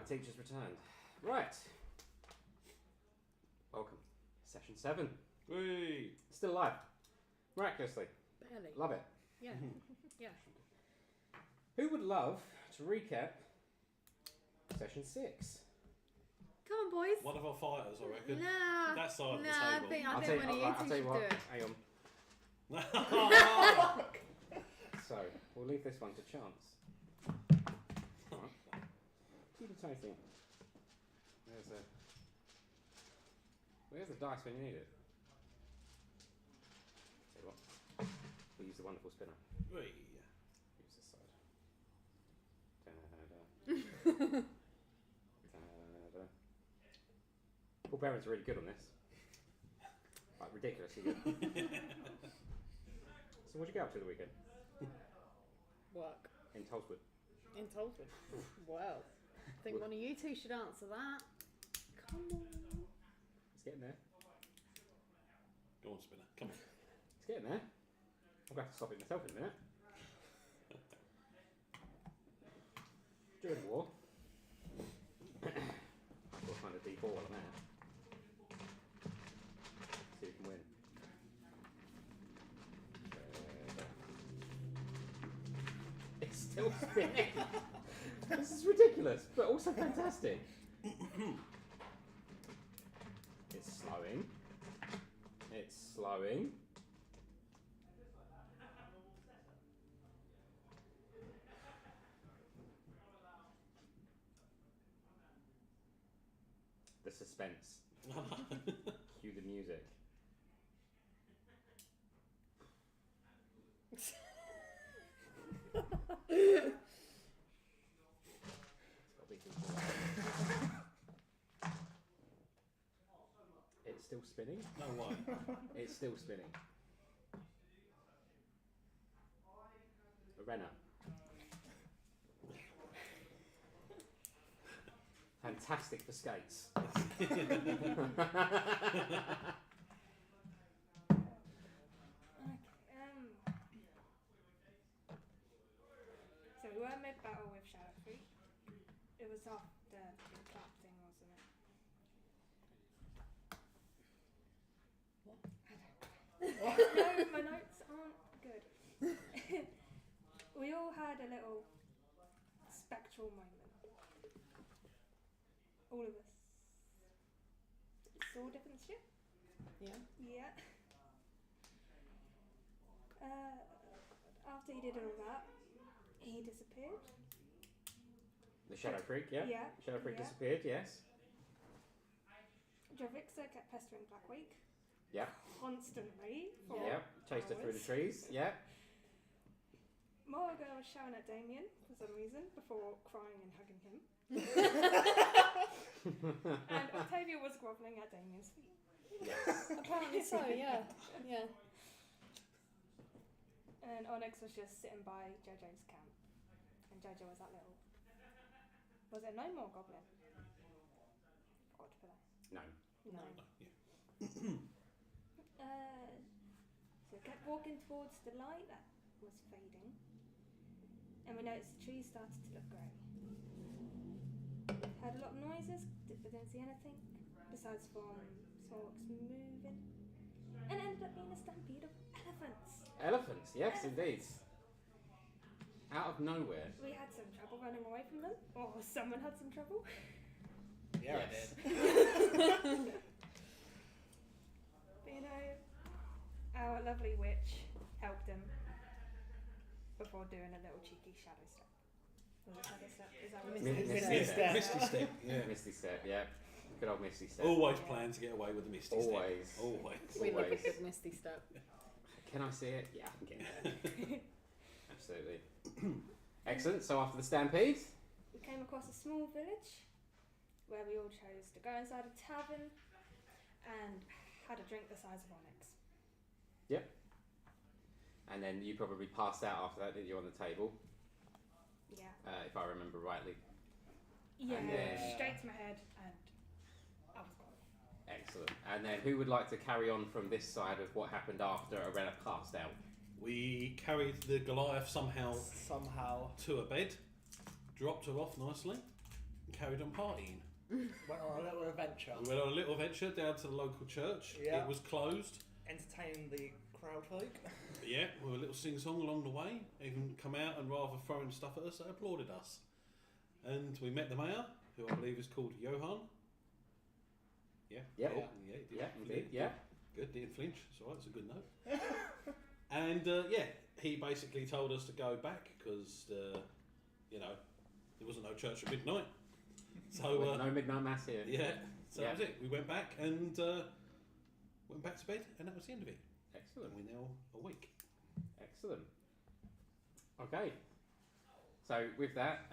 teacher's returned. Right. Welcome. Session 7. Whee! Still alive. Miraculously. Barely. Love it. Yeah. Yeah. Who would love to recap Session 6? Come on, boys. One of our fighters, I reckon. Nah. That side of the I table. think I'll one of you I'll two tell you should what. do it. Hang on. So, we'll leave this one to chance. Alright. Keep it tasting. Where's the dice when you need it? Tell you what. We'll use the wonderful spinner. Whee! Use this side. Da-da-da. Da-da-da. Paul Barron's really good on this. Like, ridiculously good. So what'd you get up to the weekend? Work. In Tolswood. In Tolswood. Well, I think one of you two should answer that. Come on. It's getting there. Go on, Spinner. Come on. It's getting there. I'm going to have to stop it myself in a minute. During the war, I'll find a D4 while I'm there. See who can win. It's still spinning. This is ridiculous, but also fantastic. It's slowing. It's slowing. The suspense. Cue the music. It's still spinning. No way. It's still spinning. Arena. Fantastic for skates. So we were mid-battle with Shadow Freak. It was after the clap thing, wasn't it? What? No, my notes aren't good. We all had a little spectral moment. All of us saw different shit. Yeah. Yeah. After he did all that, he disappeared. The Shadow Freak, yeah? Yeah. Shadow Freak Yeah. disappeared, yes. Javixa kept pestering Blackweek Yeah. constantly. For Yeah. Chased her through the hours. trees, yeah. Morgan was shouting at Damien for some reason before crying and hugging him. And Octavia was grovelling at Damien's feet. Yes. Apparently so, yeah. Yeah. And Onyx was just sitting by Jojo's camp. And Jojo was that little... Was it gnome or goblin? Forgot to put that. No. No. No, yeah. So we kept walking towards the light that was fading. And we noticed the trees started to look grey. Heard a lot of noises, but didn't see anything besides from Smallworks moving. And it ended up being a stampede of elephants. Elephants, yes, indeed. Out of nowhere. We had some trouble running away from them, or someone had some trouble. Yeah, Yes. I did. But you know, our lovely witch helped him before doing a little cheeky shadow step. Was it shadow step? Is that what it Misty is? Misty step. Misty step, yeah. Misty step, yeah. Good old Misty step. Always plan to get away with the Misty Always. step. Always. We love a Always. good misty step. Can I see it? Yeah, I can get there. Absolutely. Excellent. So after the stampede, We came across a small village where we all chose to go inside a tavern and had a drink the size of Onyx. yep. And then you probably passed out after that, didn't you, on the table? Yeah. If I remember rightly. Yeah. And then- Straight to my head and I was gone. Excellent. And then who would like to carry on from this side of what happened after Arena passed out? We carried the Goliath somehow Somehow. to a bed, dropped her off nicely, carried on partying. Went on a little adventure. We went on a little venture down to the local church. Yeah. It was closed. Entertaining the crowd folk. Yeah, with a little sing-song along the way. Even come out and rather throwing stuff at us, they applauded us. And we met the mayor, who I believe is called Johan. Yeah. Yeah. Yeah, he did. Yeah, indeed. Yeah. Good, didn't flinch. It's alright, it's a good note. And he basically told us to go back because, there wasn't no church at midnight. So No midnight mass here. yeah, so Yeah. that was it. We went back and went back to bed, and that was the end of it. Excellent. And we're now awake. Excellent. Okay. So with that,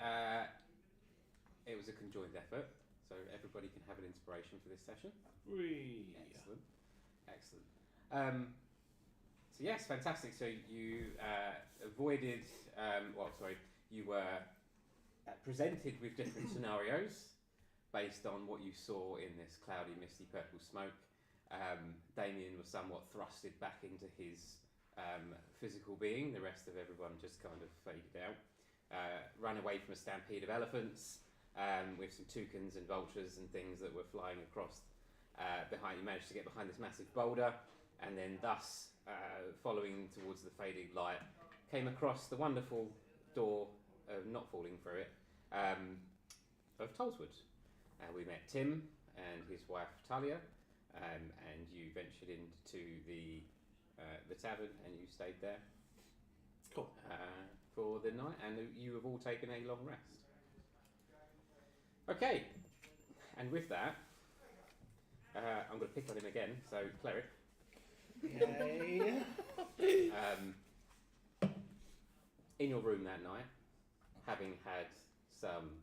it was a conjoined effort. So everybody can have an inspiration for this session. Excellent. Excellent. So yes, fantastic. So you avoided, you were presented with different scenarios based on what you saw in this cloudy, misty purple smoke. Damien was somewhat thrusted back into his physical being. The rest of everyone just kind of faded out. Ran away from a stampede of elephants with some toucans and vultures and things that were flying across behind. You managed to get behind this massive boulder, and then thus, following towards the fading light, came across the wonderful door of not falling through it of Tollswood. We met Tim and his wife Talia, and you ventured into the tavern and you stayed there. Cool. For the night, and you have all taken a long rest. Okay, and with that, I'm going to pick on him again. So, cleric. Yay. In your room that night, having had some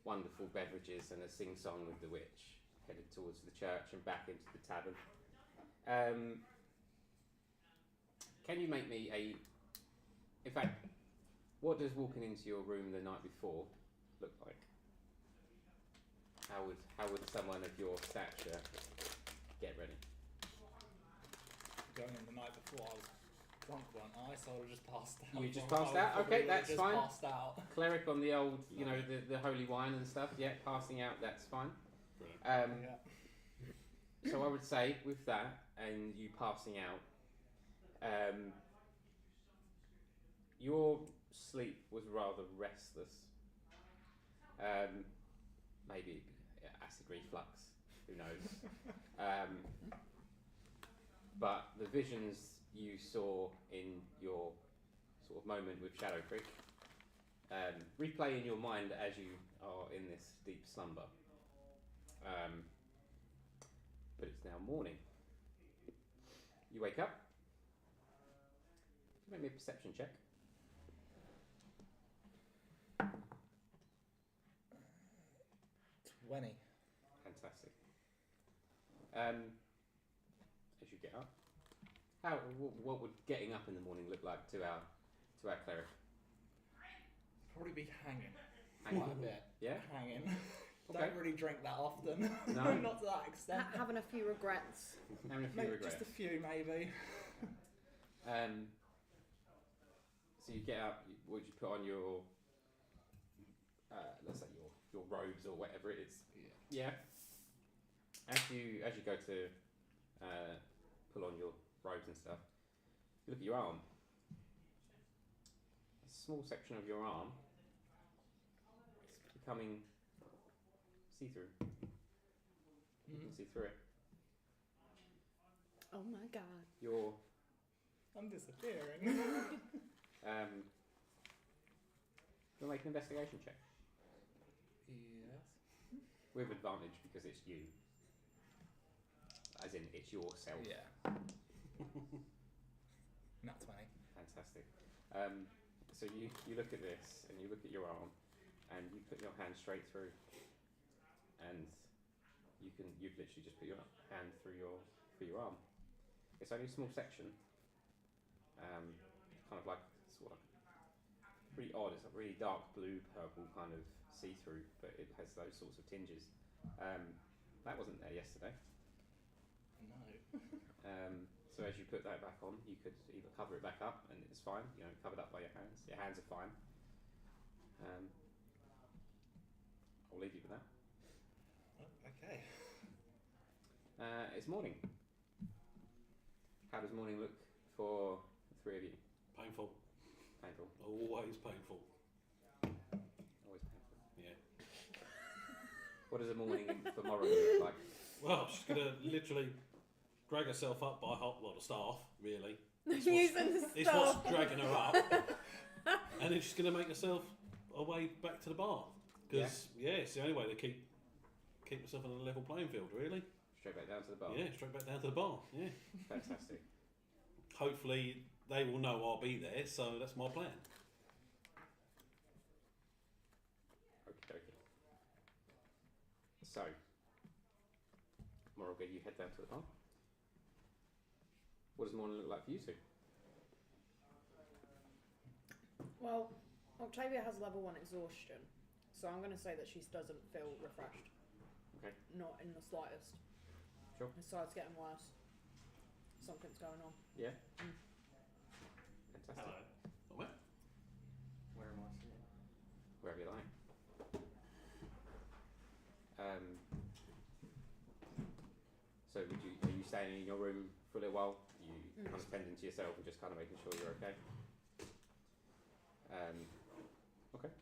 wonderful beverages and a sing-song with the witch, headed towards the church and back into the tavern. Can you make me a... In fact, what does walking into your room the night before look like? How would someone of your stature get ready? Going in the night before, I was drunk, weren't I? So I just passed out. You just passed out? Okay, that's just fine. Passed out. Cleric on the old, the holy wine and stuff. Yeah, passing out, that's fine. Brilliant. Yeah. So I would say with that and you passing out, your sleep was rather restless. Maybe acid reflux, who knows? But the visions you saw in your sort of moment with Shadow Creek replay in your mind as you are in this deep slumber. But it's now morning. You wake up. Make me a perception check. 20. Fantastic. As you get up, what would getting up in the morning look like to our cleric? Probably be hanging. Hanging. Quite a bit. Yeah. Hanging. Okay. Don't really drink that often. No. Not to that extent. Having a few regrets. Having a few Maybe regrets. just a few, maybe. So you get up. Would you put on your, let's say your robes or whatever it is? Yeah. Yeah. As you go to pull on your robes and stuff, you look at your arm. A small section of your arm is becoming see-through. You can see through it. Oh my god. Your I'm disappearing. you'll make an investigation check Yes. with advantage because it's you, as in it's yourself. Yeah. Nat 20. Fantastic. So you look at this and you look at your arm and you put your hand straight through, and you've literally just put your hand through your arm. It's only a small section. Kind of like sort of pretty odd. It's a really dark blue purple kind of see-through, but it has those sorts of tinges. That wasn't there yesterday. No. So as you put that back on, you could either cover it back up and it's fine, covered up by your hands. Your hands are fine. I'll leave you with that. Okay. It's morning. How does morning look for the three of you? Painful. Painful. Always painful. Always painful. Yeah. What does a morning for Morrow look like? Well, she's going to literally drag herself up by the staff, really. Using the It's staff. what's dragging her up. And then she's going to make herself her way back to the bar. Because, it's the only way to keep herself on a level playing field, really. Straight back down to the bar. Yeah, straight back down to the bar, yeah. Fantastic. Hopefully they will know I'll be there, so that's my plan. Okie dokie. So, Morrigan, you head down to the bar. What does morning look like for you two? Well, Octavia has level 1 exhaustion, so I'm going to say that she doesn't feel refreshed. Okay. Not in the slightest. Sure. Besides getting worse. Something's going on. Yeah. Mm. Fantastic. Hello. Oh, well. Where am I sitting? Wherever you like. So are you staying in your room for a little while? Are you kind of tending to yourself and just kind of making sure you're okay? Okay.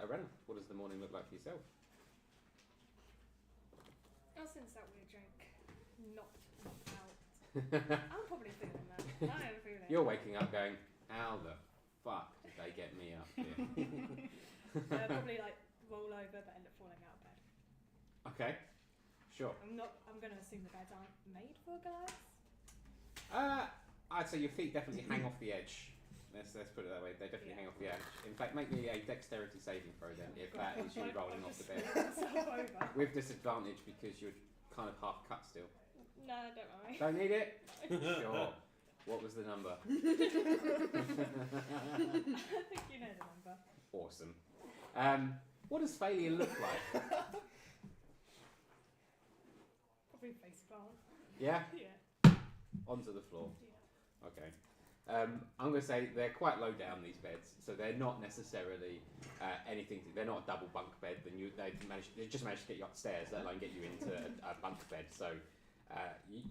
Arena, what does the morning look like for yourself? Oh, since that weird drink knocked out, I'm probably feeling that. I am feeling You're waking up going, how the fuck did they get me up here? probably like roll over but end up falling out of bed. Okay, sure. I'm going to assume the beds aren't made for guys. I'd say your feet definitely hang off the edge. Let's put it that way. They definitely hang off the edge. In fact, make me a dexterity saving throw then, if that is you rolling off the bed. Over. With disadvantage because you're kind of half cut still. No, don't worry. Don't need it? Sure. What was the number? I think you know the number. Awesome. What does failure look like? Probably face plant. Yeah? Yeah. Onto the floor. Yeah. Okay. I'm going to say they're quite low down, these beds, so they're not necessarily they're not a double bunk bed. They just managed to get you upstairs, let alone get you into a bunk bed. So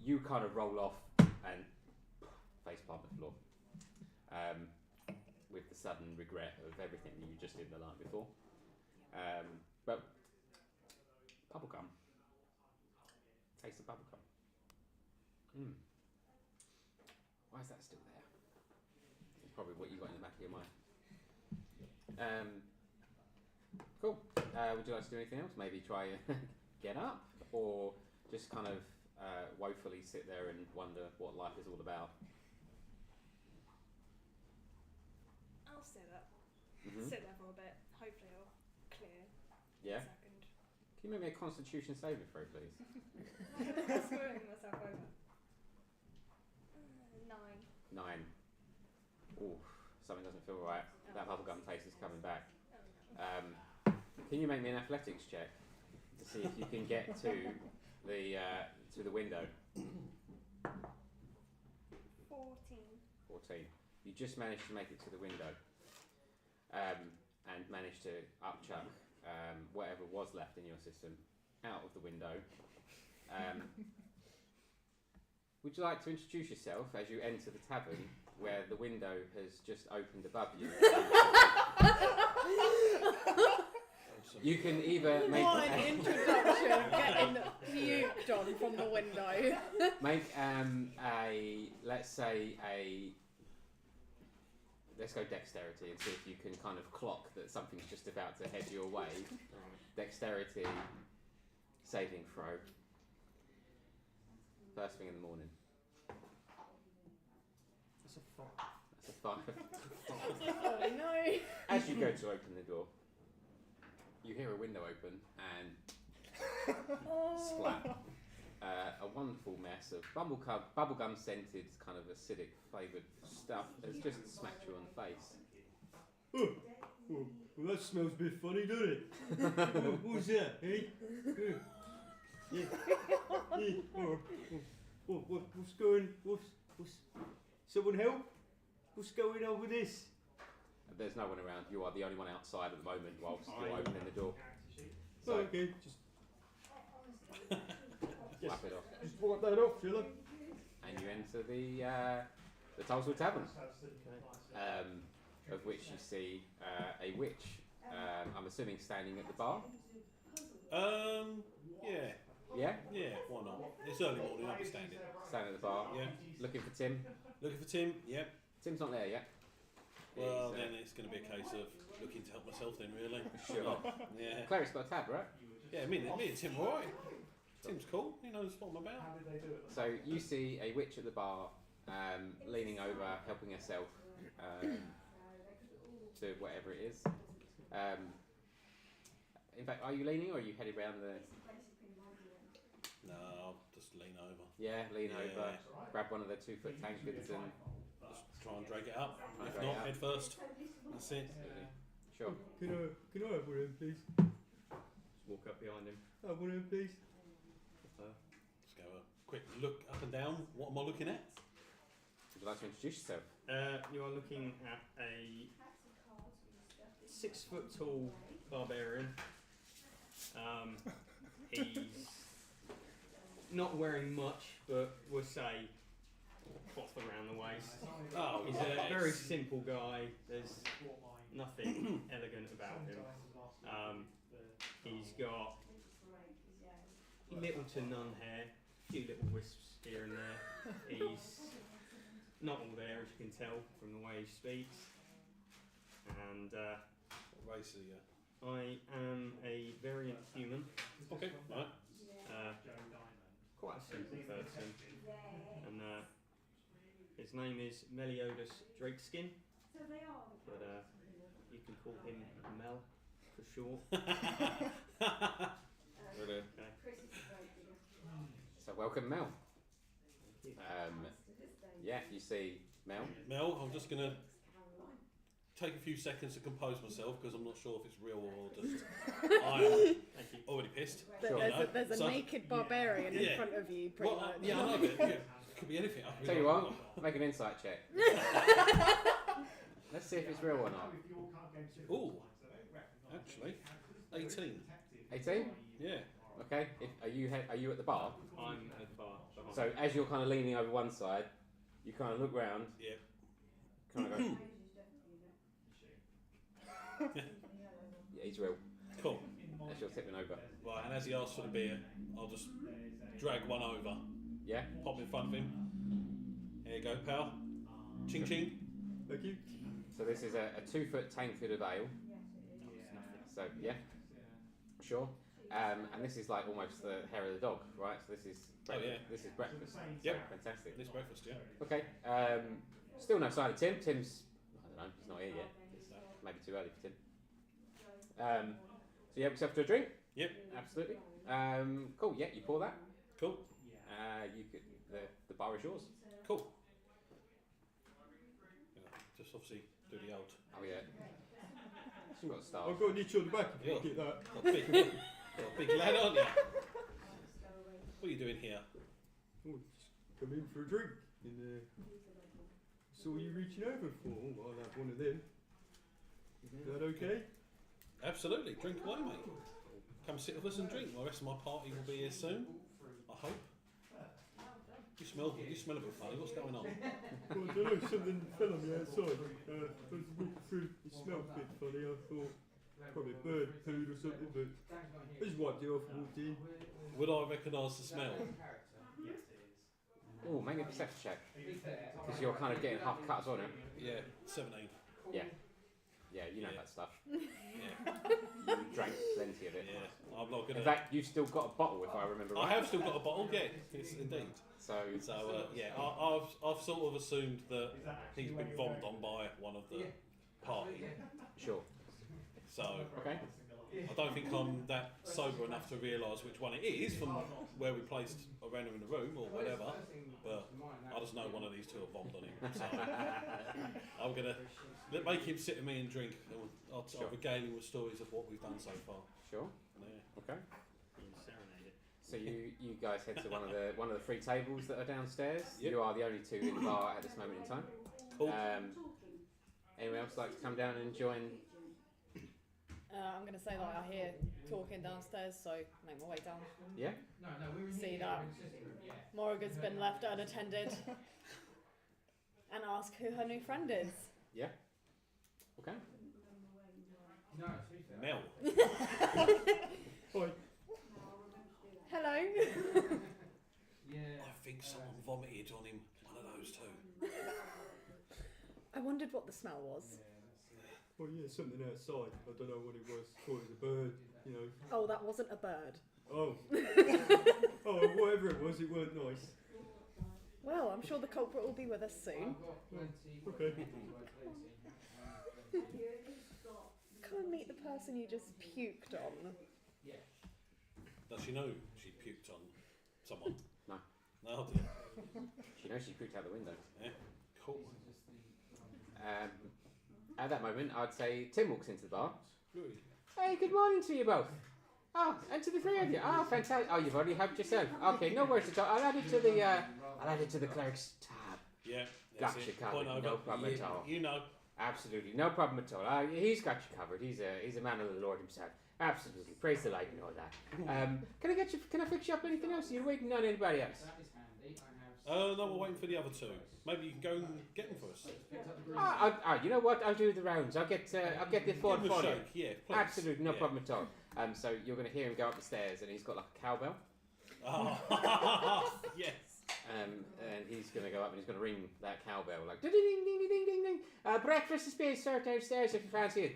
you kind of roll off and face plant the floor with the sudden regret of everything that you just did the night before. But bubblegum. Taste of bubblegum. Why is that still there? It's probably what you got in the back of your mind. Cool. Would you like to do anything else? Maybe try and get up, or just kind of woefully sit there and wonder what life is all about? I'll sit up. Mm-hmm. Sit there for a bit. Hopefully it'll clear Yeah. in a second. Can you make me a Constitution saving throw, please? Screwing myself over. 9. 9. Ooh, something doesn't feel right. That bubblegum taste is coming back. Oh no. Can you make me an athletics check to see if you can get to the window? 14. 14. You just managed to make it to the window, and managed to upchuck whatever was left in your system out of the window. Would you like to introduce yourself as you enter the tavern, where the window has just opened above you? You can either make What an introduction, getting puked on from the window. make let's go dexterity and see if you can kind of clock that something's just about to head your way. Dexterity saving throw. First thing in the morning. That's a fuck. That's a 5. Oh no. As you go to open the door, you hear a window open and splat. A wonderful mess of bubblegum scented, kind of acidic flavoured stuff has just smacked you on the face. Oh, well, that smells a bit funny, doesn't it? What's that, eh? Yeah. What's going? What's? Someone help? What's going on with this? there's no one around. You are the only one outside at the moment whilst you're Aye. opening the door. So Okay, just wrap it off. just wipe that off, shall I? And you enter the Tulswood Tavern, of which you see a witch. I'm assuming standing at the bar. Yeah. Yeah, Yeah, why not? It's early morning, I'll be standing. standing at the bar. Yeah. Looking for Tim. Looking for Tim? Yep. Tim's not there yet. Well, He's, then it's going to be a case of looking to help myself then, really. Sure. Yeah. Cleric's got a tab, right? Yeah, me and Tim are alright. Tim's cool, he knows what I'm about. So you see a witch at the bar, leaning over, helping herself to whatever it is. In fact, are you leaning or are you headed round the... No, I'll just lean over. Yeah, lean Yeah. over, grab one of the 2-foot tankards and... Just try and drag it up. Try and If drag not, it up. head first. That's it. Absolutely. Sure. Can I have one of them, please? Just walk up behind him. Have one of them, please. Let's go a quick look up and down. What am I looking at? Would you like to introduce yourself? You are looking at a 6 foot tall barbarian. He's not wearing much, but we'll say cloth around the waist. Oh, He's yes. a very simple guy. There's nothing elegant about him. He's got little to none hair, a few little wisps here and there. He's not all there, as you can tell from the way he speaks. And What race are you? I am a variant human, Okay, right. quite a simple person. And his name is Meliodas Drakeskin, but you can call him Mel for short. Brilliant. Okay. So welcome Mel. Thank you. Yeah, you see Mel. Mel, I'm just going to take a few seconds to compose myself because I'm not sure if it's real or just I'm Thank you. already pissed. But you know. there's a So- naked barbarian in Yeah. front of you, pretty Well, much. yeah, I know, but yeah, could be anything. I could be Tell you like, what, make an insight check. Let's see if it's real or not. Ooh, actually, 18. 18? Yeah. Okay. Are you at the bar? I'm at the bar behind. So as you're kind of leaning over one side, you kind of look round, Yeah. kind of go, yeah, he's real. Cool. As you're tipping over. Right, and as he asks for the beer, I'll just drag one over, Yeah? pop in front of him. Here you go, pal. Ching ching. Thank you. So this is a 2-foot tankard of ale. So, yeah. Sure. And this is like almost the hair of the dog, right? So this is breakfast. yeah. This is breakfast. Yep. So fantastic. This breakfast, yeah. Okay. Still no sign of Tim. Tim's, I don't know, he's not here yet. It's maybe too early for Tim. So you have yourself to a drink? Yep. Absolutely. Cool. Yeah, you pour that. Cool. You could, the bar is yours. Cool. Yeah, just obviously do the old. Oh yeah. You've got a star. I've got an itch on the back if you Yeah. get that. Got a big lad, aren't you? What are you doing here? Oh, just come in for a drink. And saw you reaching over for. Oh, I'll have one of them. Is that okay? Absolutely. Drink away, mate. Come sit with us and drink. The rest of my party will be here soon. I hope. You smell a bit funny. What's going on? Well, I don't know, something fell on me outside. I was walking through, it smelled a bit funny. I thought probably bird pooed or something, but I just wiped it off and walked in. Would I recognise the smell? Oh, make a perception check. Because you're kind of getting half cut as well now. Yeah, 17. Yeah. Yeah, you know Yeah. that stuff. Yeah, You drank plenty of it. yeah. I'm not In gonna. fact, you've still got a bottle, if I remember right. I have still got a bottle. Yeah, yes, indeed. So, So yeah, I've sort of assumed that he's been vommed on by one of the party. sure. So Okay. I don't think I'm that sober enough to realise which one it is from where we placed a random in the room or whatever. But I just know one of these two have vommed on him. So I'm gonna make him sit with me and drink. And I'll Sure. regale him with stories of what we've done so far. Sure. Yeah. Okay. Being serenaded. So you guys head to one of the 3 tables that are downstairs. Yep. You are the only 2 in the bar at this moment in time. Cool. Anyone else like to come down and join? I'm going to say that I hear talking downstairs, so make my way down. Yeah? See that Morrigan's been left unattended. And ask who her new friend is. Yeah? Okay. Mel. Hello. I think someone vomited on him. One of those two. I wondered what the smell was. Oh yeah, something outside. I don't know what it was. Thought it was a bird, you know. Oh, that wasn't a bird. Oh. Oh, whatever it was, it weren't nice. Well, I'm sure the culprit will be with us soon. Okay. Come and meet the person you just puked on. Does she know she puked on someone? No. No, dear. She knows she pooped out the window. Yeah. Cool. At that moment, I'd say Tim walks into the bar. Really? Hey, good morning to you both. Oh, and to the three of you. Oh, fantastic. Oh, you've already helped yourself. Okay, no worries at all. I'll add it to the clerk's tab. Yeah. that's Gotcha it. covered. Point over. No problem you, at all. You know. Absolutely, no problem at all. He's got you covered. He's a man of the Lord himself. Absolutely, praise the light and all that. Can I fix you up anything else? Are you waiting on anybody else? No, we're waiting for the other two. Maybe you can go and get them for us. You know what? I'll do the rounds. I'll get the Ford Give them a for you. shake. Yeah, please. Absolutely, no Yeah. problem at all. So you're going to hear him go up the stairs, and he's got like a cowbell. Oh, yes. And he's going to go up and he's going to ring that cowbell like ding ding ding ding ding ding. Breakfast is being served downstairs if you fancy it.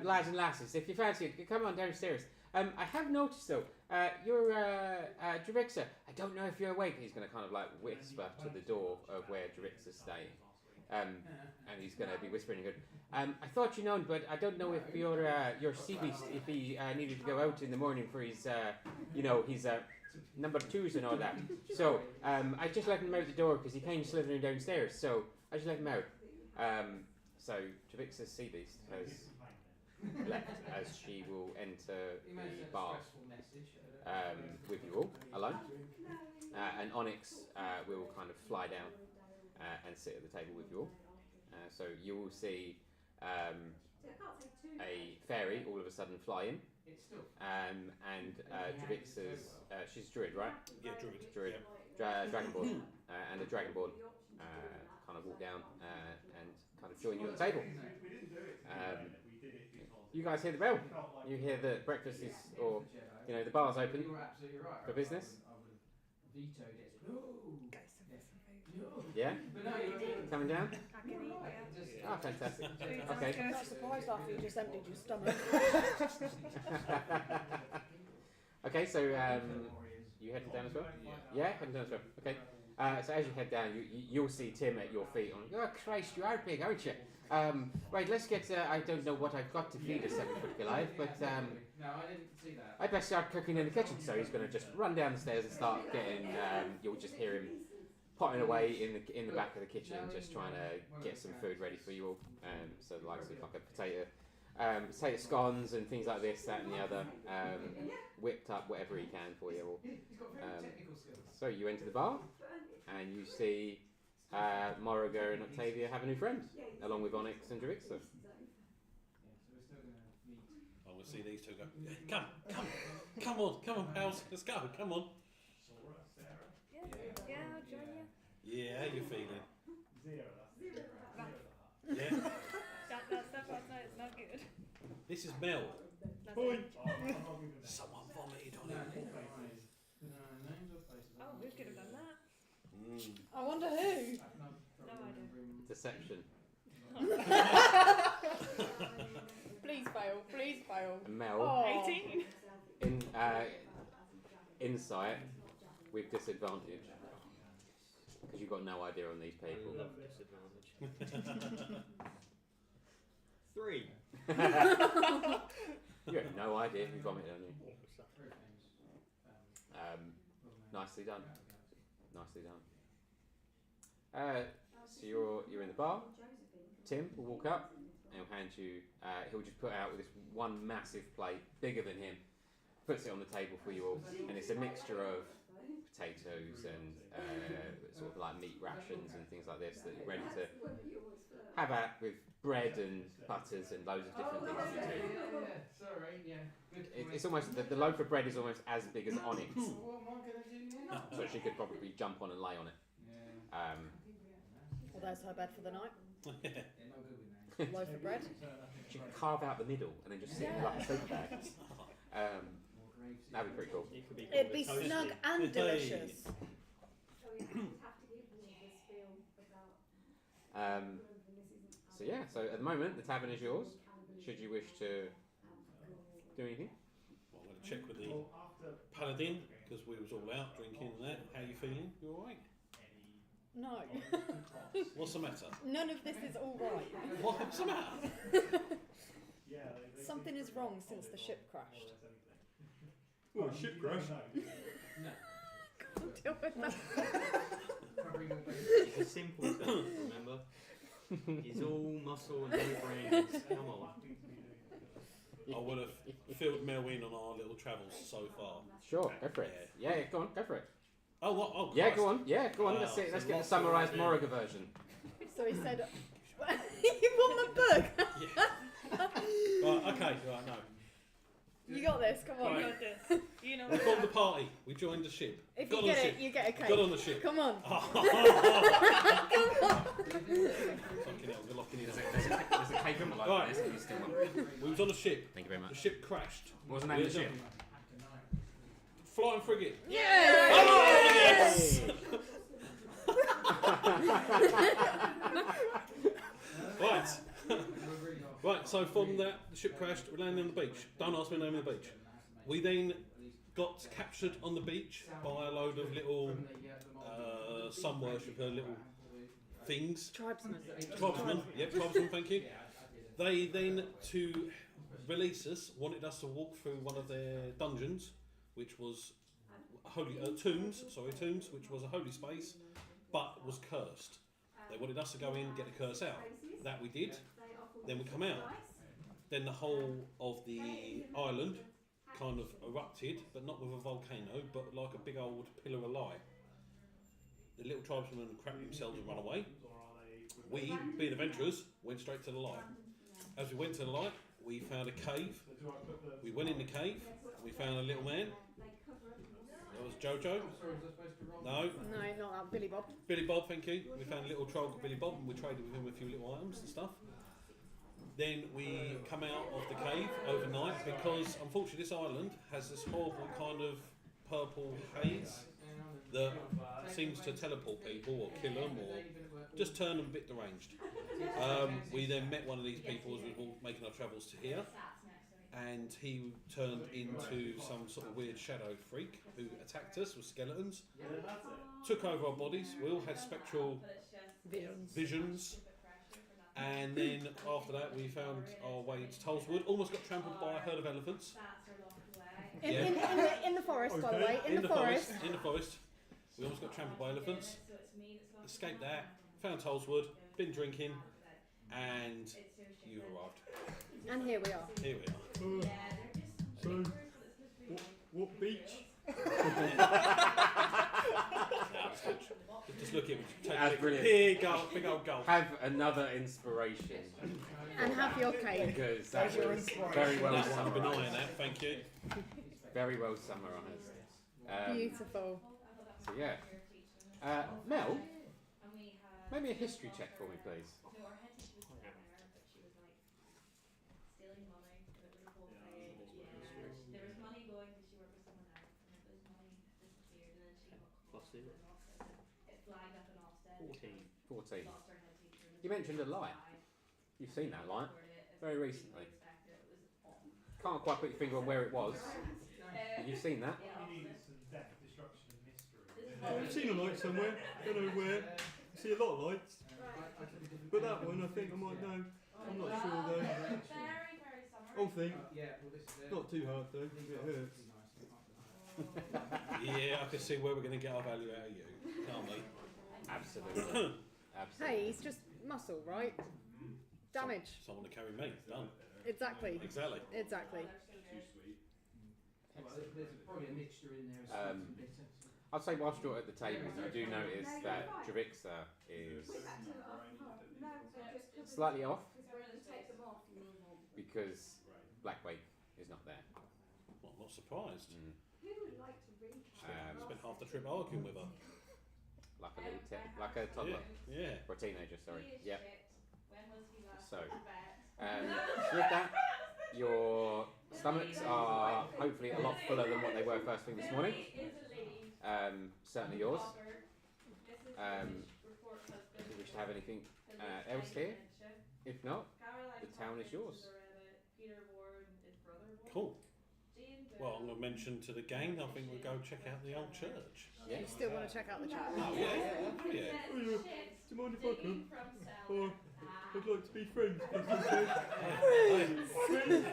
Lads and lasses, if you fancy it, come on downstairs. I have noticed though, you're Jarixa. I don't know if you're awake. He's going to kind of like whisper to the door of where Jarixa's staying. And he's going to be whispering and going, I thought you known, but I don't know if your sea beast, if he needed to go out in the morning for his, his number twos and all that. So I just let him out the door because he came slithering downstairs. So I just let him out. So Javix's sea beast has left as she will enter the bar with you all alone. And Onyx will kind of fly down and sit at the table with you all. So you will see a fairy all of a sudden fly in. And Javix's, she's a druid, right? Yeah, druid. Yeah. Dragonborn, and the Dragonborn kind of walk down and kind of join you on the table. You guys hear the bell. You hear that breakfast is, or the bar's open for business. Yeah? Coming down? I can eat, yeah. Oh, fantastic. Food Okay. sounds I'm good. not surprised after you just emptied your stomach. Okay, so you heading down as well? Yeah, heading down as well. Okay. So as you head down, you'll see Tim at your feet. Oh Christ, you are big, aren't you? Right, let's get. I don't know what I've got to feed a 7-foot Goliath, but I best start cooking in the kitchen. So he's going to just run down the stairs and start getting. You'll just hear him potting away in the back of the kitchen, just trying to get some food ready for you all. So the likes of like a potato scones and things like this, that, and the other. Whipped up whatever he can for you all. So you enter the bar, and you see Morrigan and Octavia have a new friend, along with Onyx and Jarixa. I will see these two go. Come on, pals, let's go. Come on. Yeah, I'll join you. Yeah, how you feeling? Yeah. That stuff outside is not good. This is Mel. That's it. Someone vomited on him. Oh, we could have done that. I wonder who. No idea. Deception. Please fail. And Mel, Oh. 18. in insight with disadvantage, because you've got no idea on these people. Love disadvantage. 3. You have no idea who vomited on you. Nicely done. So you're in the bar. Tim will walk up and he'll hand you. He'll just put out with this one massive plate, bigger than him. Puts it on the table for you all, and it's a mixture of potatoes and sort of like meat rations and things like this that you're ready to have at with bread and butters and loads of different things you do. It's almost the loaf of bread is almost as big as Onyx, so she could probably jump on and lay on it. Well, there's her bed for the night. Loaf of bread. She could carve out the middle and then just sit in like a sleeping bag. That'd be pretty cool. It could be It'd be toasty. snug and delicious. So yeah, so at the moment the tavern is yours. Should you wish to do anything? Well, I'm going to check with the paladin because we was all out drinking and that. How you feeling? You all right? No. What's the matter? None of this is all right. What's the matter? Something is wrong since the ship crashed. Oh, ship crash. Can't deal with that. It's a simple thing, remember? It's all muscle and no brains. Come on. I would have filled Mel in on our little travels so far. Sure, go for it. Yeah, go on, go for it. Oh, what? Oh, Yeah, Christ. go on. Yeah, go on. Wow. Let's see. Let's So get the what's summarised the right Morrigan version. So he said, "You want my book? Right, okay, right, no. You got this. Come on. Right. You got this. You know We formed the party. We joined the ship. If Got you on get the it, ship. you get a cake. Got on the ship. Come on. Fucking hell, we're locking in. There's a cake envelope Right. there, so you still want. We was on a ship. Thank you very The much. ship crashed. What was the name of the ship? Flying frigate. Yay! Oh, yes! Right. Right, so from that, the ship crashed, we landed on the beach. Don't ask me the name of the beach. We then got captured on the beach by a load of little sun worshipper little things. Tribesmen. Tribesmen, yep, tribesmen, thank you. They then, to release us, wanted us to walk through one of their dungeons, which was holy tombs, which was a holy space, but was cursed. They wanted us to go in and get the curse out. That we did. Then we come out. Then the whole of the island kind of erupted, but not with a volcano, but like a big old pillar of light. The little tribesmen crapped themselves and ran away. We, being adventurers, went straight to the light. As we went to the light, we found a cave. We went in the cave. We found a little man. That was Jojo. No. No, not that. Billy Bob. Billy Bob, thank you. We found a little troll called Billy Bob and we traded with him a few little items and stuff. Then we come out of the cave overnight because unfortunately this island has this horrible kind of purple haze that seems to teleport people or kill them or just turn them a bit deranged. We then met one of these people as we were making our travels to here, and he turned into some sort of weird shadow freak who attacked us with skeletons, took over our bodies. We all had spectral visions. And then after that, we found our way to Tollswood. Almost got trampled by a herd of elephants. In the forest, by the way. In the forest. In the forest. We almost got trampled by elephants. Escaped that. Found Tollswood. Been drinking. And you arrived. And here we are. Here we are. So, what beach? Just look at it. That's brilliant. Big old gulp. Have another inspiration And have your cake. because that was very well I've been summarised. eyeing that. Thank you. Very well summarised. Beautiful. So yeah, Mel, maybe a history check for me, please. Plus 0. 14. 14. You mentioned a light. You've seen that light very recently. Can't quite put your finger on where it was. But you've seen that. I've seen a light somewhere. Don't know where. I see a lot of lights. But that one, I think I might know. I'm not sure though. I'll think. Not too hard though. It hurts. Yeah, I can see where we're going to get our value out of you, can't we? Absolutely. Absolutely. Hey, he's just muscle, right? Damage. Someone to carry me. Done. Exactly. Exactly. Exactly. I'll say whilst you're at the table, you do notice that Jarixa is slightly off because Blackwake is not there. Well, I'm not surprised. Spent half the trip arguing with her. Like a little like a toddler. Yeah. Or a teenager, sorry. Yep. So, with that, your stomachs are hopefully a lot fuller than what they were first thing this morning. Certainly yours. Do you wish to have anything else here? If not, the town is yours. Cool. Well, I'm going to mention to the gang, I think we'll go check out the old church. Yeah. You still want to check out the church? Oh, yeah. Oh, yeah. Oh, yeah. Do you mind if I come? Or I'd like to be friends. That's okay.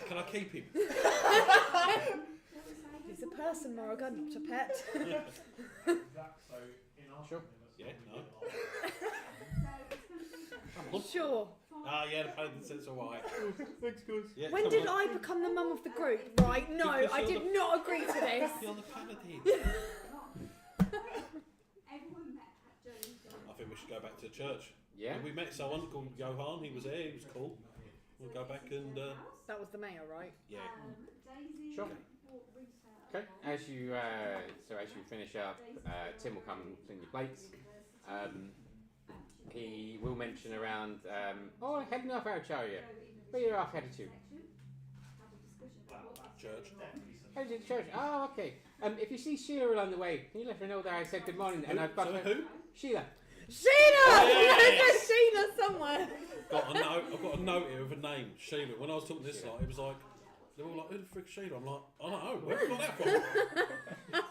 Can I keep him? He's a person, Morrigan, not a pet. Sure. Yeah, no. Sure. Ah, yeah, the paladin says alright. Oh, thanks, guys. Yeah, When come did on. I become the mum of the group? Right, no, Because I you're did not agree to this. You're the paladin. I think we should go back to the church. Yeah. We met someone called Johan, he was there, he was cool. We'll go back and, That was the mayor, right? yeah. Sure. Okay. As you finish up, Tim will come and clean your plates. He will mention around. Oh, heading off Archaria. Where you're off headed to? Church. Headed to the church. Oh, okay. If you see Sheila along the way, can you let her know that I said good morning? And I've got So her. who? Sheila. Sheila! Yeah. There's Sheila somewhere. Got a note. I've got a note here of a name, Sheila. When I was talking to this lot, it was like they were all like, "Who the frick's Sheila?" I'm like, "I don't know. Where have you got that from?"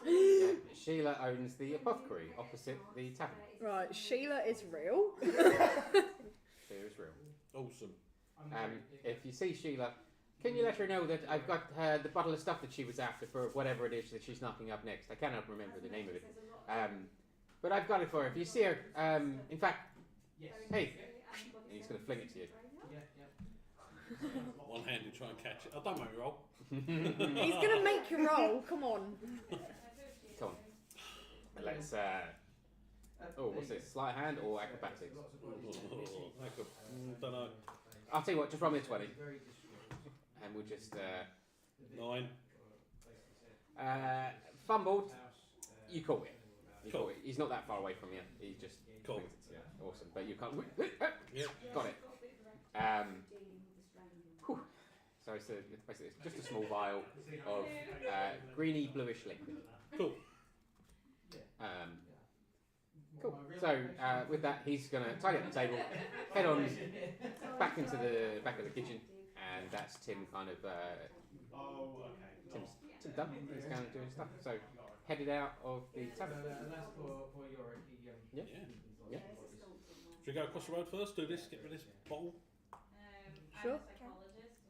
Sheila owns the apothecary opposite the tavern. Right, Sheila is real. Sheila is real. Awesome. If you see Sheila, can you let her know that I've got the bottle of stuff that she was after for whatever it is that she's knocking up next. I cannot remember the name of it. But I've got it for her. If you see her, in fact, hey, and he's going to fling it to you. One-handed, try and catch it. Oh, don't make me roll. He's going to make you roll. Come on. Come on. Let's. Oh, what's this? Sleight of hand or acrobatics? Don't know. I'll tell you what. Just roll me a 20, and we'll just 9. fumbled. You caught it. You Cool. caught it. He's not that far away from you. He just Cool. flings it to you. Awesome. But you can't. Yep. Got it. Whew. So it's basically it's just a small vial of greeny bluish liquid. Cool. Cool. So with that, he's going to tidy up the table, head on back into the back of the kitchen, and that's Tim kind of. Tim's done. He's kind of doing stuff. So headed out of the tavern. Yeah. Yeah. Should we go across the road first? Do this. Get rid of this bottle. Sure.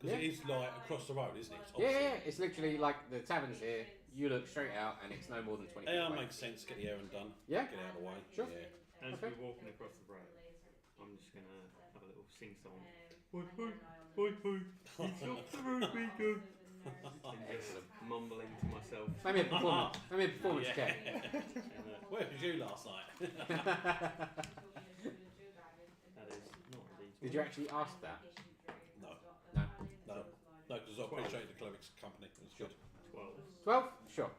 Because it is like across the road, isn't it? It's Yeah, opposite. yeah. It's literally like the tavern's here. You look straight out, and it's no more than 20 feet Yeah, away. makes sense. Get the errand done. Yeah. Get out of the way. Sure. Yeah. As Okay. we're walking across the road, I'm just going to have a little sing-song. Hoi, hoi, hoi, hoi. It's off the road we go. And just mumbling to myself. Maybe a performance. Maybe a performance check. Where was you last night? That is not indeed. Did you actually ask that? No. No. No. No, because I appreciate the Clemix company. It's good. 12. 12? Sure.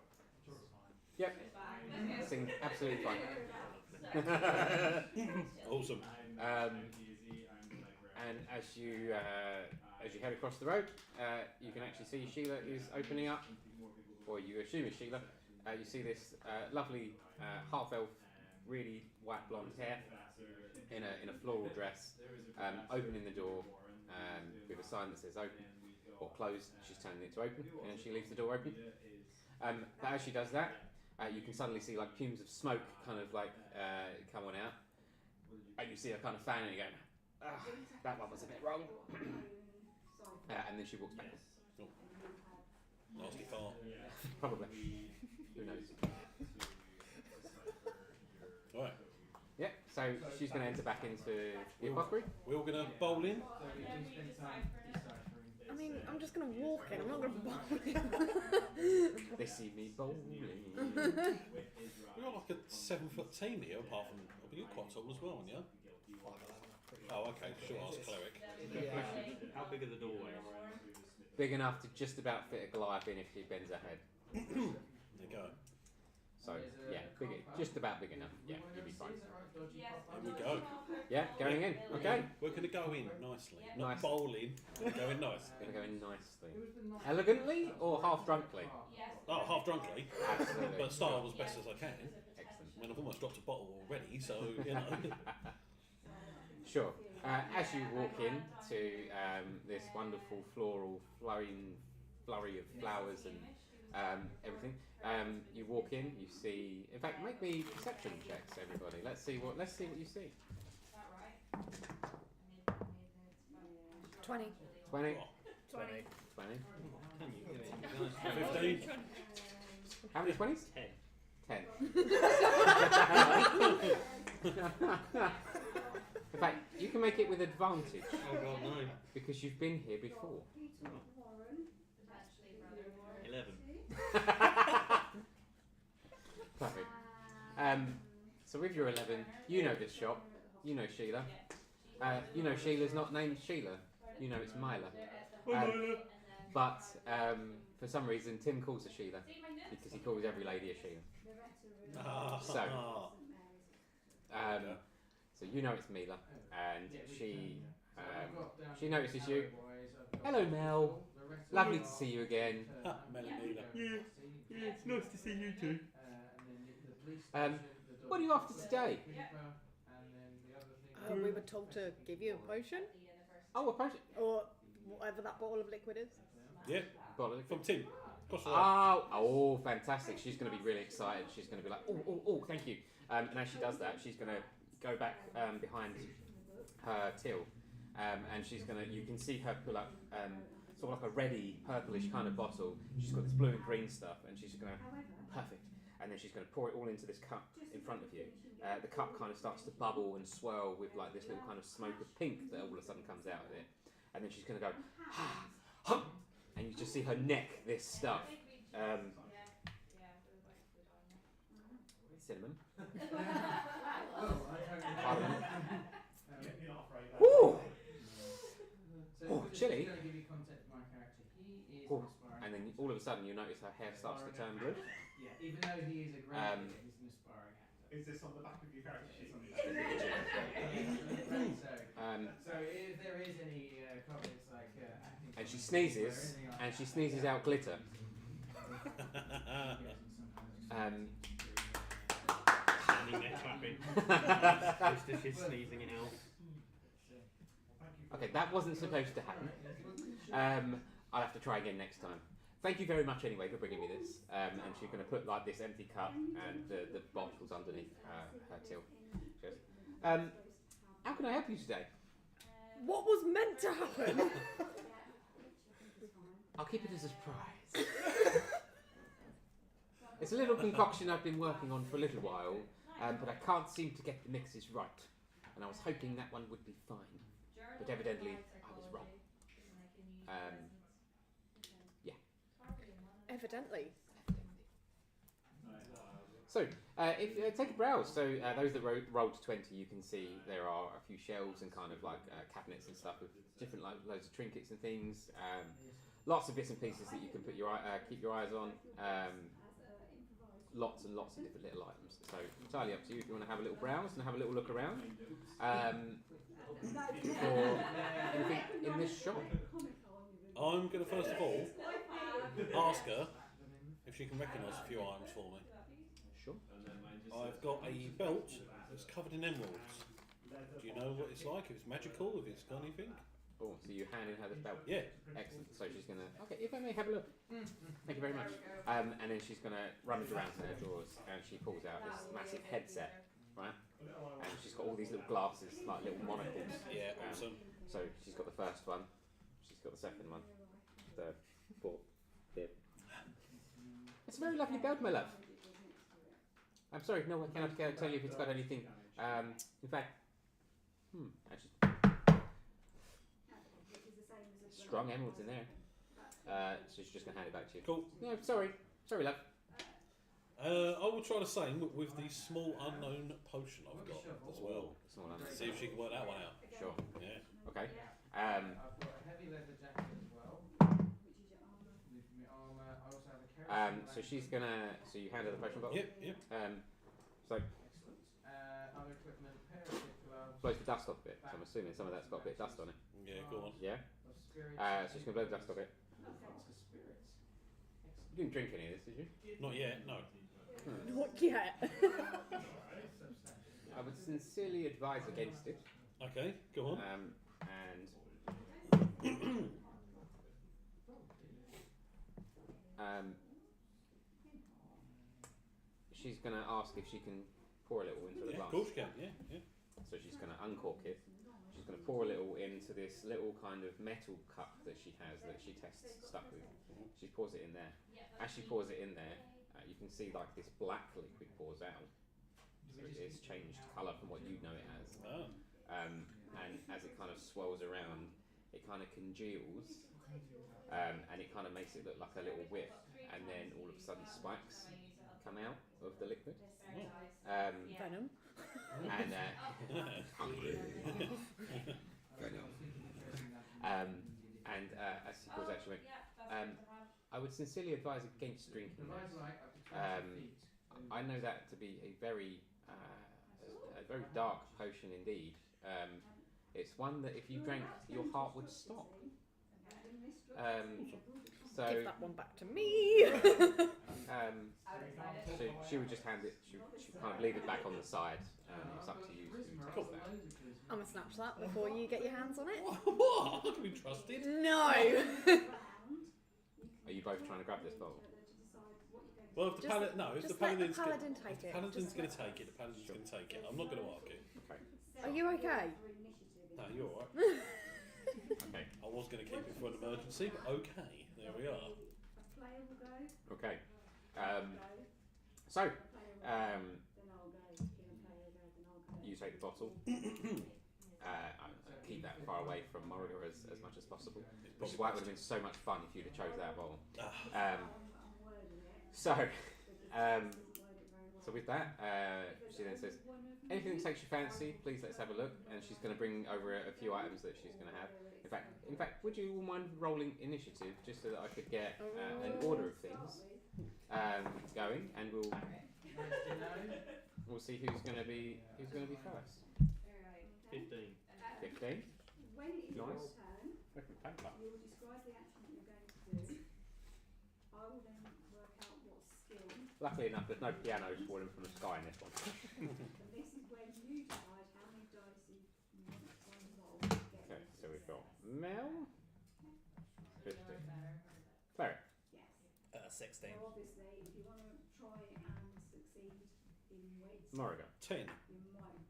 Yep. Sing absolutely fine. Awesome. And as you head across the road, you can actually see Sheila is opening up, or you assume it's Sheila. You see this lovely half-elf, really white blonde hair in a floral dress, opening the door with a sign that says open or closed. She's telling it to open, and she leaves the door open. But as she does that, you can suddenly see like fumes of smoke kind of like coming out, and you see her kind of fanning and going, that one was a bit wrong. And then she walks back. Nasty fart. Probably. Who knows? Alright. Yeah, so she's going to enter back into the apothecary. We're all going to bowl in. I mean, I'm just gonna walk in. I'm not gonna bowl in. They see me bowling. We're like a 7-foot team here, apart from. You're quite tall as well, aren't you? Oh, okay. Sure, I was a cleric. Yeah. How big are the doorways? Big enough to just about fit a Goliath in if she bends her head. There you go. So, yeah, just about big enough. Yeah, you'll be fine. Here we go. Yeah, going in. Okay. We're going to go in nicely. Not Nice. bowling. We're going nice. Going to go in nicely. Elegantly or half drunkly? Oh, half drunkly. Absolutely. But start as best as I can. Excellent. I mean, I've almost dropped a bottle already, so, you know. Sure. As you walk in to this wonderful floral flurry of flowers and everything, you walk in. You see. In fact, make me perception checks, everybody. Let's see what you see. 20. 20. 20. 20. 15. How many 20s? 10. 10. In fact, you can make it with advantage Oh god, no. because you've been here before. 11. Perfect. So with your 11, you know this shop. You know Sheila. You know Sheila's not named Sheila. You know it's Mila. But for some reason, Tim calls her Sheila because he calls every lady a Sheila. So you know it's Mila, and she notices you. Hello, Mel. Lovely to see you again. Melanila. Yeah, it's nice to see you too. What are you after today? We were told to give you a potion, Oh, a potion. or whatever that bottle of liquid is. Yeah, Bottle of from liquid. Tim. Across the line. Oh, fantastic. She's going to be really excited. She's going to be like, oh, thank you. And as she does that, she's going to go back behind her till. And she's going to, you can see her pull up sort of like a reddy, purplish kind of bottle. She's got this blue and green stuff, and she's going to, perfect. And then she's going to pour it all into this cup in front of you. The cup kind of starts to bubble and swirl with like this little kind of smoke of pink that all of a sudden comes out of it. And then she's going to go, and you just see her neck this stuff. Cinnamon. Pardon. Woo! Oh, chilly. Oh, and then all of a sudden you notice her hair starts to turn blue. Yeah, even though he is a great actor, he's an aspiring actor. Is this on the back of your character sheet? So if there is any comments like acting, And she sneezes, and she sneezes out glitter. Standing there clapping. Just as she's sneezing it out. Okay, that wasn't supposed to happen. I'll have to try again next time. Thank you very much anyway for bringing me this. And she's going to put like this empty cup and the bottles underneath her till. She goes, how can I help you today? What was meant to happen? I'll keep it as a surprise. It's a little concoction I've been working on for a little while, but I can't seem to get the mixes right. And I was hoping that one would be fine. But evidently, I was wrong. Yeah. Evidently. So, take a browse. So, those that rolled 20, you can see there are a few shelves and kind of like cabinets and stuff with different like loads of trinkets and things. Lots of bits and pieces that you can put keep your eyes on. Lots and lots of different little items. So, entirely up to you if you want to have a little browse and have a little look around. For anything in this shop. I'm going to first of all ask her if she can recognise a few items for me. Sure. I've got a belt that's covered in emeralds. Do you know what it's like? If it's magical, if it's got anything? Oh, so you hand in her this belt? Yeah. Excellent. So she's going to... Okay, if I may have a look. Thank you very much. And then she's going to rummage around in her drawers and she pulls out this massive headset, right? And she's got all these little glasses, like little monocles. Yeah, awesome. So she's got the first one, she's got the second one, third, fourth, fifth. It's a very lovely belt, my love. I'm sorry, no, I cannot tell you if it's got anything. In fact, actually, strong emeralds in there. So she's just going to hand it back to you. Cool. No, sorry, love. I will try the same with the small unknown potion I've got as well. Small unknown. See if she can work that one out. Sure. Yeah. Okay. I've got a heavy leather jacket as well. With my armour. I also have a kerosene So she's gonna. So you hand her the potion bottle. Yep. So Excellent. Other equipment, pair of thick gloves. blows the dust off a bit. So I'm assuming some of that's got a bit of dust on it. Yeah, go on. Yeah. Of spirits. So she's gonna blow the dust off it. Flask of spirits. You didn't drink any of this, did you? Not yet, no. Not yet. I would sincerely advise against it. Okay, go on. And she's going to ask if she can pour a little into the Yeah, glass. of course you can. Yeah. So she's going to uncork it. She's going to pour a little into this little kind of metal cup that she has that she tests stuff with. She pours it in there. As she pours it in there, you can see like this black liquid pours out. So it's changed colour from what you know it as. Oh. And as it kind of swirls around, it kind of congeals, and it kind of makes it look like a little whip, and then all of a sudden spikes come out of the liquid. Venom. And as she pours out, she went, I would sincerely advise against drinking this. I know that to be a very dark potion indeed. It's one that if you drank, your heart would stop. So Give that one back to me. so she would just hand it. She kind of leave it back on the side. It's up to you who takes that. I'm gonna snatch that before you get your hands on it. What? I can be trusted. No. Are you both trying to grab this bottle? Well, if the Just- paladin, no, if the just let the paladin's paladin take it. paladin's Just- going to take it. The paladin's going to take it. I'm not going to argue. Okay. Are you okay? No, you're all right. Okay. I was going to keep it for an emergency, but okay, there we are. Okay. You take the bottle. Keep that far away from Moriga as much as possible. Which is why it would have been so much fun if you'd have chose that bottle. So with that, she then says, anything that takes your fancy, please let's have a look. And she's going to bring over a few items that she's going to have. In fact, would you all mind rolling initiative just so that I could get an order of things going, and we'll see who's going to be first. 15. 15. When it is Nice. your turn, you will describe the action that you're going to do. I will then work out what skill, Luckily enough, there's no pianos falling from the sky in this one. and this is when you decide how many dice you want to roll. Okay, so we've got Mel, 15. Cleric. Yes. 16. So obviously, if you want to try and succeed in weights, Moriga. 10. you might want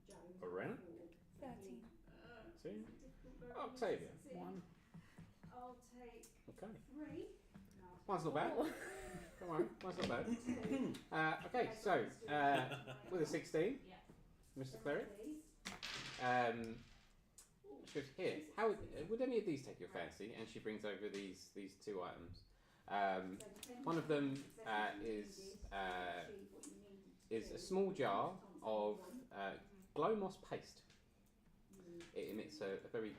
Joe. Lorena? 13. 2. Octavia. 1. I'll take Okay. 3. One's not bad. Come on, one's not bad. Okay, so with a 16, Mr. Cleric. She goes, here, how would any of these take your fancy? And she brings over these two items. One of them is a small jar of glow moss paste. It emits a very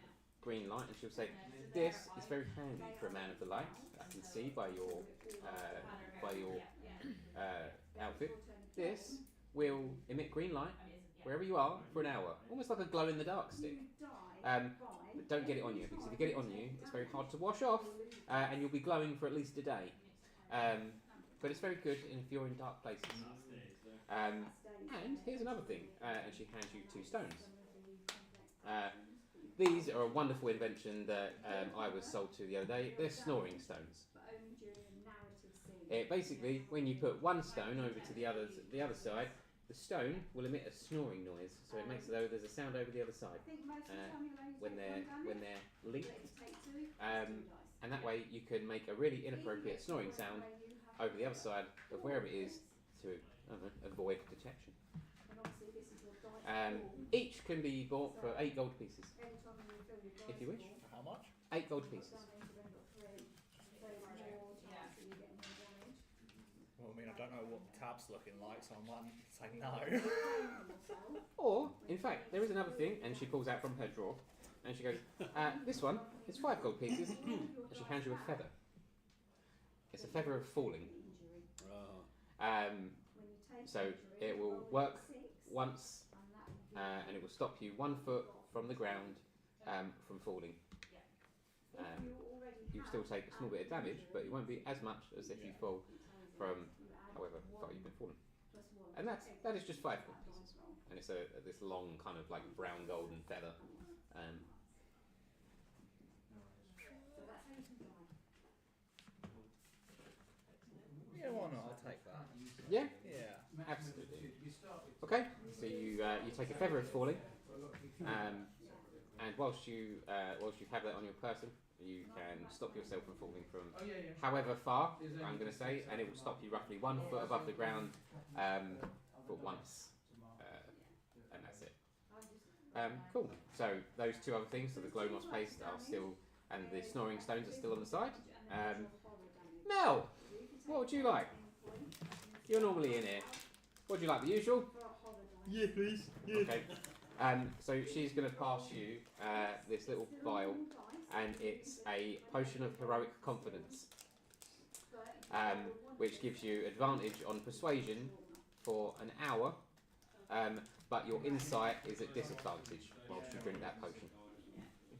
green light, and she'll say, this is very handy for a man of the light. I can see by your outfit. This will emit green light wherever you are for an hour, almost like a glow in the dark stick. But don't get it on you, because if you get it on you, it's very hard to wash off, and you'll be glowing for at least a day. But it's very good if you're in dark places. And here's another thing, and she hands you 2 stones. These are a wonderful invention that I was sold to the other day. They're snoring stones. Basically, when you put one stone over to the other side, the stone will emit a snoring noise, so it makes it though there's a sound over the other side when they're linked, and that way you can make a really inappropriate snoring sound over the other side of wherever it is to avoid detection. obviously this is your dice pool. Each can be bought for 8 gold pieces, Every time you refill your dice if you wish. pool, How much? 8 gold pieces. down there you've then got 3. So it's more chance that you get more damage. Well, I mean, I don't know what the tab's looking like, so I might say no. Or, in fact, there is another thing, and she pulls out from her drawer, and she goes, this one is 5 gold pieces, and she hands you a feather. It's a feather of falling. So it will work once, and it will stop you 1 foot from the ground from falling. You still take a small bit of damage, but it won't be as much as if you fall from however far you've been falling. And that is just 5 gold pieces, and it's this long kind of like brown golden feather. Yeah, why not? I'll take that. Yeah, Yeah. absolutely. Okay, so you take a feather of falling, and whilst you have that on your person, you can stop yourself from falling from however far, I'm going to say, and it will stop you roughly 1 foot above the ground for once, and that's it. Cool. So those 2 other things, so the glow moss paste are still, and the snoring stones are still on the side. Mel, what would you like? You're normally in here. What would you like? The usual? Yeah, please. Yeah. Okay. So she's going to pass you this little vial, and it's a potion of heroic confidence, which gives you advantage on persuasion for an hour, but your insight is at disadvantage whilst you drink that potion.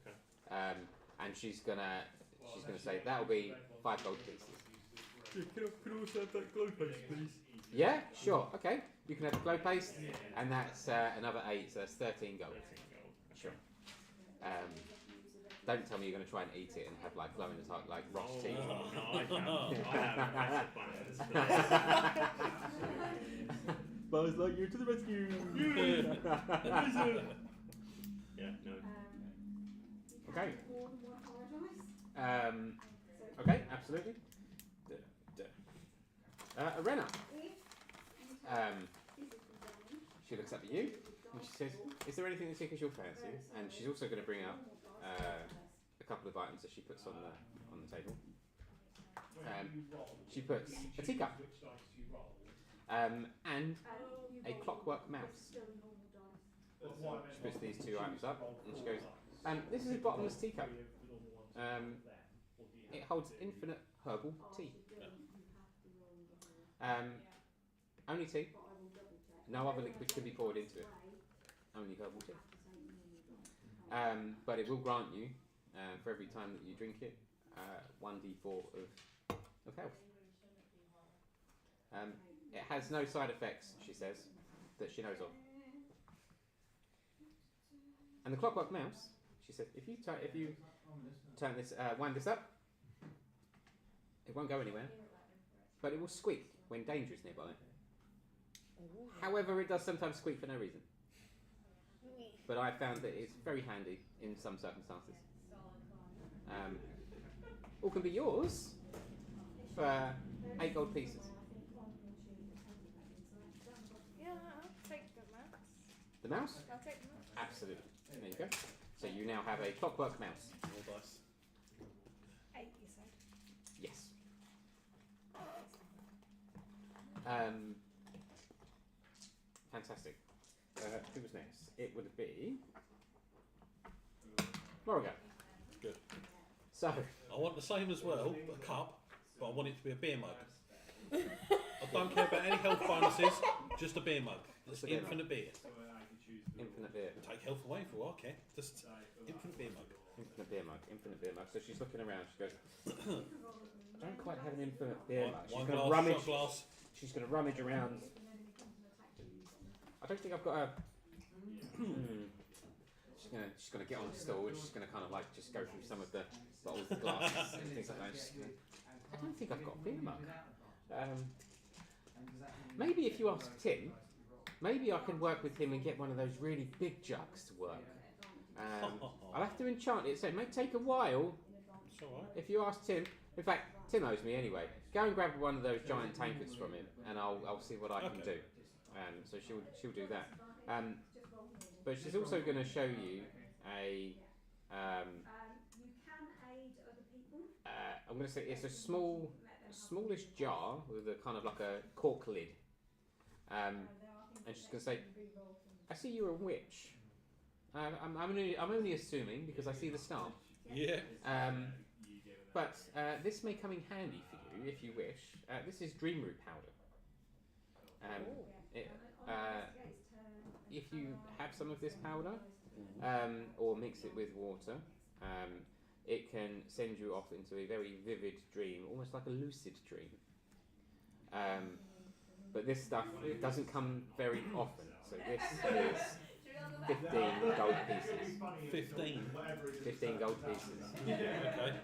Okay. And she's gonna say that'll be 5 gold pieces. Yeah, can I also have that glow paste, please? Yeah, sure. Okay, you can have the glow paste, and that's another 8, so that's 13 gold. Sure. Don't tell me you're going to try and eat it and have like glow in the dark like Ross tea. No, I have Buzz Lightyear to the rescue! Yeah, no. Okay. More than 1 horror dice. Okay, absolutely. Arena. She looks up at you and she says, "Is there anything that tickles your fancy?" And she's also going to bring up a couple of items that she puts on the table. She puts a teacup and a clockwork mouse. She puts these 2 items up and she goes, "This is a bottomless teacup. It holds infinite herbal tea. Only tea. No other liquid can be poured into it. Only herbal tea. But it will grant you, for every time that you drink it, 1d4 of health. It has no side effects, she says, that she knows of. And the clockwork mouse, she said, if you turn this, wind this up, it won't go anywhere, but it will squeak when danger is nearby. However, it does sometimes squeak for no reason. But I found that it's very handy in some circumstances. All can be yours for 8 gold pieces. Yeah, I'll take the mouse. The mouse? I'll take the mouse. Absolutely. There you go. So you now have a clockwork mouse. All dice. 8, you said. Yes. Fantastic. Who was next? It would be Morrigan. Good. So I want the same as well, a cup, but I want it to be a beer mug. I don't care about any health bonuses, just a beer mug. Just Just a beer infinite beer. infinite beer. Take health away for all I care. Just infinite beer mug. Infinite beer mug. Infinite beer mug. So she's looking around. She goes, I don't quite have an infinite beer mug. She's One going to glass, rummage. shot glass. She's going to rummage around. I don't think I've got a. She's gonna get on the stool and she's gonna kind of like just go through some of the bottles, the glasses, and things like that. She's gonna, I don't think I've got a beer mug. Maybe if you ask Tim, maybe I can work with him and get one of those really big jugs to work. I'll have to enchant it, so it may take a while. It's alright. If you ask Tim, in fact, Tim owes me anyway. Go and grab one of those giant tankards from him, and I'll see what I can do. So she'll do that. But she's also going to show you a. You can aid other people. I'm going to say it's a smallish jar with a kind of like a cork lid. And she's going to say, "I see you're a witch. I'm only assuming because I see the staff. Yeah. But this may come in handy for you if you wish. This is dreamroot powder. If you have some of this powder, or mix it with water, it can send you off into a very vivid dream, almost like a lucid dream. But this stuff, it doesn't come very often. So this is 15 gold pieces. 15 gold pieces. Okay.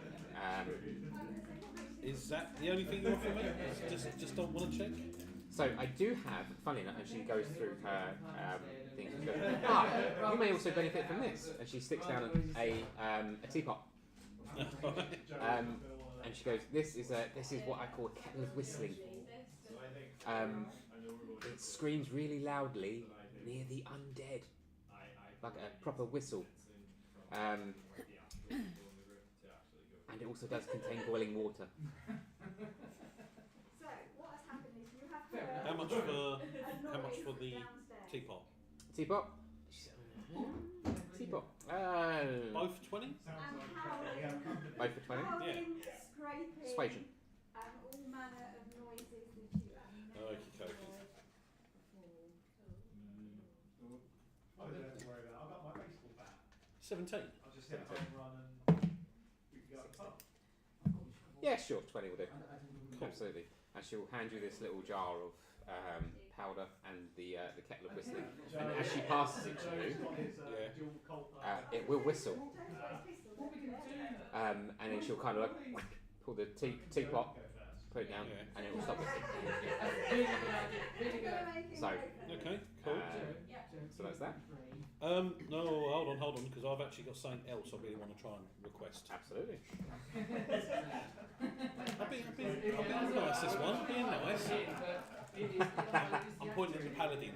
Is that the only thing you offer me? Just don't want to check? So I do have, funny enough, and she goes through her things and goes, you may also benefit from this. And she sticks down a teapot. And she goes, this is what I call a kettle of whistling. It screams really loudly near the undead, like a proper whistle. And it also does contain boiling water. So what has happened is you have How much for the teapot? Teapot? Teapot. Both 20? Both for 20? Yeah. Scraping, Persuasion. all manner of noises that you have never Okey dokey. heard before. I don't have to worry about it. I've got my baseball bat. 17. I'll just hit a home run and we can go up the pub. Yeah, sure, 20 will do. Absolutely. And she'll hand you this little jar of powder and the kettle of whistling. And as she passes it to you, it will whistle. And then she'll kind of like pull the teapot, put it down, and it will stop whistling. So, Okay, cool. so that's that. No, hold on, because I've actually got something else I really want to try and request. Absolutely. I've been nice this one, being nice. I'm pointing at the paladin.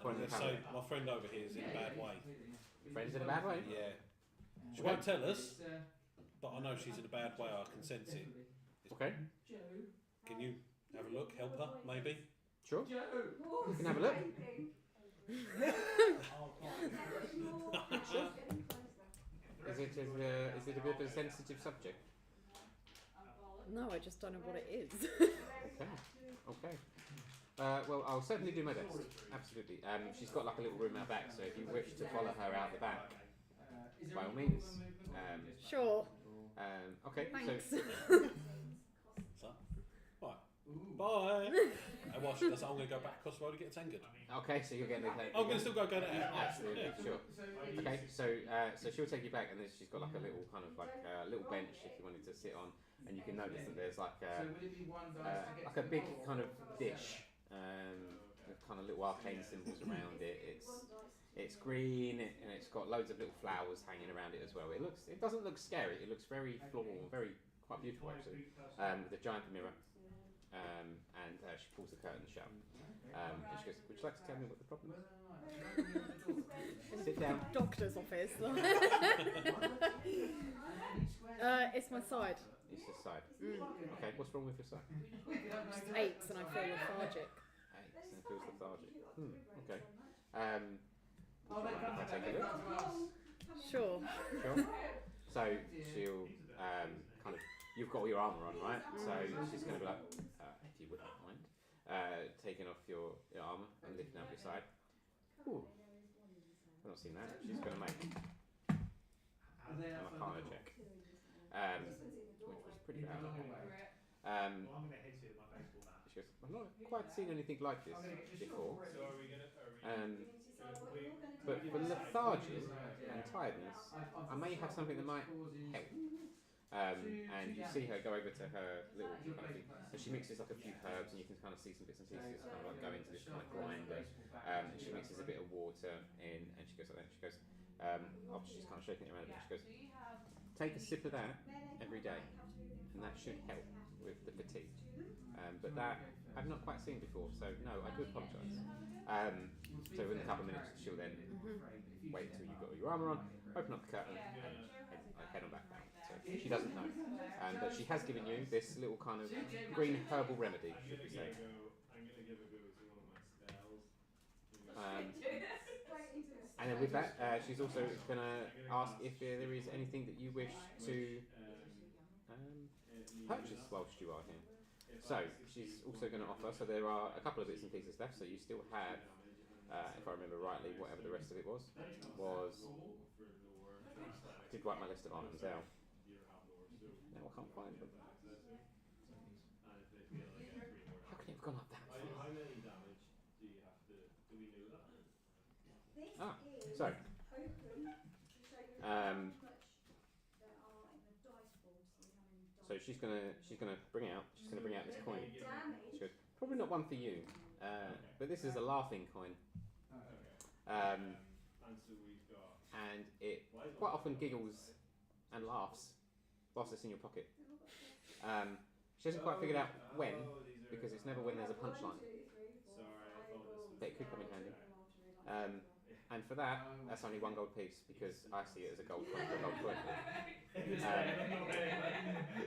Pointing at the So paladin. my friend over here is in a bad way. Your friend's in a bad way? Yeah. She won't tell us, but I know she's in a bad way, I can sense it. Okay. Can you have a look, help her, maybe? Sure. You can have a look. Is it a bit of a sensitive subject? No, I just don't know what it is. Okay. Well, I'll certainly do my best. Absolutely. She's got like a little room out back, so if you wish to follow her out the back, by all means. Sure. Okay. Thanks. So, right. Bye. And while she does that, I'm going to go back across the road and get tangled. Okay, so you're getting the. I'm going to still go get it out. Absolutely, Yeah. sure. Okay, so she'll take you back, and then she's got like a little kind of like little bench if you wanted to sit on, and you can notice that there's like a big kind of dish, with kind of little arcane symbols around it. It's green and it's got loads of little flowers hanging around it as well. It doesn't look scary. It looks very floral, quite beautiful actually. With a giant mirror. And she pulls the curtain shut. And she goes, "Would you like to tell me what the problem is?" Sit down. Doctor's office. It's my side. It's your side. Okay, what's wrong with your side? Just aches and I feel lethargic. Aches and feels lethargic. Okay. If I take a look. Sure. Sure. So she'll kind of. You've got all your armour on, right? So she's going to be like, if you wouldn't mind, taking off your armour and lifting up your side. Ooh. I've not seen that. She's going to make an Arcana check. Which was pretty bad. Well, I'm going to hit it with my baseball bat. She goes, I've not quite seen anything like this before. But for lethargy and tiredness, I may have something that might help. And you see her go over to her little kind of thing. So she mixes like a few herbs, and you can kind of see some bits and pieces kind of like go into this kind of grinder. And she mixes a bit of water in, and she goes like that. She goes, after she's kind of shaking it around a bit, she goes, take a sip of that every day, and and that should help with the fatigue. But that I've not quite seen before, so no, I do apologise. So in a couple of minutes, she'll then wait until you've got your armour on, open up the curtain, and head on back down. So she doesn't know, but she has given you this little kind of green herbal remedy, should we say. I'm gonna give a go to one of my spells. And then with that, she's also going to ask if there is anything that you wish to purchase whilst you are here. So she's also going to offer, so there are a couple of bits and pieces left, so you still have, if I remember rightly, whatever the rest of it was, I did write my list of items out. Now I can't find them. How can it have gone up that far? How many damage do you have to, do we know that? So, so she's gonna bring out this coin. She goes, probably not one for you, but this is a laughing coin. And so we've got. And it quite often giggles and laughs whilst it's in your pocket. She hasn't quite figured out when, because it's never when there's a punchline. But it could come in handy. And for that, that's only 1 gold piece, because I see it as a gold coin.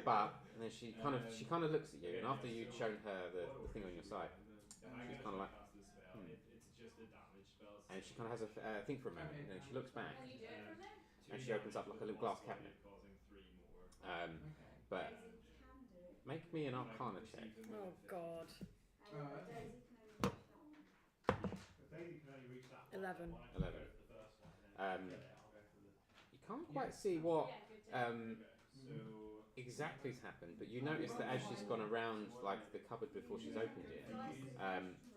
But and then she kind of looks at you, and after you'd shown her the thing on your side, she's kind of like, and she kind of has a think for a moment, and then she looks back, and she opens up like a little glass cabinet. But make me an Arcana check. Oh God. Daisy can only reach that 11. 11. You can't quite see what exactly's happened, but you notice that as she's gone around like the cupboard before she's opened it,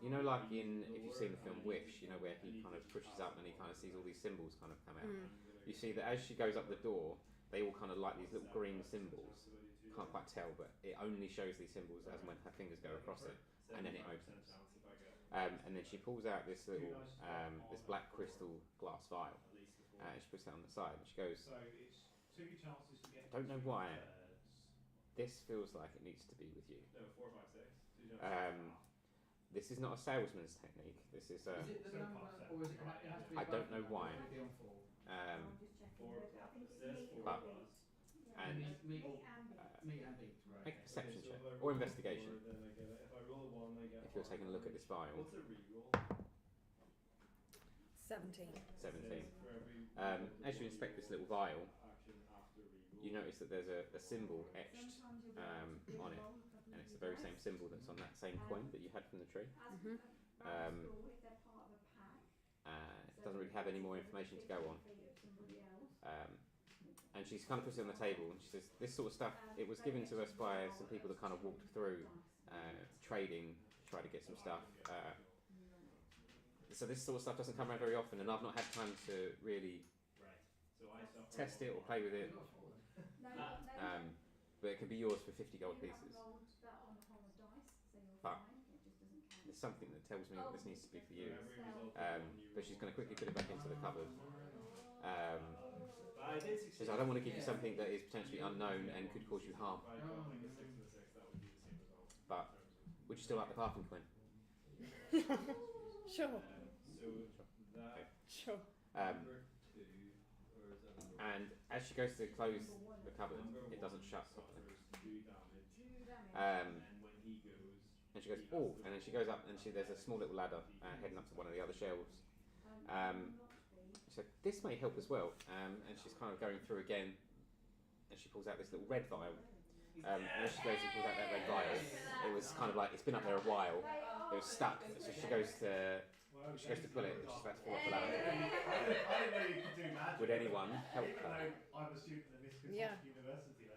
you know, like if you've seen the film Wish, you know, where he kind of pushes up and he kind of sees all these symbols kind of come out. You see that as she goes up the door, they all kind of like these little green symbols. Can't quite tell, but it only shows these symbols as when her fingers go across it, and then it opens. And then she pulls out this little, this black crystal glass vial, and she puts that on the side, and she goes, I don't know why, this feels like it needs to be with you. This is not a salesman's technique, this is a... Is it the number, or is it, it has to be I don't know why. But, and meat and beef, right? make a perception check, or investigation, if you're taking a look at this vial. 17. 17. As you inspect this little vial, you notice that there's a symbol etched on it, and it's the very same symbol that's on that same coin that you had from the tree. It doesn't really have any more information to go on. And she's kind of puts it on the table, and she says, this sort of stuff, it was given to us by some people that kind of walked through trading, try to get some stuff. So this sort of stuff doesn't come around very often, and I've not had time to really test it or play with it. But it could be yours for 50 gold pieces. But there's something that tells me that this needs to be for you. But she's going to quickly put it back into the cupboard. She says, I don't want to give you something that is potentially unknown and could cause you harm. But would you still like the parking coin? Sure. Okay. Sure. And as she goes to close the cupboard, it doesn't shut properly. And she goes, oh, and then she goes up, and there's a small little ladder heading up to one of the other shelves. So this may help as well. And she's kind of going through again, and she pulls out this little red vial. And as she goes and pulls out that red vial, it was kind of like, it's been up there a while. It was stuck, so she goes to pull it, and she's about to fall off the ladder. I didn't know you could do magic. Would anyone help her? I'm a student at this Yeah. university.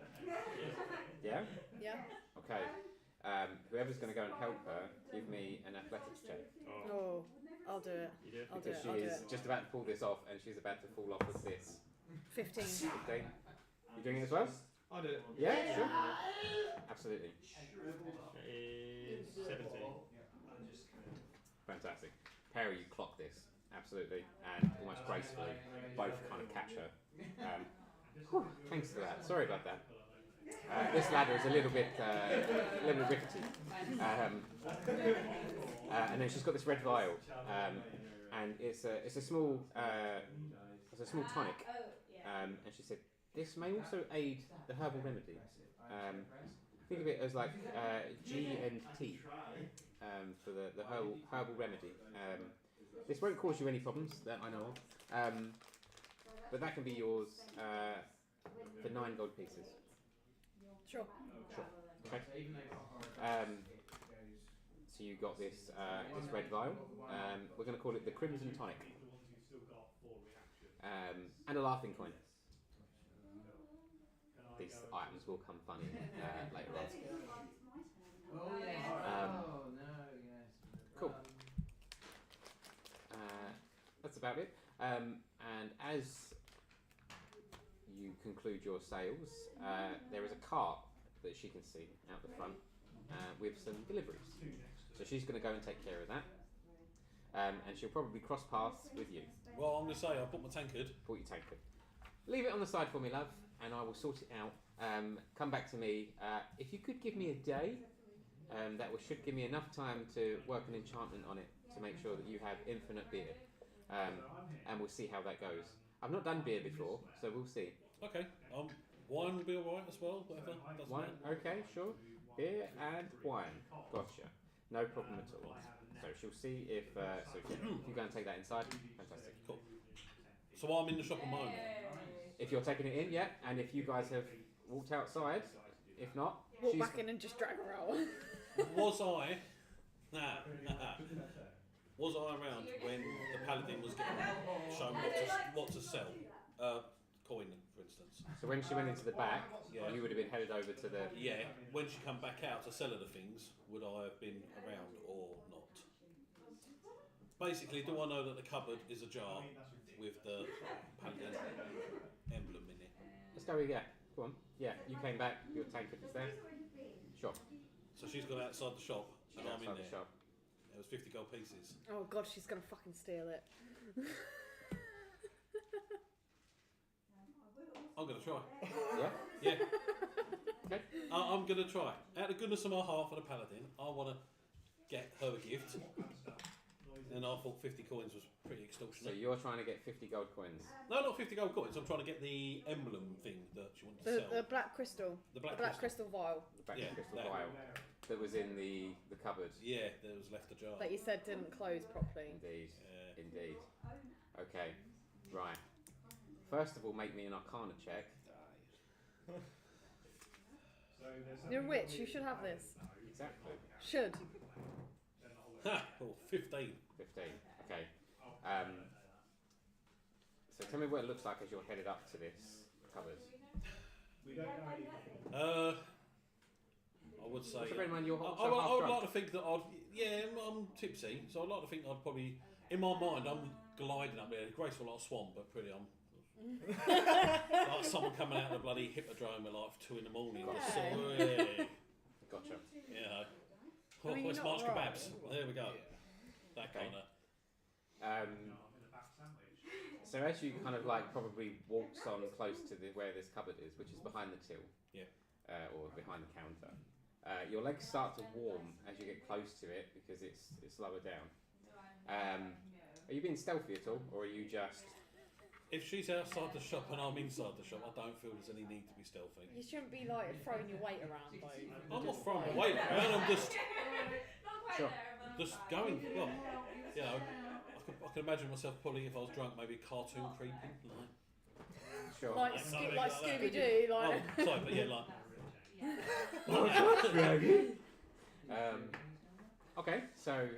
Yeah? Yeah. Okay. Whoever's going to go and help her, give me an athletics check. Oh, I'll do it. You do it? I'll do Because it. she I'll do is it. just about to pull this off, and she's about to fall off with this. 15. 15. You doing it as well? I did it. Yeah, sure. Absolutely. That is 17. Fantastic. Perry, you clock this. Absolutely. And almost gracefully, both kind of catch her. Thanks for that. Sorry about that. This ladder is a little bit rickety. And then she's got this red vial, and it's a small tonic. And she said this may also aid the herbal remedy. Think of it as like G and T for the herbal remedy. This won't cause you any problems that I know of, but that can be yours for 9 gold pieces. Sure. Okay. So you got this red vial. We're going to call it the Crimson Tonic, and a laughing coin. These items will come funny later on. Oh yes. Cool. That's about it. And as you conclude your sales, there is a cart that she can see out the front with some deliveries. So she's going to go and take care of that. And she'll probably cross paths with you. Well, I'm going to say I put my tankard. Put your tankard. Leave it on the side for me, love, and I will sort it out. Come back to me. If you could give me a day, that should give me enough time to work an enchantment on it to make sure that you have infinite beer. And we'll see how that goes. I've not done beer before, so we'll see. Okay. Wine will be alright as well, whatever. Doesn't Wine? matter. Okay, sure. Beer and wine. Gotcha. No problem at all. So she'll see if if you go and take that inside. Fantastic. Cool. So I'm in the shop at the moment. If you're taking it in, yeah, and if you guys have walked outside, if not, Walk back in and just drag her out. Was I around when the paladin was getting shown what to sell? Coin, for instance. So when she went into the back, Yeah. you would have been headed over to the. Yeah. When she come back out to sell her the things, would I have been around or not? Basically, do I know that the cupboard is a jar with the paladin emblem in it? Let's go with Go on. Yeah, you came back. Your tankard is there. Sure. So she's gone outside the shop and I'm in Outside there. the shop. It was 50 gold pieces. Oh god, she's gonna fucking steal it. I'm going to try. Yeah. Yeah. Okay. I'm going to try. Out of the goodness of my heart for the paladin, I want to get her a gift. And I thought 50 coins was pretty So extortionate. you're trying to get 50 gold coins. No, not 50 gold coins. I'm trying to get the emblem thing that she wanted to sell. The black crystal. The black crystal vial The back Yeah, crystal that. vial that was in the cupboard. Yeah, there was left a jar. that you said didn't close properly. Indeed. Yeah. Indeed. Okay. Right. First of all, make me an Arcana check. You're a witch, you should have this. Exactly. Should. Ha! Oh, 15. 15. Okay. So tell me what it looks like as you're headed up to this cupboard. I would say. Also bear in mind you're I also half would drunk. like to think that I'm tipsy, so I'd like to think I'd probably, in my mind, I'm gliding up there, graceful like a swan, but pretty like someone coming out of the bloody hippodrome at like 2 in the morning. Yeah. So, Gotcha. you know. I mean, Where's you're March not wrong. kebabs? There we go. That Okay. kind of. So as you kind of like probably waltz on close to where this cupboard is, which is behind the till, or behind the counter, your legs start to warm as you get close to it because it's lower down. Are you being stealthy at all, or are you just? If she's outside the shop and I'm inside the shop, I don't feel there's any need to be stealthy. You shouldn't be like throwing your weight around though. I'm not throwing my weight around. I'm just Sure. going. Well, you know, I can imagine myself pulling if I was drunk, maybe cartoon creeping. Sure. Like Scooby Doo, like. Oh, sorry, but yeah, like. Okay, so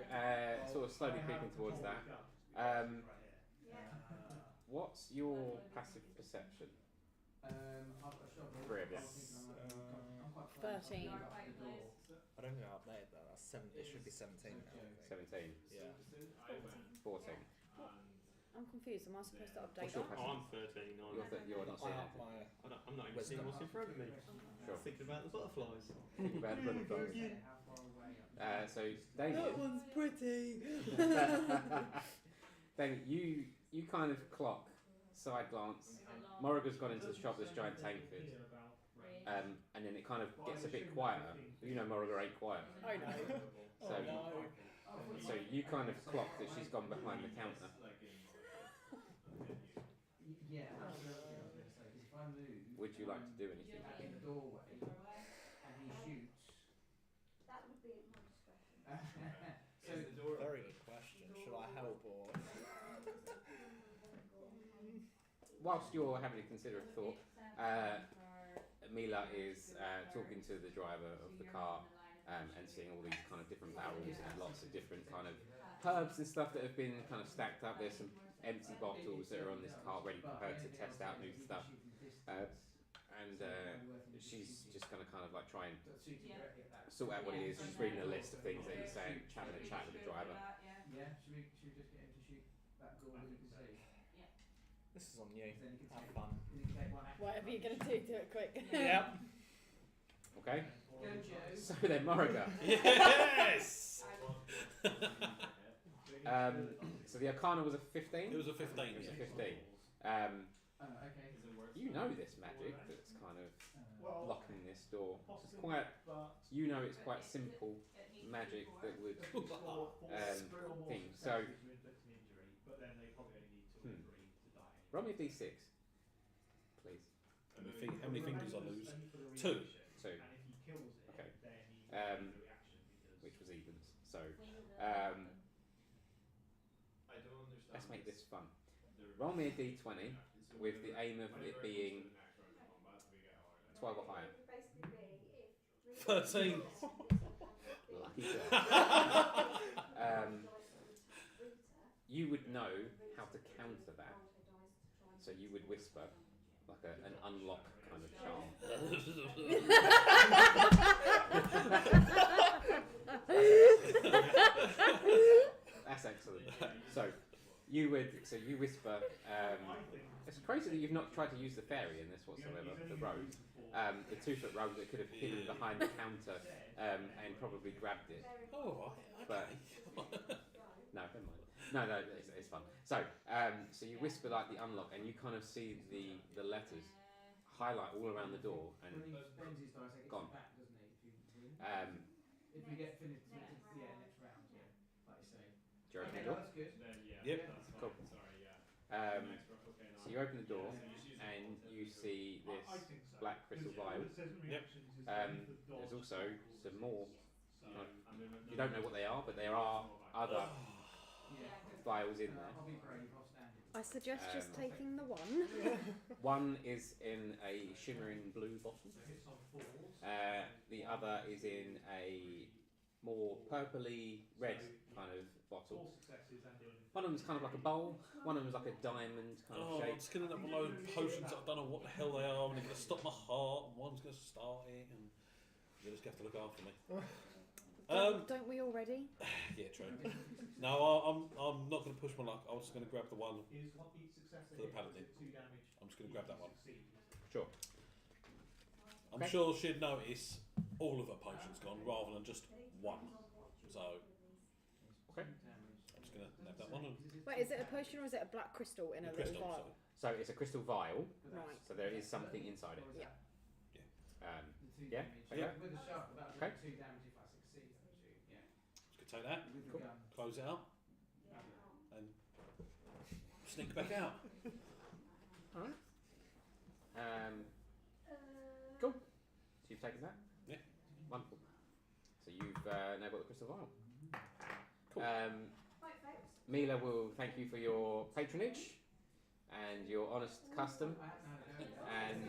sort of slowly creeping towards that. What's your passive perception? I've got a shot. 3 of you. 13. I don't think I updated that. That's 7. It should be 17 now. I think. 17. Yeah. 14. I'm confused. Am I supposed to update What's your that? Oh, I'm 13. You're not I seeing have anything. I'm not even seeing what's in front of me. Sure. Thinking about the butterflies. Think about the butterflies. So Damien, one's pretty. then you kind of clock side glance. Morrigan's gone into the shop. This giant tank food. And then it kind of gets a bit quieter. You know, Morrigan ain't quiet. I know. So, so you kind of clock that she's gone behind the counter. Yeah, that's what I was going to say. Because if I move, Would you like to do anything? in the doorway, and he shoots. That would be at my discretion. So Very good question. Should I help or? Whilst you're having a considerate thought, Mila is talking to the driver of the car and seeing all these kind of different barrels and lots of different kind of herbs and stuff that have been kind of stacked up. There's some empty bottles that are on this car ready for her to test out new stuff. And she's just going to kind of like try and sort out what it is. She's reading a list of things that he's saying, having a chat with the driver. yeah, should we just get him to shoot that goal that you can see? This is on you. Then you can Have take fun. Then you can take one action. Whatever you're going to do it quick. Yep. Okay? Go, Joe. So then, Morrigan. Yes! So the Arcana was a 15? It was a 15. It was a 15. Okay. You know this magic that's kind of Well, locking this door. It's possibly, quite, but you know it's quite simple magic that would for three or more thing. successes So, to inflict an injury, but then they probably only need to agree to die. roll me a d6, please. How many fingers I lose? Only for the Two. reaction, Two. And if he kills it, Okay. then he Um, loses the reaction because Which was evens. So, I don't understand. let's make this fun. Roll me a d20 with the aim of it being 12 or higher. It would basically be if 13. Lucky girl. You would know how to counter that. So you would whisper like an unlock kind of charm. That's excellent. So you whisper. It's crazy that you've not tried to use the fairy in this whatsoever. The rogue, the 2-foot rogue that could have hidden behind the counter and probably grabbed it. Oh, But no, never mind. No, it's fun. So, so you whisper like the unlock, and you kind of see the letters highlight all around the door, and When he spends his dice, he gets Gone. it back, doesn't he? If you win. If we get finished, yeah, next round, yeah, like you say. do you open Okay, the door? that's good. Then, yeah, Yep. that's fine. Cool. Sorry, yeah. So you open the door, and you see this I think so. black crystal vial. It says in Yep. reactions is There's the dodge also some more. So, You don't know what they are, but there are other Yeah. vials in there. I'll be brave, I'll stand it. I suggest just Um, taking the one. One is in a shimmering blue bottle. hits on fours. The other is in a more purpley red kind of bottle. 4 successes and the only One of them's kind of like a bowl. One of them's like a diamond kind of Oh, I'm shape. just going to have a load of potions that I don't know what the hell they are, and they're going to stop my heart, and one's going to start it, and you're just going to have to look after me. Don't we already? Yeah, true. No, I'm not going to push my luck. I'm just going to grab the one. is what each success For the paladin. 2 damage. I'm just going to grab that one. Sure. I'm Okay. sure she'd notice all of her potions gone rather than just one. So Okay. I'm just going to nab that one and Wait, is it a potion or is it a black crystal in a crystal. little vial? So it's a crystal vial. Right. So there is something inside it. Yeah. The 2 Yeah, damage. okay. With the sharp, that'll Okay. do 2 damage if I succeed, actually. Yeah. Just going to take that, With the Cool. gun. close it up, and sneak back out. Alright. Cool. So you've taken that? Yeah. Wonderful. So you've now got the crystal vial. Cool. Right, folks. Mila will thank you for your patronage and your honest custom. And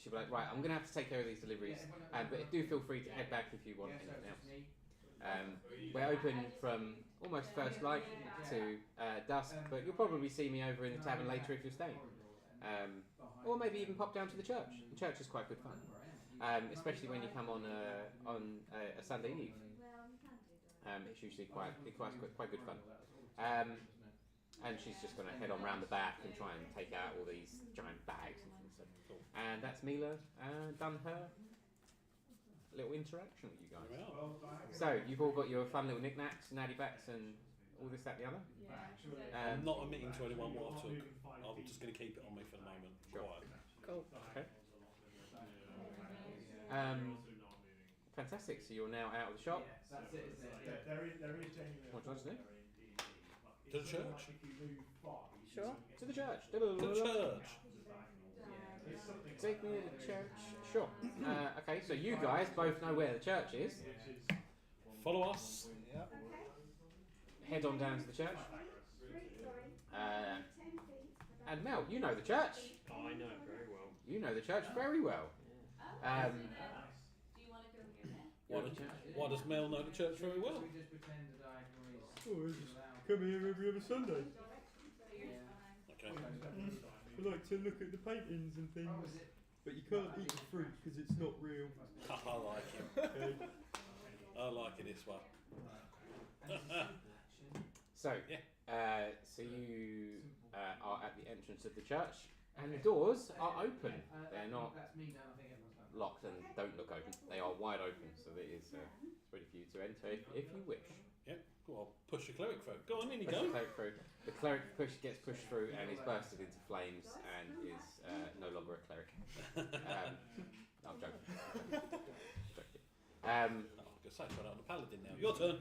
she'll be like, right, I'm going to have to take care of these deliveries. But do feel free to head back if you want anything else. We're open from almost first light to dusk, but you'll probably see me over in the tavern later if you're staying. Or maybe even pop down to the church. The church is quite good fun, especially when you come on a Sunday eve. Well, you can do that. It's usually quite good fun. And she's just going to head on round the back and try and take out all these giant bags and things. And that's Mila done her little interaction with you guys. There we are. So you've all got your fun little knickknacks, natty backs, and all this, that, and the other. Yeah. I'm not admitting to anyone what I took. I'm just going to keep it on me for the moment. Sure. Quiet. Cool. Okay. Fantastic. So you're now out of the shop. That's it, isn't it? There is genuine. What do you want to do? To the church. Sure. To the church. To the church. Take me to the church. Sure. Okay, so you guys both know where the church is. Follow us. Yep. Head on down to the church. And Mel, you know the church. I know it very well. You know the church very well. Yeah. Do you want to go here then? Why does Mel know the church very well? We just pretend the diagonal is. Oh, I just come here every other Sunday. Okay. I like to look at the paintings and things. But you can't eat the fruit because it's not real. I like him. Okay. I like it this way. So, Yeah. so you are at the entrance of the church, and the doors are open. They're not locked and don't look open. They are wide open, so it is ready for you to enter if you wish. Yep. Go on, push the cleric through. Go on, in you Push go. the cleric through. The cleric gets pushed through and is bursted into flames and is no longer a cleric. No, I'm joking. Joking. I was going to say, try out the paladin now. Your turn.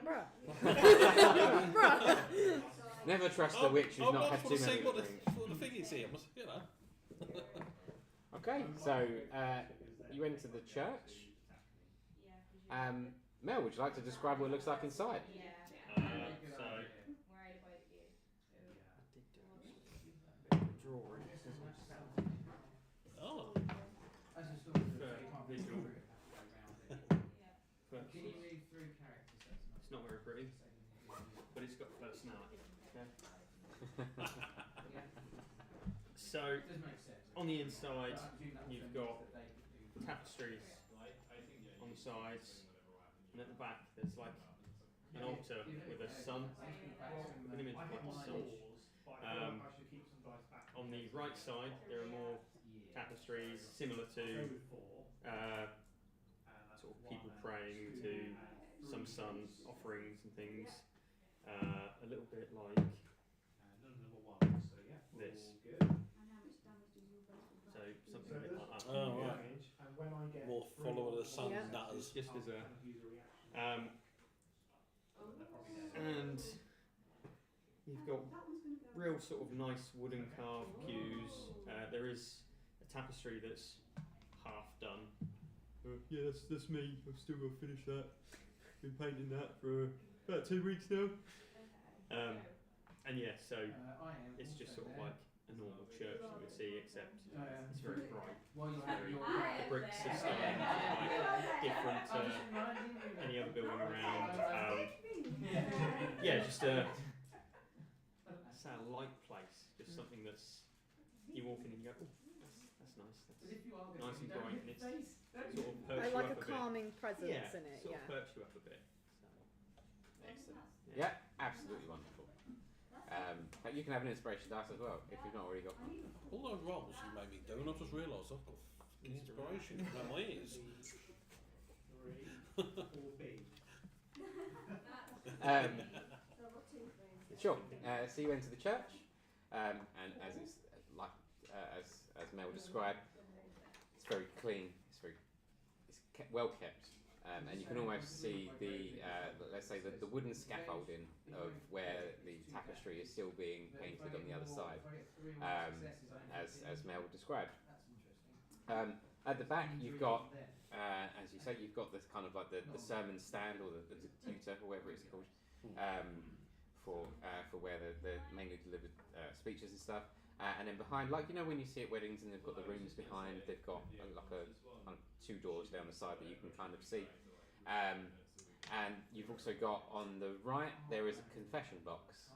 Bruh. Never trust a witch who's not had too many what drinks. what the thing is here. You know. Okay, so you enter the church. Mel, would you like to describe what it looks like inside? So Oh. visual. Can you read through characters? It's not very pretty, but it's got personality. Okay. So on the inside, you've got tapestries on the sides, and at the back there's like an altar with a sun, an image of like a sun. On the right side, there are more tapestries similar to sort of people praying to some sun, offerings and things. A little bit like this. So something a bit like that. Oh, right. More follower of the sun Yeah. nutters. Just as a and you've got real sort of nice wooden carved pews. There is a tapestry that's half done. Yeah, that's me. I've still got to finish that. Been painting that for about 2 weeks now. And yeah, so it's just sort of like a normal church you would see, except it's very bright. The bricks are stone, like different to any other building around. Yeah, just a light place, just something that's you walk in and you go, oh, that's nice, that's nice and bright, and it's sort of perks I you like up a a bit. calming presence Yeah, in it, sort yeah. of perks you up a bit. So. Excellent. Yeah, absolutely wonderful. But you can have an inspiration dice as well if you've not already got one. All those rolls you made me do, and I just realised I've got fucking inspiration around my ears. Sure. So you enter the church, and as it's like as Mel described, it's very clean. It's well kept, and you can almost see the let's say the wooden scaffolding of where the tapestry is still being painted on the other side, as Mel described. At the back, you've got, as you say, you've got this kind of like the sermon stand or the tutor or whatever it's called. For where the mainly delivered speeches and stuff, and then behind, like you know when you see at weddings and they've got the rooms behind, they've got like a kind of 2 doors down the side that you can kind of see, and you've also got on the right there is a confession box.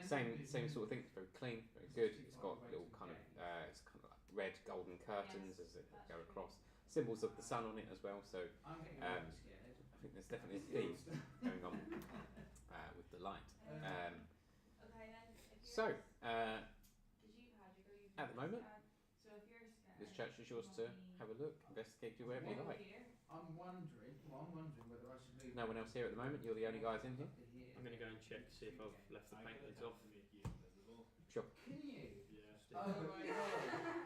Same sort of thing. It's very clean, very good. It's got little kind of it's kind of like red golden curtains as it go across, symbols of the sun on it as well. So. I think there's definitely a theme going on with the light. So, at the moment, this church is yours to have a look, investigate, do whatever you like. I'm wondering whether I should leave. No one else here at the moment. You're the only guys in here. I'm going to go and check to see if I've left the paint lids off. Sure. Can you? Just, Oh my god,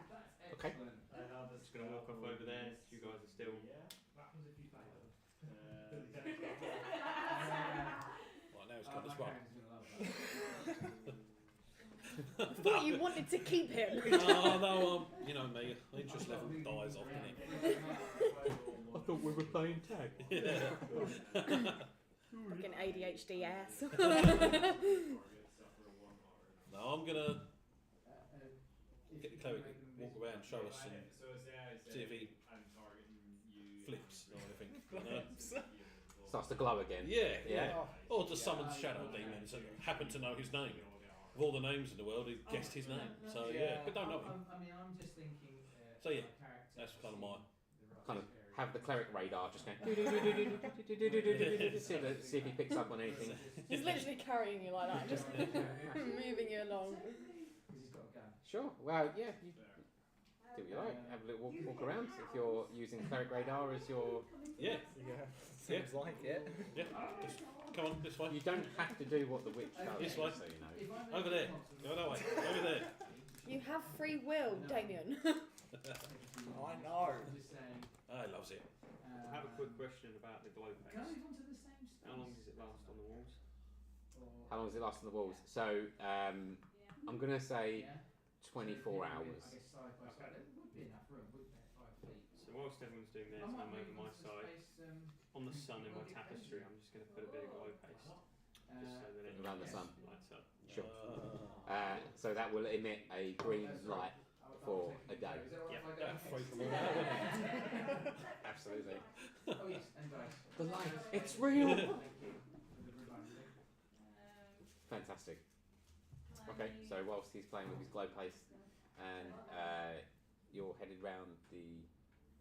that's Okay. excellent. I'm just going to walk off over there. You guys are still. Right, now it's got this one. I thought you wanted to keep him. No, you know me, interest level dies off, doesn't it? I thought we were playing tag. Fucking ADHD ass. No, I'm gonna get the cleric, walk around, show us, and see if he flips or anything. You know? Starts to glow again. Yeah. Or just summons shadow demons and happen to know his name. Of all the names in the world, he guessed his name. So yeah, but don't know him. I mean, I'm just thinking. So yeah, that's kind of my. Kind of have the cleric radar just going. See if he picks up on anything. He's literally carrying you like that, just moving you along. Sure. Well, yeah. You do what you like. Have a little walk around. If you're using cleric radar as your. Yeah. Seems like it. Yeah. Just come on this way. You don't have to do what the witch does. This way. So you know. Over there. Go that way. Over there. You have free will, Damien. I know. I loves it. I have a quick question about the glow paste. How long does it last on the walls? How long does it last on the walls? So I'm gonna say 24 hours. So whilst everyone's doing theirs and I'm over my side, on the sun in my tapestry, I'm just going to put a bit of glow paste, just so that it Around the sun. lights up. Sure. So that will emit a green light for a day. Yeah. Absolutely. Oh yes, and guys. The light. It's real. Fantastic. Okay, so whilst he's playing with his glow paste, and you're headed round the.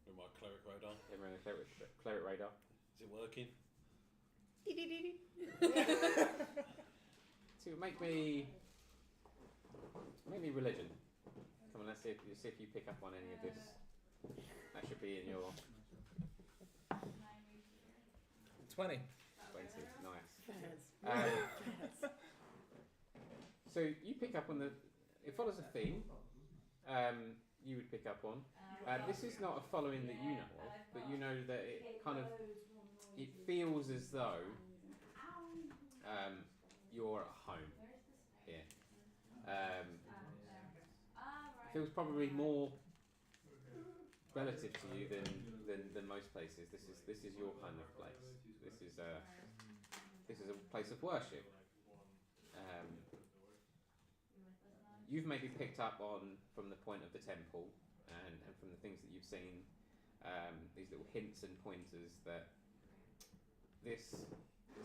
With my cleric radar. Around the cleric radar. Is it working? So make me religion. Come on, let's see if you pick up on any of this. That should be in your 20. 20. Nice. So you pick up on it follows a theme. You would pick up on. This is not a following that you know of, but you know that it feels as though you're at home here. Feels probably more relative to you than most places. This is your kind of place. This is a place of worship. You've maybe picked up on from the point of the temple and from the things that you've seen, these little hints and pointers that this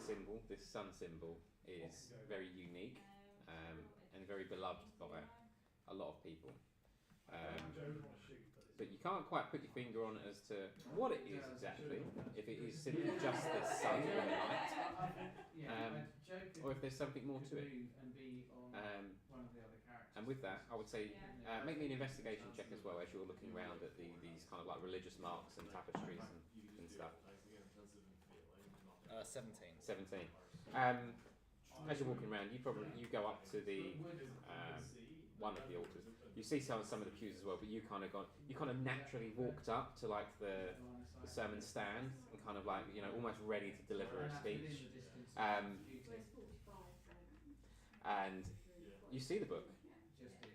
symbol, this sun symbol, is very unique and very beloved by a lot of people. But you can't quite put your finger on it as to what it is exactly, if it is simply just this sun or light, or if there's something more to it. And with that, I would say make me an investigation check as well as you're looking around at these kind of like religious marks and tapestries and stuff. 17. 17. As you're walking around, you go up to the one of the altars. You see some of the pews as well, but you kind of naturally walked up to like the sermon stand and kind of like almost ready to deliver a speech. And you see the book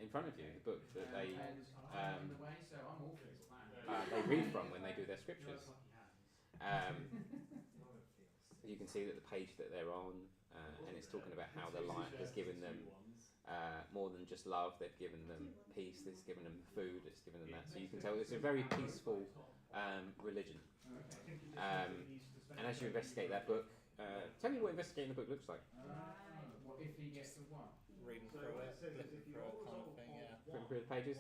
in front of you, the book that they read from when they do their scriptures. You can see that the page that they're on, and it's talking about how the light has given them more than just love. They've given them peace. It's given them food. It's given them that. So you can tell it's a very peaceful religion. And as you investigate that book, tell me what investigating the book looks like. What if he gets the one? Reading through it, flipping through it, kind of thing, yeah. Flipping through the pages.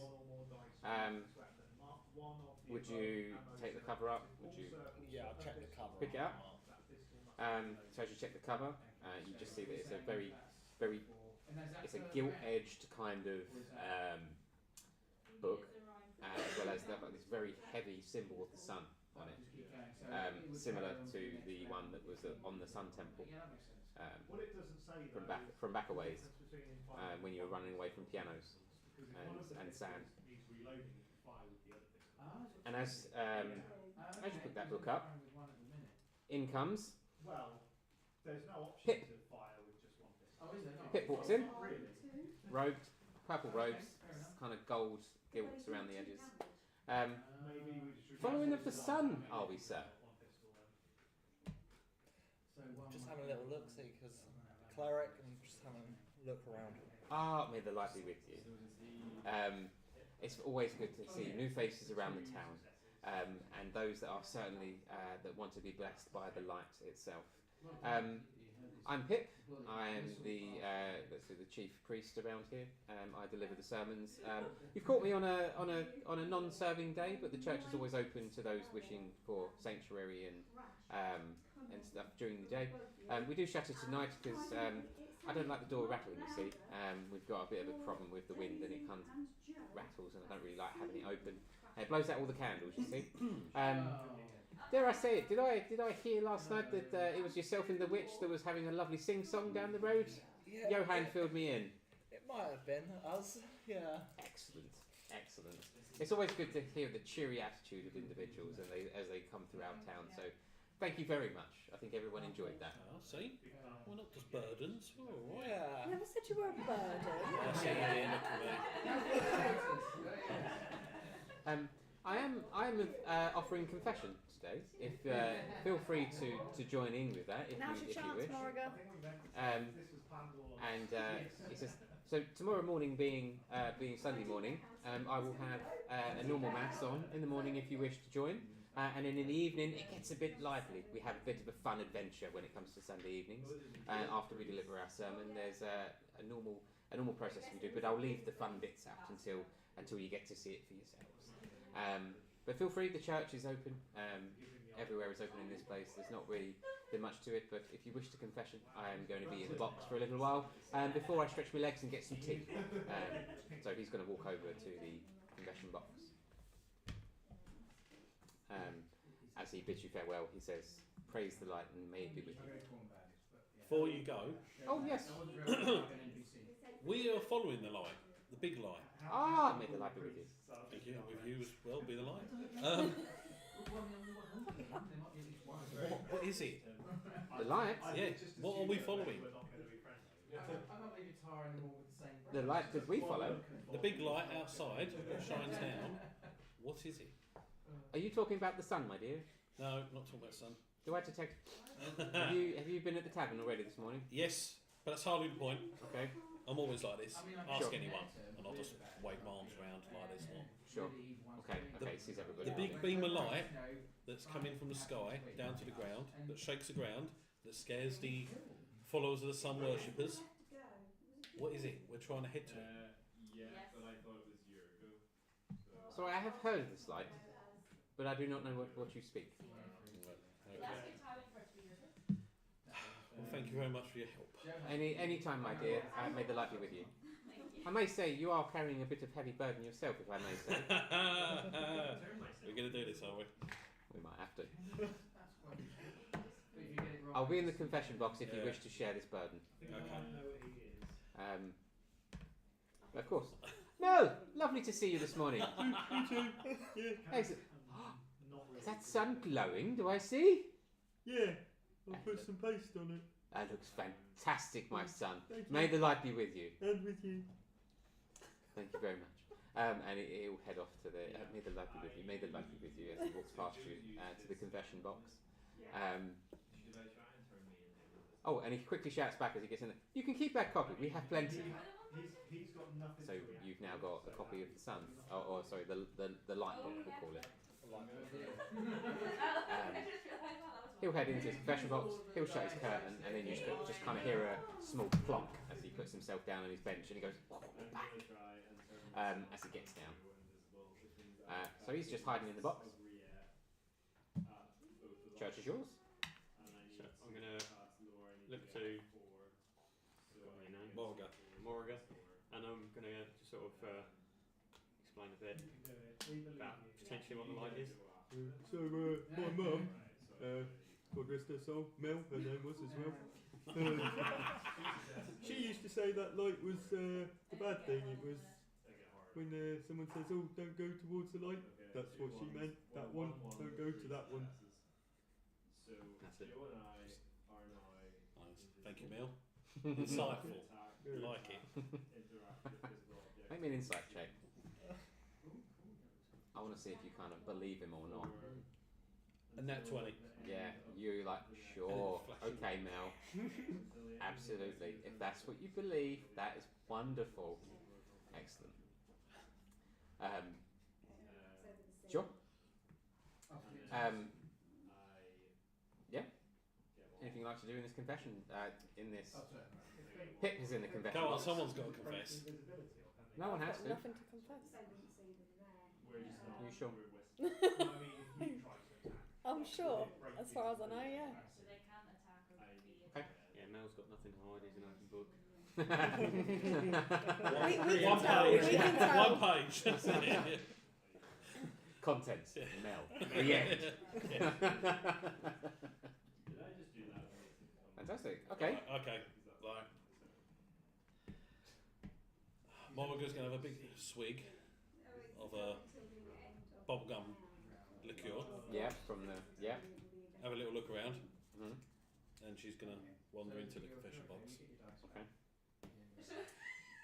Would you take the cover up? Would you? Yeah, I'll check the cover. Pick it up. So as you check the cover, you just see that it's a very, it's a gilt-edged kind of book, as well as they've got this very heavy symbol of the sun on it, similar to the one that was on the Sun Temple What it doesn't say from though back a is ways, the difference between fire when you were running away from pianos because if one of them and sand. needs reloading, it can fire with the other pistol. And as you put that book up, in comes Well, there's no option Pip. to fire with just one pistol. Oh, is there not? Pip walks in, Really? robed, purple robes, fair enough. kind of gold gilts around the edges. Maybe we just Following of the sun, are we, sir? one pistol then. Just having a little look, see, because cleric and just having a look around. Ah, may the light be with you. It's always good to see new faces around the town, and those that are certainly that want to be blessed by the light itself. I'm Pip. I am the chief priest around here. I deliver the sermons. You've caught me on a non-serving day, but the church is always open to those wishing for sanctuary and stuff during the day. We do shut it tonight because I don't like the door rattling. You see, we've got a bit of a problem with the wind, and it kind of rattles, and I don't really like having it open. It blows out all the candles. You see. Dare I say it? Did I hear last night that it was yourself and the witch that was having a lovely sing-song down the road? Yeah, Johan filled me in. it might have been us, yeah. Excellent. It's always good to hear the cheery attitude of individuals as they come throughout town. So, thank you very much. I think everyone enjoyed that. See? We're not just burdens. We're all right. Yeah. Never said you were a burden. I see you here, look at me. I am offering confession today. If feel free to join in with that if Now's you your chance, wish. Morrigan. And he says, so tomorrow morning being Sunday morning, I will have a normal mass on in the morning if you wish to join. And then in the evening it gets a bit lively. We have a bit of a fun adventure when it comes to Sunday evenings. After we deliver our sermon, there's a normal process we do, but I'll leave the fun bits out until you get to see it for yourselves. But feel free, the church is open. Everywhere is open in this place. There's not really been much to it, but if you wish to confession, I am going to be in the box for a little while before I stretch my legs and get some tea. So he's going to walk over to the confession box. As he bids you farewell, he says, "Praise the light and may it be with you." Before you go, Oh yes. we are following the light, the big light. Ah, may the light be with you. Thank you. With you as well, be the light. What is it? The light. Yeah. What are we following? The light that we follow. The big light outside that shines down. What is it? Are you talking about the sun, my dear? No, not talking about sun. Do I detect? Have you been at the tavern already this morning? Yes, but that's hardly the point. Okay. I'm always like this. Ask Sure. anyone, and I'll just wave my arms around like this. Sure. Okay. Okay. Sees everybody. The big beam of light that's coming from the sky down to the ground, that shakes the ground, that scares the followers of the sun worshippers. What is it? We're trying to head to it. Yeah, but I thought it was a year ago. So I have heard of this light, but I do not know what you speak. Well, thank you very much for your help. Any time, my dear. May the light be with you. I may say you are carrying a bit of heavy burden yourself, if I may say. We're going to do this, are we? We might have to. I'll be in the confession box if you wish to share this burden. But of course. No! Lovely to see you this morning. Me too. Yeah. Excellent. Is that sun glowing? Do I see? Yeah. I'll put some paste on it. That looks fantastic, my son. Thank you. May the light be with you. And with you. Thank you very much. And he'll head off to the. May the light be with you. May the light be with you as he walks past you to the confession box. Oh, and he quickly shouts back as he gets in there. You can keep that copy. We have plenty. He's got nothing. So you've now got a copy of the Sun, or sorry, the light book, we'll call it. He'll head into his confession box. He'll shut his curtain, and then you just kind of hear a small plonk as he puts himself down on his bench, and he goes back as he gets down. So he's just hiding in the box. Church is yours. So I'm gonna look to Morrigan, and I'm gonna just sort of explain a bit about potentially what the light is? So my mum, God rest her soul, Mel, her name was as well. She used to say that light was the bad thing. It was when someone says, "Oh, don't go towards the light." That's what she meant. That one, don't go to that one. That's it. Nice. Thank you, Mel. Insightful. Like it. Make me an insight check. I want to see if you kind of believe him or not. A nat 20. Yeah, you're like, sure, okay, Mel. Absolutely. If that's what you believe, that is wonderful. Excellent. Sure. Yeah. Anything you'd like to do in this confession? In this. Pip is in the confession. Go on, box. someone's got to confess. No one has Got to. nothing to confess. You sure? I'm sure. As far as I know, yeah. Okay. Yeah, Mel's got nothing to hide. He's an open book. We can One tell. page. We can tell. One page. That's it. Contents. Mel. The end. Fantastic. Okay. Okay. Right. Morrigan's going to have a big swig of bubblegum liqueur. Yeah, from the. Yeah. Have a little look around. Mm-hmm. And she's going to wander into the confession box. Okay.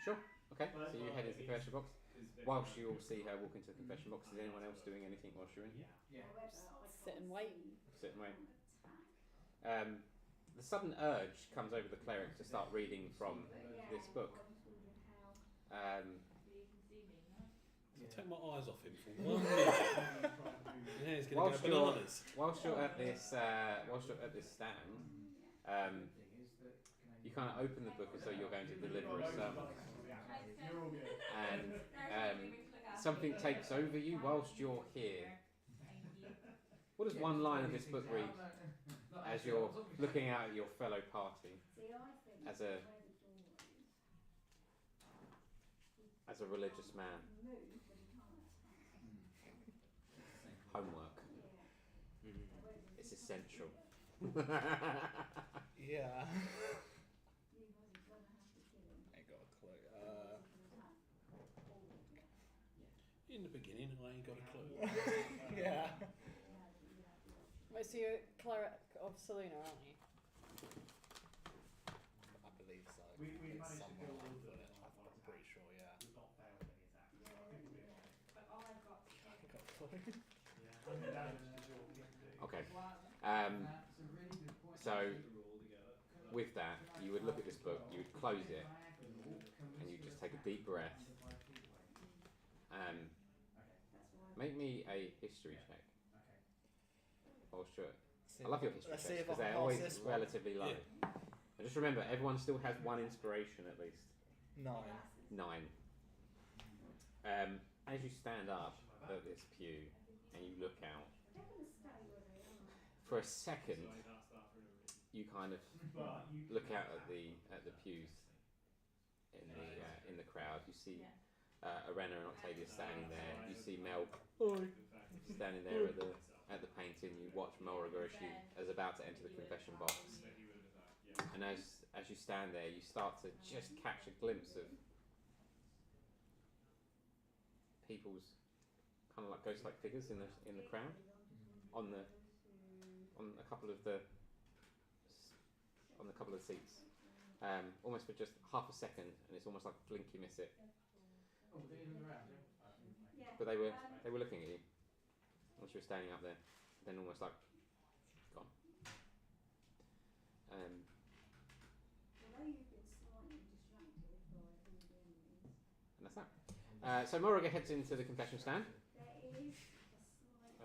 Sure. Okay. So you head into the confession box. Whilst you all see her walk into the confession box, is anyone else doing anything whilst you're in? Sit and wait. Sit and wait. The sudden urge comes over the cleric to start reading from this book. Take my eyes off him for 1 minute. Yeah, he's going to go bananas. Whilst you're at this stand, you kind of open the book as though you're going to deliver a sermon, and something takes over you whilst you're here. What does one line of this book read as you're looking out at your fellow party as a religious man? Homework. It's essential. Yeah. Ain't got a clue. In the beginning, I ain't got a clue. Yeah. Wait, so you're cleric of Selena, aren't you? I believe so. We It's managed to somewhere build like all that. the I'm pretty sure, yeah. We've not failed any attacks. I think we Ain't got a clue. Okay. So, with that, you would look at this book, you would close it, and you just take a deep breath. Make me a history check. Oh, sure. I love your history Let's see checks if I because they're can pass always this one. relatively low. And just remember, everyone still has one inspiration at least. 9. 9. As you stand up at this pew and you look out, for a second, you kind of look out at the pews in the crowd. You see Arena and Octavia standing there. You see Mel standing there at the painting. You watch Morrigan as she is about to enter the confession box. And as you stand there, you start to just catch a glimpse of people's kind of like ghost-like figures in the crowd on a couple of the seats, almost for just half a second, and it's almost like blink you miss it. But they were looking at you once you were standing up there, then almost like gone. Although you've been slightly distracted by all the enemies, And that's that. So Morrigan heads into the confession stand. there is a slight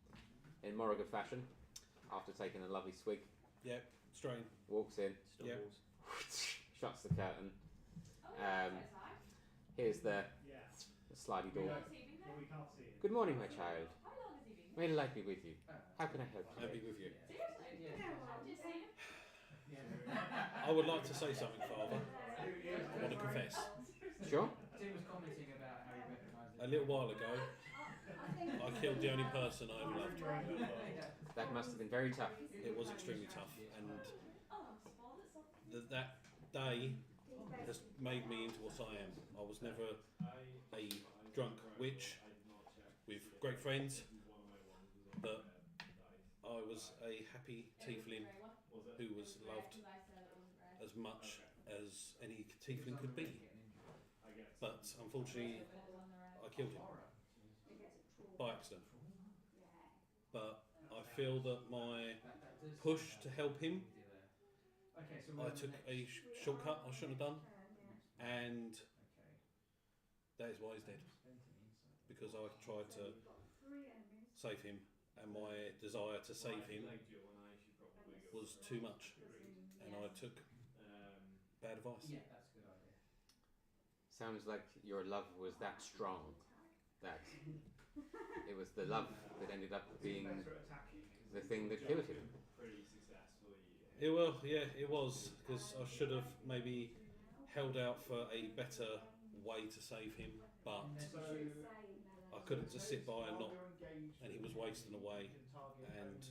buzzing In Morrigan fashion, after taking a lovely swig, Yep, strain. walks in, Yep. shuts the curtain. Here's the slidey door. Well, we can't see it. Good morning, my child. May the light be with you. How can I help you? I'll be with you. I would like to say something, Father. I want to confess. Sure. Tim was commenting little while ago, I killed the only person I ever loved. That must have been very tough. It was extremely tough, and that day has made me into what I am. I was never a drunk witch with great friends, but I was a happy tiefling who was loved as much as any tiefling could be. But unfortunately, I killed him by accident. But I feel that my push to help him, I took a shortcut I shouldn't have done, and that is why he's dead. Because I tried to save him, and my desire to save him was too much, and I took bad advice. Yeah, that's a good idea. Sounds like your love was that strong that it was the love that ended up being the thing that killed him. It was, because I should have maybe held out for a better way to save him, but I couldn't just sit by and not, and he was wasting away, and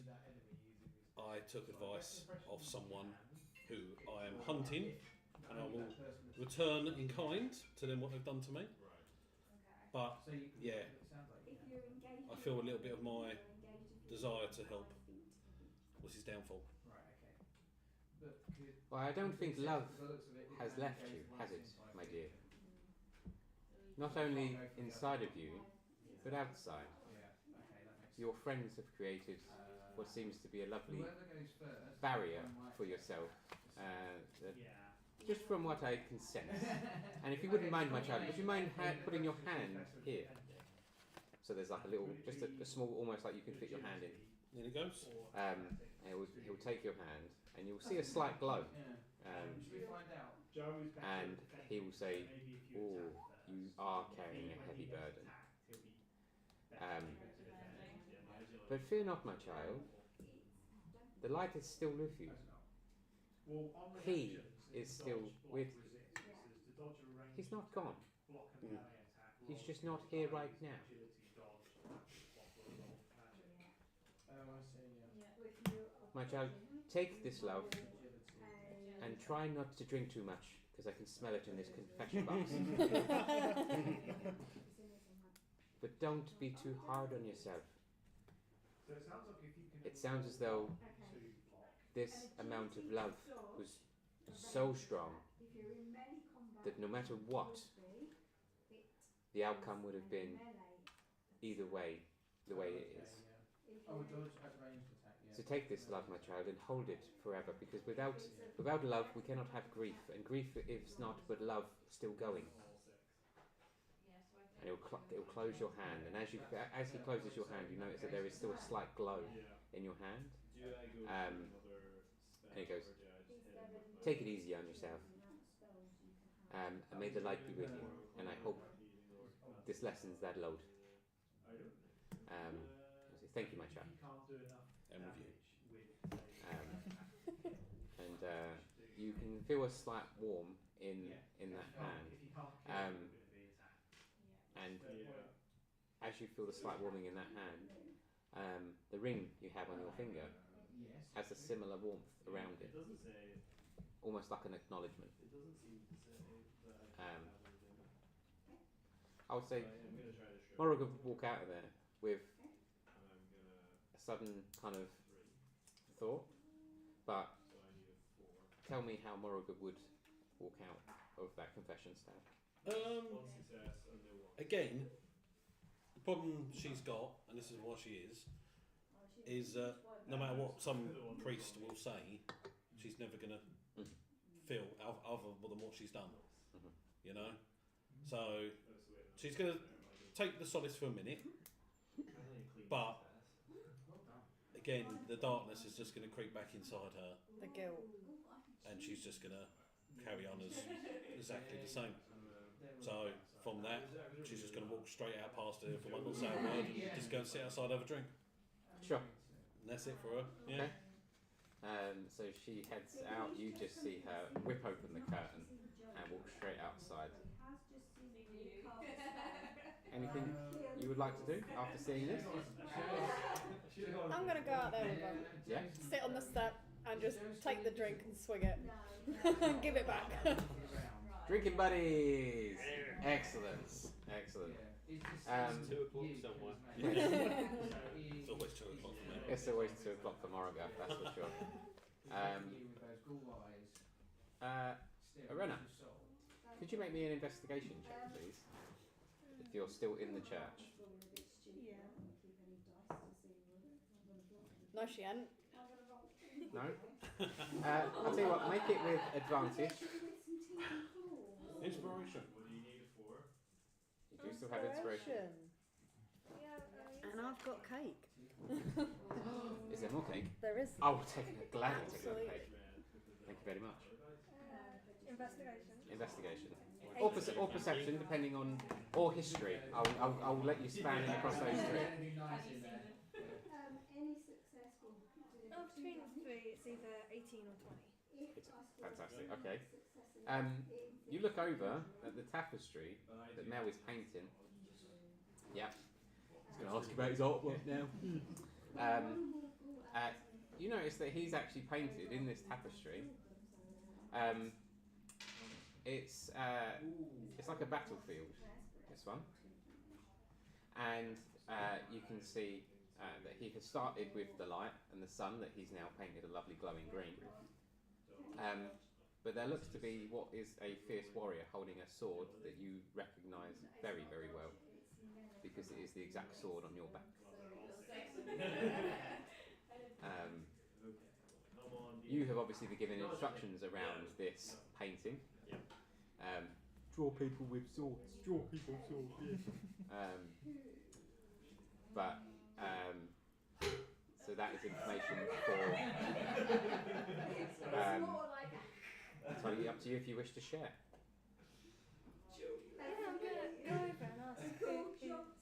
I took advice of someone who I am hunting, and I will return in kind to them what they've done to me. But yeah, I feel a little bit of my desire to help was his downfall. Well, I don't think love has left you, has it, my dear? Not only inside of you, but outside. Your friends have created what seems to be a lovely barrier for yourself, just from what I can sense. And if you wouldn't mind, my child, would you mind putting your hand here? So there's like a little, just a small, almost like you can fit your hand in. In it goes. And he'll take your hand, and you'll see a slight glow. And he will say, "Oh, you are carrying a heavy burden. But fear not, my child. The light is still with you. He is still with you. He's not gone. He's just not here right now." My child, take this love and try not to drink too much, because I can smell it in this confession box. But don't be too hard on yourself. It sounds as though this amount of love was so strong that no matter what, the outcome would have been either way, the way it is. So take this love, my child, and hold it forever, because without love we cannot have grief, and grief is not but love still going. And it will close your hand, and as he closes your hand, you notice that there is still a slight glow in your hand. And he goes, "Take it easy on yourself, and may the light be with you, and I hope this lessens that load." Thank you, my child. And with you. And you can feel a slight warm in that hand. And as you feel the slight warming in that hand, the ring you have on your finger has a similar warmth around it, almost like an acknowledgement. I would say Morag would walk out of there with a sudden kind of thought, but tell me how Morag would walk out of that confession stand. Again, the problem she's got, and this is why she is no matter what some priest will say, she's never going to feel other than what she's done. You know? So she's going to take the solace for a minute, but again, the darkness is just going to creep back inside her. The guilt. And she's just going to carry on as exactly the same. So from that, she's just going to walk straight out past her if I might not say a word, and just go and sit outside, have a drink. Sure. And that's it for her. Yeah. Okay. So she heads out. You just see her whip open the curtain and walk straight outside. anything you would like to do after seeing this? I'm gonna go out there with her. Yeah. Sit on the step and just take the drink and swig it. Give it back. Drinking buddies. Excellent. Excellent. It's 2 o'clock somewhere. It's always 2 o'clock for me. It's always 2 o'clock for Morrigan, that's for sure. Arena, could you make me an investigation check, please? If you're still in the church. No, she ain't. No? I'll tell you what, make it with advantage. Inspiration. What do you need it for? You do still have inspiration. And I've got cake. Is there more cake? There is. I will gladly take that cake. Thank you very much. Investigation. Or perception, depending on, or history. I'll let you span it across those three. Any success will do Between the three, it's either 18 or 20. It's fantastic. Okay. You look over at the tapestry that Mel is painting. Yeah. He's going to ask you about his artwork now. You notice that he's actually painted in this tapestry. It's like a battlefield, this one, and you can see that he has started with the light and the sun that he's now painted a lovely glowing green. But there looks to be what is a fierce warrior holding a sword that you recognise very, very well, because it is the exact sword on your back. You have obviously been given instructions around this painting. Draw people with swords. Draw people swords, yeah. So that is information for. Entirely up to you if you wish to share. Yeah, I'm gonna go over and ask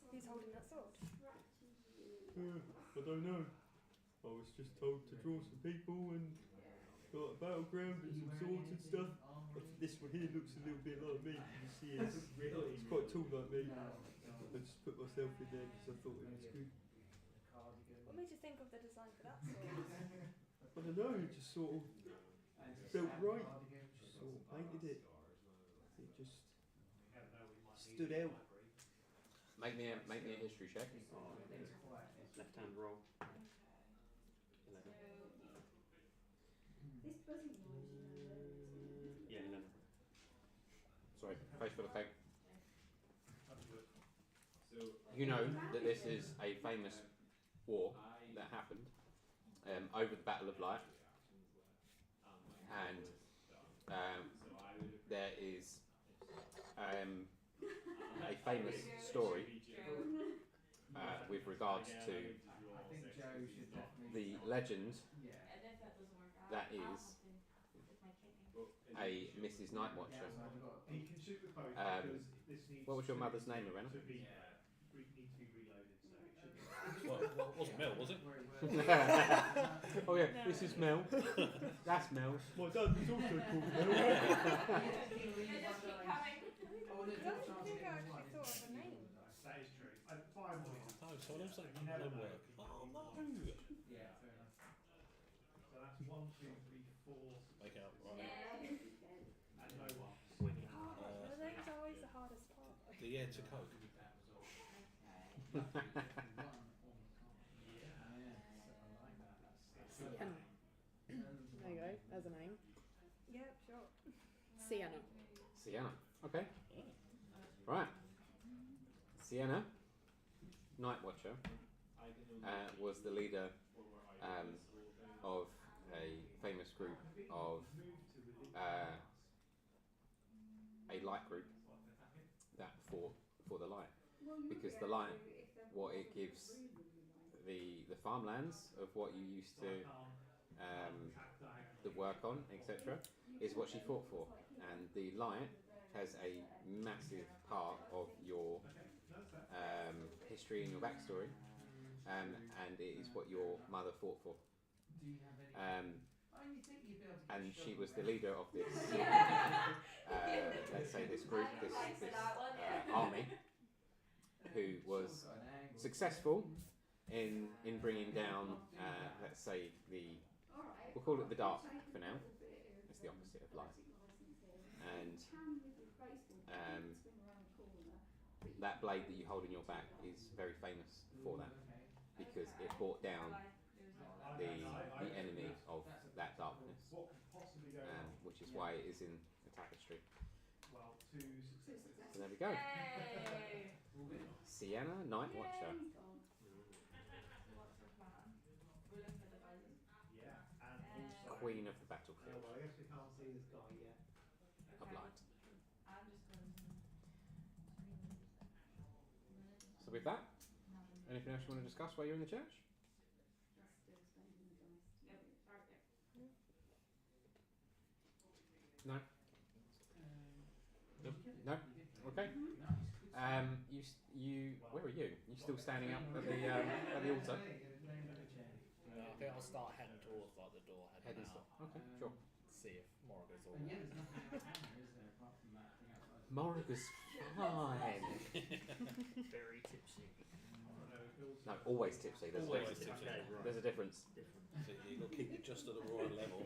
who's holding that sword. I don't know. I was just told to draw some people and got a battleground and some swords and stuff. But this one here looks a little bit like me. You see, it's quite tall like me. I just put myself in there because I thought it was good. What made you think of the design for that sword? I don't know, it just sort of felt right. Just sort of painted it. It just stood out. Make me a history check. Left hand roll. 11. Yeah, 11. Sorry, face full of cake. You know that this is a famous war that happened over the Battle of Light, and there is a famous story with regards to the legend that is a Mrs. Nightwatcher. What was your mother's name, Lorena? Well, it wasn't Mel, was it? Oh yeah, this is Mel. That's Mel. My dad was also called Mel. I don't think I actually thought of a name. That is true. 5 more. No, someone else said homework. Oh no! Yeah, fair enough. So that's 1, 2, 3, 4. Make out, right? And no one. The name's always the hardest part. The air to coke. There you go, there's a name. Yeah, sure. Sienna. Sienna. Okay. Right. Sienna, Nightwatcher, was the leader of a famous group of a light group that fought for the light, because the light, what it gives the farmlands of what you used to work on, etc., is what she fought for, and the light has a massive part of your history and your backstory, and it is what your mother fought for. And she was the leader of this, let's say this group, this army, who was successful in bringing down, let's say, we'll call it the dark for now. It's the opposite of light. And that blade that you hold in your back is very famous for that, because it brought down the enemy of that darkness, which is why it is in the tapestry. Well, 2 successes. So there we go. Sienna, Night Watcher. Yeah, and also Queen of the battlefield. well, I guess we can't see this guy yet. Of light. So with that, anything else you want to discuss while you're in the church? No? No? Okay. Where are you? You still standing up at the altar? I think I'll start heading towards like the door, heading out. Okay, sure. See if Morrigan's all Yeah, right. there's nothing happening, is there, apart from that thing outside? Morrigan's fine. Very tipsy. No, always tipsy. There's Always a difference. tipsy. Okay, right. There's a difference. So you've got to keep it just at the right level.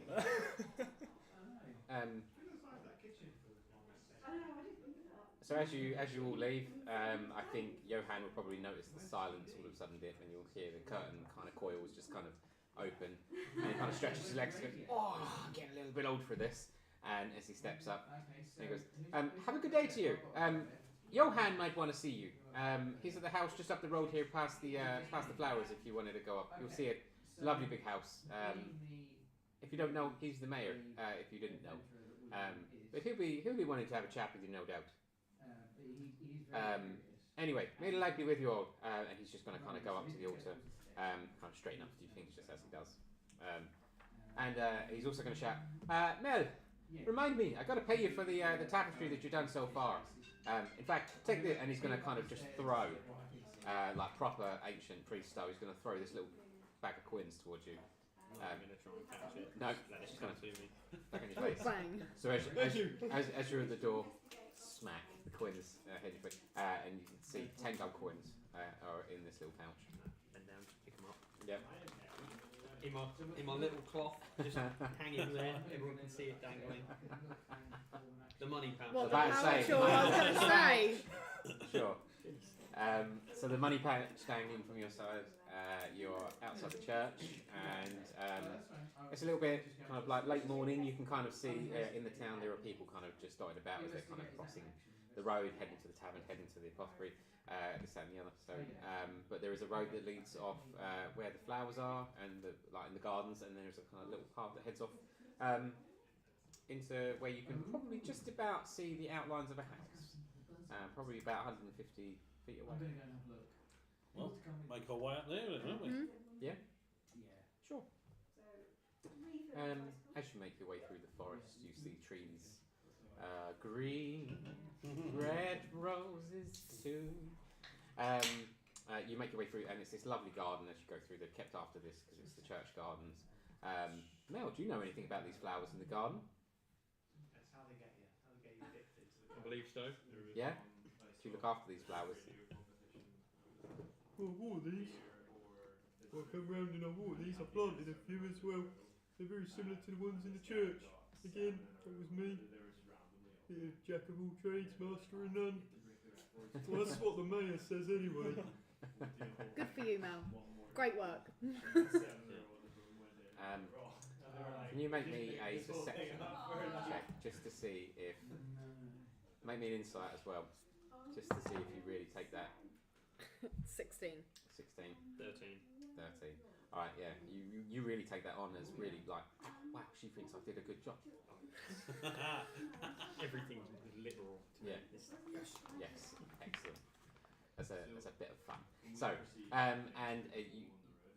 So as you all leave, I think Johan will probably notice the silence all of a sudden dip, and you'll hear the curtain kind of coils just kind of open, and he kind of stretches his legs and goes, "Oh, I'm getting a little bit old for this." And as he steps up, and he goes, "Have a good day to you. Johan might want to see you. He's at the house just up the road here, past the flowers. If you wanted to go up, you'll see it. It's a lovely big house. If you don't know, he's the mayor. If you didn't know, but he'll be wanting to have a chat with you, no doubt. Anyway, may the light be with you all." And he's just going to kind of go up to the altar, kind of straighten up a few things just as he does. And he's also going to shout, "Mel, remind me, I got to pay you for the tapestry that you've done so far. In fact, take this," and he's going to kind of just throw, like proper ancient priest style. He's going to throw this little bag of coins towards you. I'm going to try and catch it. No, Let it just come kind of to me. back in your face. Bang. So as you're at the door, smack, the coins hit your face, and you can see 10 gold coins are in this little pouch. Bend down to pick them up. Yep. In my little cloth, just hanging there. Everyone can see it dangling. The money pouch. What, the About to pouch say, or I was going to say? Sure. So the money pouch dangling from your side. You're outside the church, and it's a little bit kind of like late morning. You can kind of see in the town there are people kind of just dotted about as they're kind of crossing the road, heading to the tavern, heading to the apothecary, this, that, and the other. So, but there is a road that leads off where the flowers are, and like in the gardens, and there's a kind of little path that heads off into where you can probably just about see the outlines of a house, probably about 150 feet away. I'm going to go and have a look. Well, make our way up there, don't we? Yeah. Yeah. Sure. As you make your way through the forest, you see trees, green, red roses too. You make your way through, and it's this lovely garden as you go through. They've kept after this because it's the church gardens. Mel, do you know anything about these flowers in the garden? That's how they get you. How they get you addicted to the I believe so. Yeah. Do you look after these flowers? Well, water these. I come round and I water these. I planted a few as well. They're very similar to the ones in the church. Again, that was me. Bit of jack of all trades, master of none. Well, that's what the mayor says anyway. Good for you, Mel. Great work. Can you make me a perception check just to see if... Make me an insight as well, just to see if you really take that. 16. 16. 13. 13. Alright, yeah, you really take that on as really like, wow, she thinks I did a good job. Everything's literal. Yeah. It's Yes, excellent. As a bit of fun. So, and you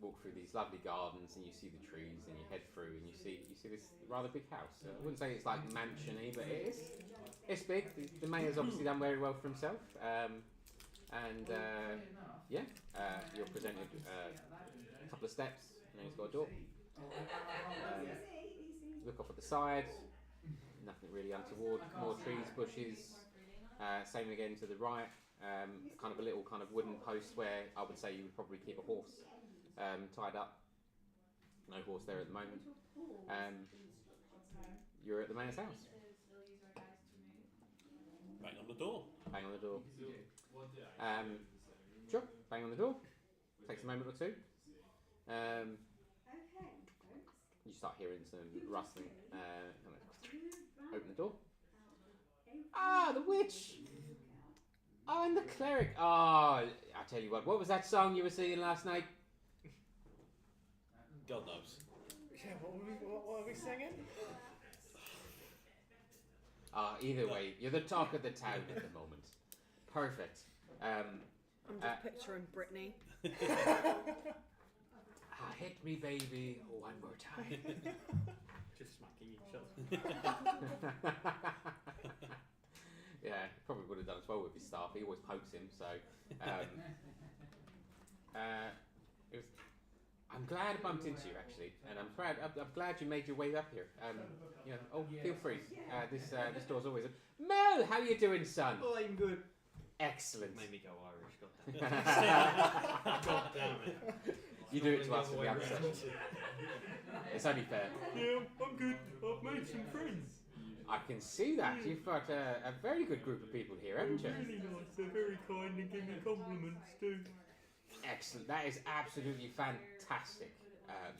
walk through these lovely gardens, and you see the trees, and you head through, and you see this rather big house. I wouldn't say it's like mansion-y, but it is. It's big. The mayor's obviously done very well for himself. You're presented a couple of steps, and then he's got a door. Look off at the side. Nothing really untoward. More trees, bushes. Same again to the right. kind of a little kind of wooden post where I would say you would probably keep a horse tied up. No horse there at the moment. You're at the mayor's house. Bang on the door. Bang on the door. Sure, bang on the door. Takes a moment or two. You start hearing some rustling. Open the door. Ah, the witch! Oh, and the cleric. Oh, I tell you what was that song you were singing last night? God knows. Yeah, what are we singing? Either way, you're the talk of the town at the moment. Perfect. I'm just picturing Britney. Hit me, baby, one more time. Just smacking each other. Yeah, probably would have done as well with his staff. He always pokes him, so. It was. I'm glad I bumped into you actually, and I'm glad you made your way up here. Feel free. This door's always open. Mel, how you doing, son? Oh, I'm good. Excellent. Made me go Irish. God damn it. You do it to us in the other session. It's only fair. Yeah, I'm good. I've made some friends. I can see that. You've got a very good group of people here, haven't you? Really nice. They're very kind and give me compliments too. Excellent. That is absolutely fantastic,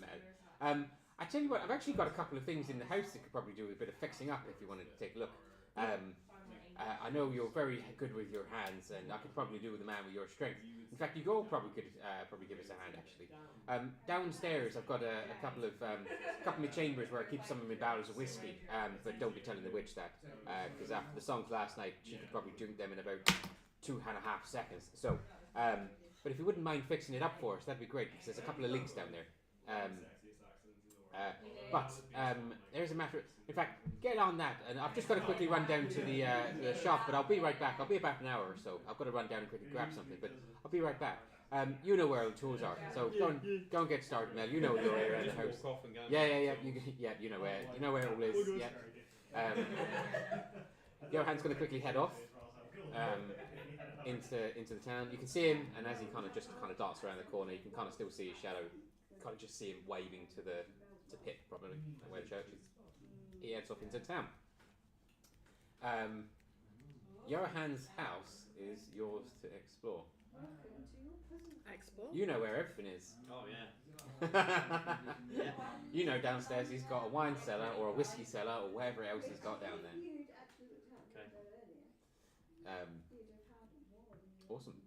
Mel. I tell you what, I've actually got a couple of things in the house that could probably do with a bit of fixing up if you wanted to take a look. I know you're very good with your hands, and I could probably do with a man with your strength. In fact, you all probably could probably give us a hand, actually. Downstairs, I've got a couple of my chambers where I keep some of my barrels of whiskey, but don't be telling the witch that, because after the songs last night, she could probably drink them in about 2.5 seconds. So, but if you wouldn't mind fixing it up for us, that'd be great, because there's a couple of links down there. But there's a matter. In fact, get on that, and I've just got to quickly run down to the shop. But I'll be right back. I'll be about an hour or so. I've got to run down and quickly grab something, but I'll be right back. You know where all the tools are, so go and get started, Mel. You know your way around the house. Yeah. You know where it all is. Yeah. Johan's going to quickly head off into the town. You can see him, and as he kind of darts around the corner, you can kind of still see his shadow. Kind of just see him waving to Pip, probably where the church is. He heads off into town. Johan's house is yours to explore. Explore? You know where everything is. Oh yeah. You know downstairs he's got a wine cellar or a whiskey cellar or whatever else he's got down there. Okay. Awesome.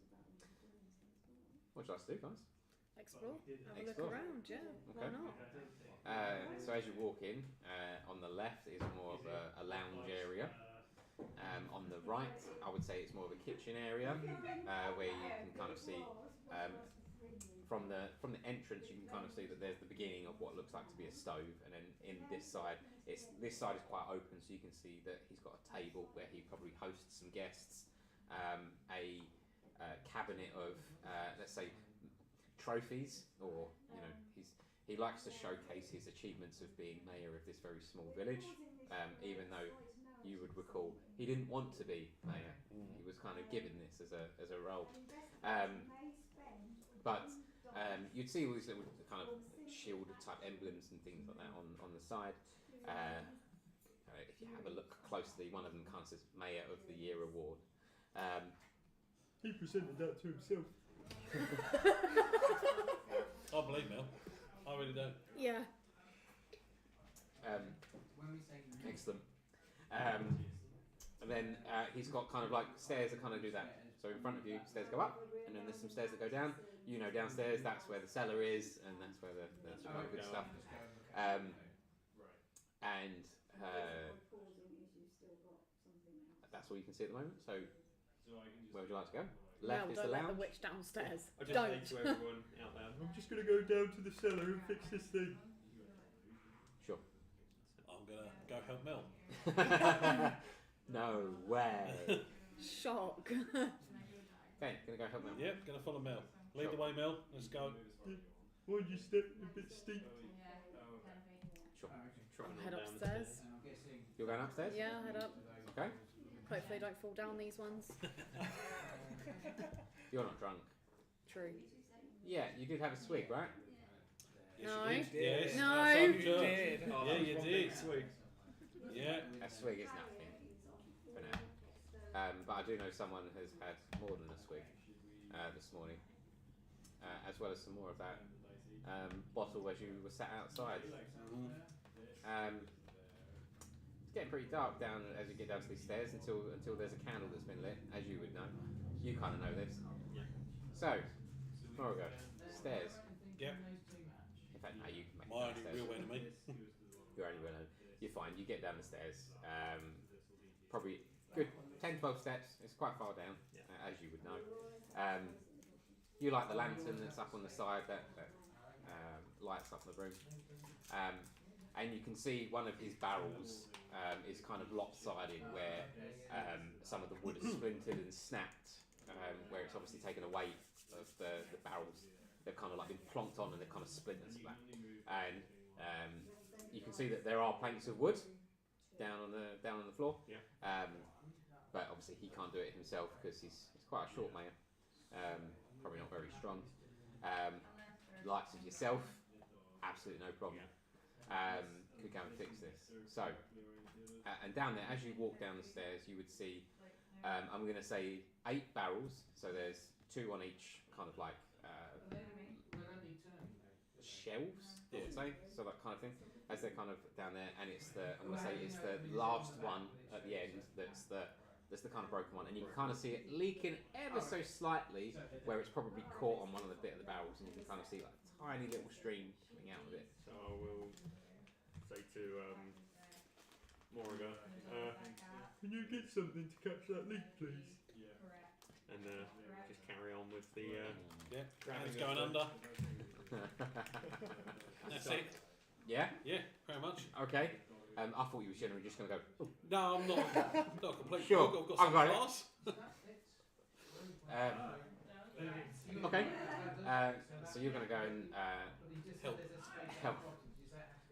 What should I do, guys? Explore. Have a Explore. look around, yeah. Okay. Why not? So as you walk in, on the left is more of a lounge area. On the right, I would say it's more of a kitchen area where you can kind of see from the entrance. You can kind of see that there's the beginning of what looks like to be a stove, and then in this side is quite open, so you can see that he's got a table where he probably hosts some guests, a cabinet of let's say trophies, or he likes to showcase his achievements of being mayor of this very small village, even though you would recall he didn't want to be mayor. He was kind of given this as a role. But you'd see all these little kind of shield type emblems and things like that on the side. If you have a look closely, one of them kind of says Mayor of the Year Award. He presented that to himself. I believe Mel. I really don't. Yeah. Excellent. And then he's got kind of like stairs that kind of do that. So in front of you, stairs go up, and then there's some stairs that go down. You know downstairs, that's where the cellar is, and that's where the good stuff. That's all you can see at the moment. So where would you like to go? Left is the don't let lounge. the witch downstairs. I just Don't. say to everyone out there. I'm just going to go down to the cellar and fix this thing. Sure. I'm gonna go help Mel. No way. Shock. Okay, gonna go help Mel. Yep, gonna follow Mel. Lead the way, Mel. Let's go. Mind you step a bit steep. Sure. I'll head upstairs. You're going upstairs? Yeah, head up. Okay. Hopefully, don't fall down these ones. You're not drunk. True. Yeah, you did have a swig, right? Yes, No. you did. Yes. No. So You sure. did. Yeah, you did. Yeah. A swig is nothing for now. But I do know someone has had more than a swig this morning, as well as some more of that bottle as you were sat outside. It's getting pretty dark down as you get down to these stairs until there's a candle that's been lit, as you would know. You kind of know this. Yeah. So, Morrigo, stairs. Yep. In fact, no, you can make My it only downstairs. real enemy. Your only real enemy. You're fine. You get down the stairs. Probably good 10, 12 steps. It's quite far down, as you would know. You like the lantern that's up on the side that lights up the room. And you can see one of his barrels is kind of lopsided where some of the wood has splintered and snapped, where it's obviously taken a weight of the barrels. They've kind of like been plonked on and they've kind of split and splat. And you can see that there are planks of wood down on the floor. Yeah. But obviously he can't do it himself because he's quite a short man. Probably not very strong. Likes of yourself, absolutely no problem. Could go and fix this. So, and down there, as you walk down the stairs, you would see, I'm going to say 8 barrels. So there's 2 on each kind of like shelves, I would say, so that kind of thing. As they're kind of down there, and I'm going to say it's the last one at the end that's the kind of broken one, and you can kind of see it leaking ever so slightly where it's probably caught on one of the bit of the barrels, and you can kind of see like a tiny little stream coming out of it. So I will say to Morrigan, Can you get something to catch that leak, please? and just carry on with the Yeah. grabbing Hands of going the- under. That's it. Yeah? Yeah, very much. Okay. I thought you were generally just going to go, "Oh." No, I'm not completely. Sure, I've got I've some got it. class. Okay. So you're going to go and help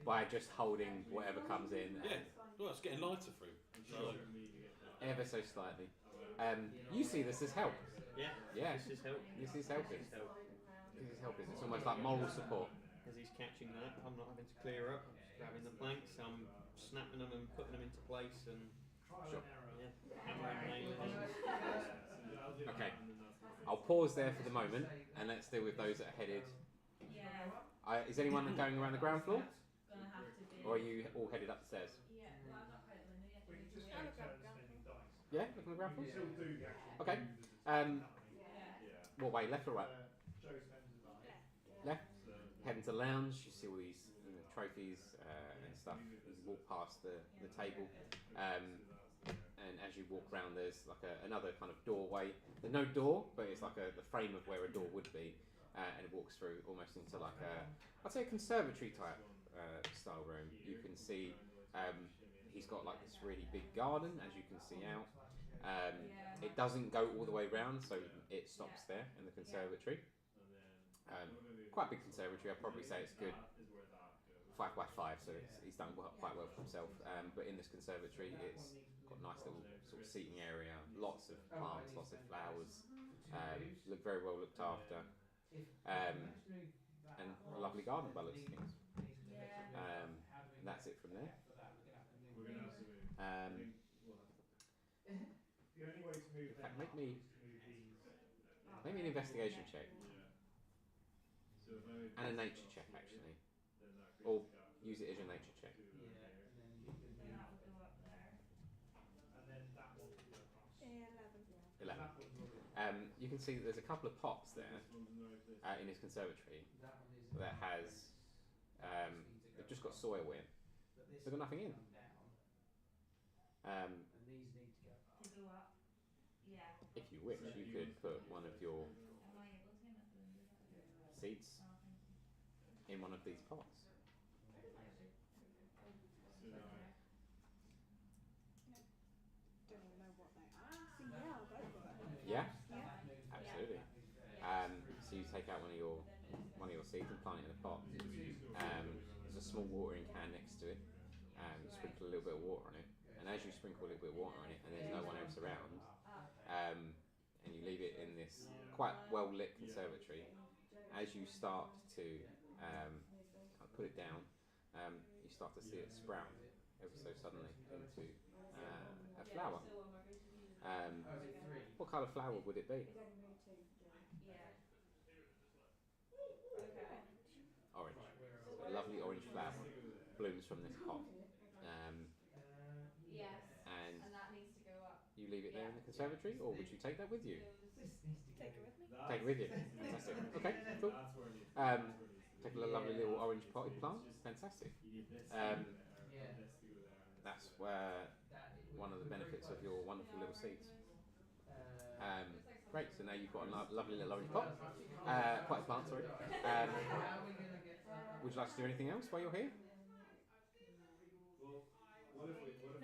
by just holding whatever comes in. Yeah. Well, it's getting lighter through. So. Ever so slightly. You see this as help. Yeah. Yeah. This is help. This is helping. This is help. This is helping. It's almost like moral support. As he's catching that, I'm not having to clear up. I'm just grabbing the planks, I'm snapping them and putting them into place, and Sure. hammering, nailing. Okay. I'll pause there for the moment and let's deal with those that are headed. Is anyone going around the ground floor? Or are you all headed upstairs? Yeah, looking at the ground floor? Okay. What way, left or right? Left. Head into the lounge, you see all these trophies and stuff. You walk past the table. And as you walk around, there's like another kind of doorway. There's no door, but it's like the frame of where a door would be. And it walks through almost into like I'd say a conservatory type style room. You can see he's got like this really big garden, as you can see out. It doesn't go all the way round, so it stops there in the conservatory. Quite a big conservatory. I'd probably say it's good 5 by 5, so he's done quite well for himself. But in this conservatory, it's got a nice little sort of seating area, lots of plants, lots of flowers. Look very well looked after, and a lovely garden by the looks of things. And that's it from there. We're gonna have to move. The only way to move In fact, them make me is to move these. an investigation check Yeah. So if I move and a this nature across check here, actually, then that or creates a gap use it as your nature check. to Yeah, here. and then you can move. And then that one will go across. 11. 11. That one's already. You can see that there's a couple of pots there This one's in the right place. in his conservatory That one is that has they've just got soil in. But this They've got nothing in. come down, Um, and these need to go up. if you wish, you could put one of your seeds in one of these pots. So now Don't even know what they are. So yeah, I'll go for it. Yeah, Yeah. absolutely. So you take out one of your seeds and plant it in a pot. There's a small watering can next to it. Sprinkle a little bit of water on it, and as you sprinkle a little bit of water on it, and there's no one else around, and you leave it in this quite well lit conservatory, as you start to put it down, you start to see it sprout ever so suddenly into a flower. What colour flower would it be? Orange. So a lovely orange flower blooms from this pot. And that needs to go up. you leave it there in the conservatory, or would you take that with you? Take it with me. Take it with you. Fantastic. Okay, cool. Take a lovely little orange potted plant. Fantastic. That's one of the benefits of your wonderful little seeds. Great, so now you've got a lovely little orange pot. Potted plant, sorry. Would you like to do anything else while you're here? No,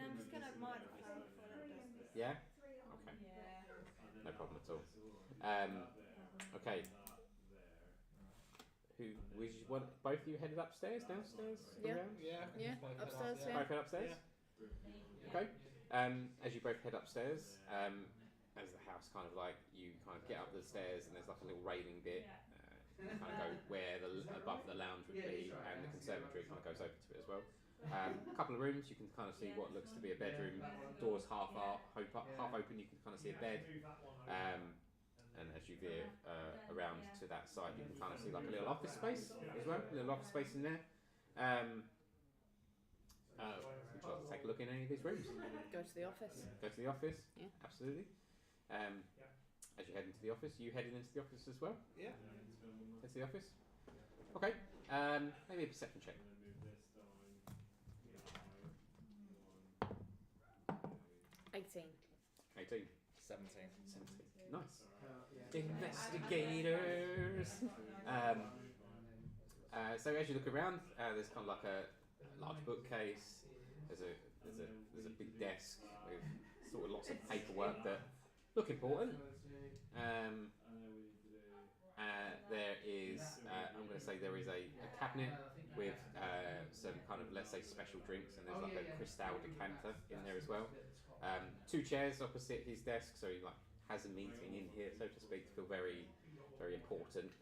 I'm just going to admire the flower before it does. Yeah? Okay. Yeah. No problem at all. Okay. Both of you headed upstairs, downstairs, Yeah. around? Yeah, upstairs, yeah. Both head upstairs? Okay. As you both head upstairs, as the house kind of like, you kind of get up the stairs and there's like a little railing bit, kind of go where above the lounge would be, and the conservatory kind of goes over to it as well. A couple of rooms, you can kind of see what looks to be a bedroom. Doors half open, you can kind of see a bed. And as you veer around to that side, you can kind of see like a little office space as well. A little office space in there. Would you like to take a look in any of these rooms? Go to the office. Go to the office? Yeah. Absolutely. As you head into the office, you heading into the office as well? Yeah. Into the office? Okay. Maybe a perception check. 18. 18. 17. 17. Nice. Investigators. So as you look around, there's kind of like a large bookcase. There's a big desk with sort of lots of paperwork that look important. There is, I'm going to say there is a cabinet with some kind of, let's say, special drinks, and there's like a Cristal decanter in there as well. 2 chairs opposite his desk, so he like has a meeting in here, so to speak, to feel very, very important.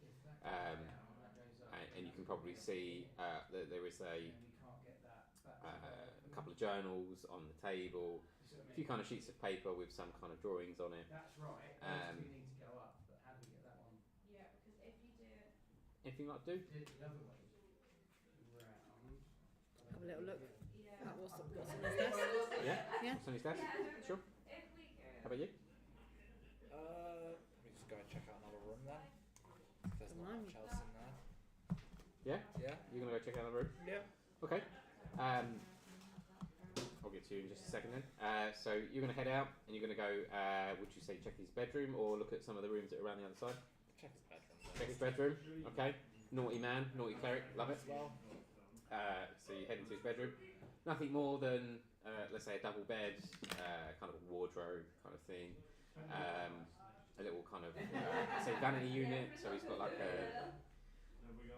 And you can probably see that there is a couple of journals on the table, a few kind of sheets of paper with some kind of drawings on it. That's right. We need to go up, but how do we get that one? Yeah, because if you do it. Anything like to do? The other way round. Have a little look Yeah. at what's on his desk. Yeah? Yeah. What's on his desk? Sure. If we go. How about you? Let me just go and check out another room then. There's not Blimey. much else in there. Yeah? Yeah. You're going to go check out the room? Yeah. Okay. I'll get to you in just a second then. So you're going to head out and you're going to go, would you say check his bedroom or look at some of the rooms that are around the other side? Check his bedroom. Check his bedroom. Okay. Naughty man, naughty cleric, love it. Well. So you head into his bedroom. Nothing more than, let's say, a double bed, kind of a wardrobe kind of thing. A little kind of, say, vanity unit. So he's got like a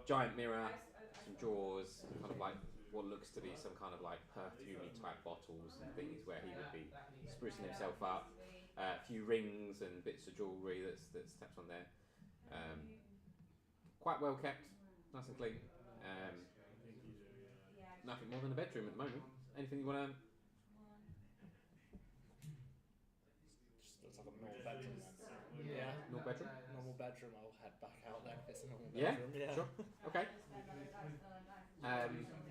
giant mirror, some drawers, kind of like what looks to be some kind of like perfumey type bottles and things where he would be sprucing himself up. A few rings and bits of jewellery that's tapped on there. Quite well kept, nice and clean. Nothing more than a bedroom at the moment. Anything you want to? Just looks like a normal bedroom then. Yeah. Normal bedroom? Normal bedroom. I'll head back out then if it's a normal Yeah? bedroom. Yeah. Sure. Okay.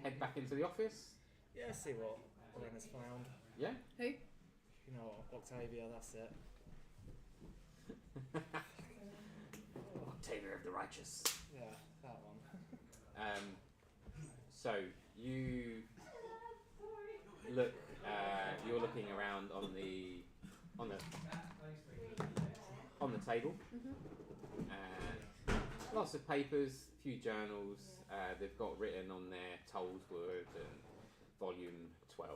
Head back into the office. Yeah, see what Ren has found. Yeah? Who? You know, Octavia, that's it. Octavia of the Righteous. Yeah, that one. So you look. You're looking around on the table. Lots of papers, a few journals. They've got written on there Tollswood and volume 12,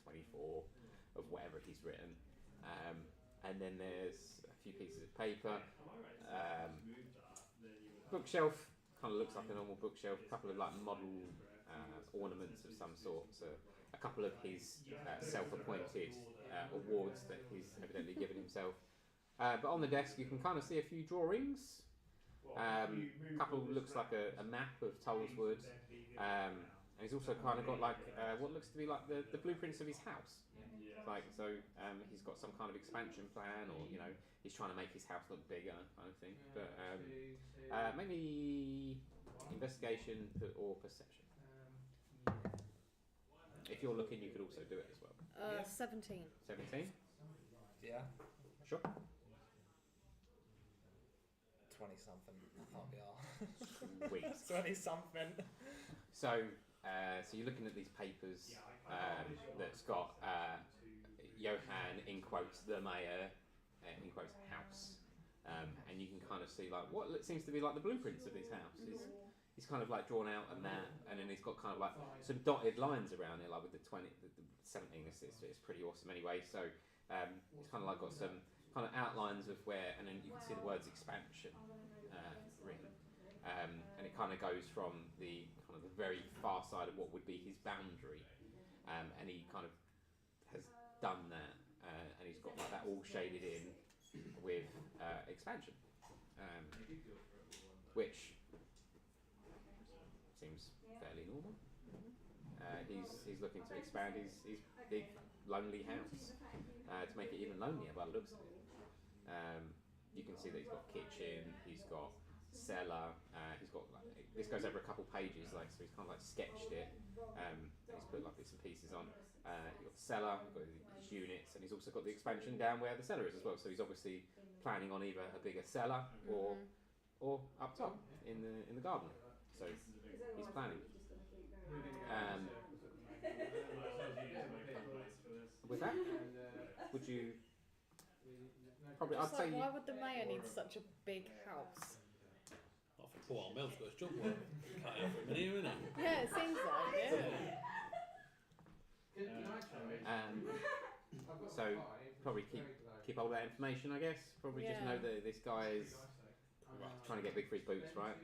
24 of whatever he's written. And then there's a few pieces of paper. Bookshelf, kind of looks like a normal bookshelf. A couple of like model ornaments of some sort. So a couple of his self-appointed awards that he's evidently given himself. But on the desk you can kind of see a few drawings. A couple looks like a map of Tollswood, and he's also kind of got like what looks to be like the blueprints of his house. He's got some kind of expansion plan, or he's trying to make his house look bigger, kind of thing. But maybe investigation or perception. If you're looking, you could also do it as well. 17. 17? Yeah. Sure. 20 something. I can't be arsed. Sweet. 20 something. So you're looking at these papers that's got Johann, in quotes, the mayor, in quotes, house. And you can kind of see like what seems to be like the blueprints of his house. He's kind of like drawn out a map, and then he's got kind of like some dotted lines around it, like with the 17. It's pretty awesome anyway. So he's kind of like got some kind of outlines of where, and then you can see the words expansion written, and it kind of goes from the very far side of what would be his boundary, and he kind of has done that, and he's got like that all shaded in with expansion, which seems fairly normal. He's looking to expand his big lonely house to make it even lonelier by the looks of it. You can see that he's got kitchen, he's got cellar, he's got like, this goes over a couple pages, like, so he's kind of like sketched it. He's put like bits and pieces on. You've got the cellar, you've got his units, and he's also got the expansion down where the cellar is as well. So he's obviously planning on either a bigger cellar or up top in the garden. So he's planning. With that, would you probably? I'd say. Why would the mayor need such a big house? I think poor old Mel's got his job work cut out for him here, isn't it? Yeah, it seems like it. So probably keep all that information, I guess. Probably just know that this guy's trying to get big for his boots, right?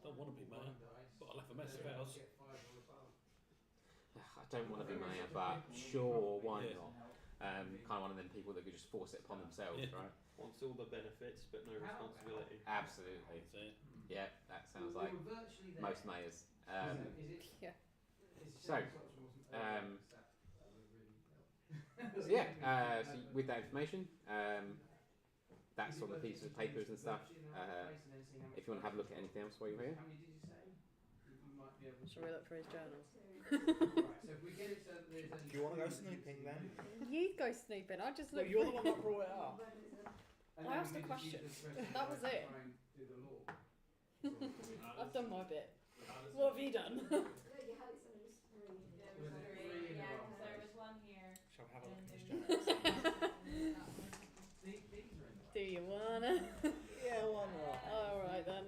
Don't want to be mayor, but I'll have a massive house. I don't want to be mayor, but sure, why not? Kind of one of them people that could just force it upon themselves, right? Wants all the benefits but no responsibility. Absolutely. Yeah, that sounds like most mayors. Yeah. So with that information, that's on the pieces of papers and stuff. If you want to have a look at anything else while you're here. Shall we look for his journals? Do you want to go snooping then? You go snooping. I just Well, looked. you're the one that brought it up. I asked a question. That was it. I've done my bit. What have you done? You had it so it was 3. There was 3, yeah, because there was one here. Shall we have a look at his journals? Do you wanna? Yeah, why not? Alright then.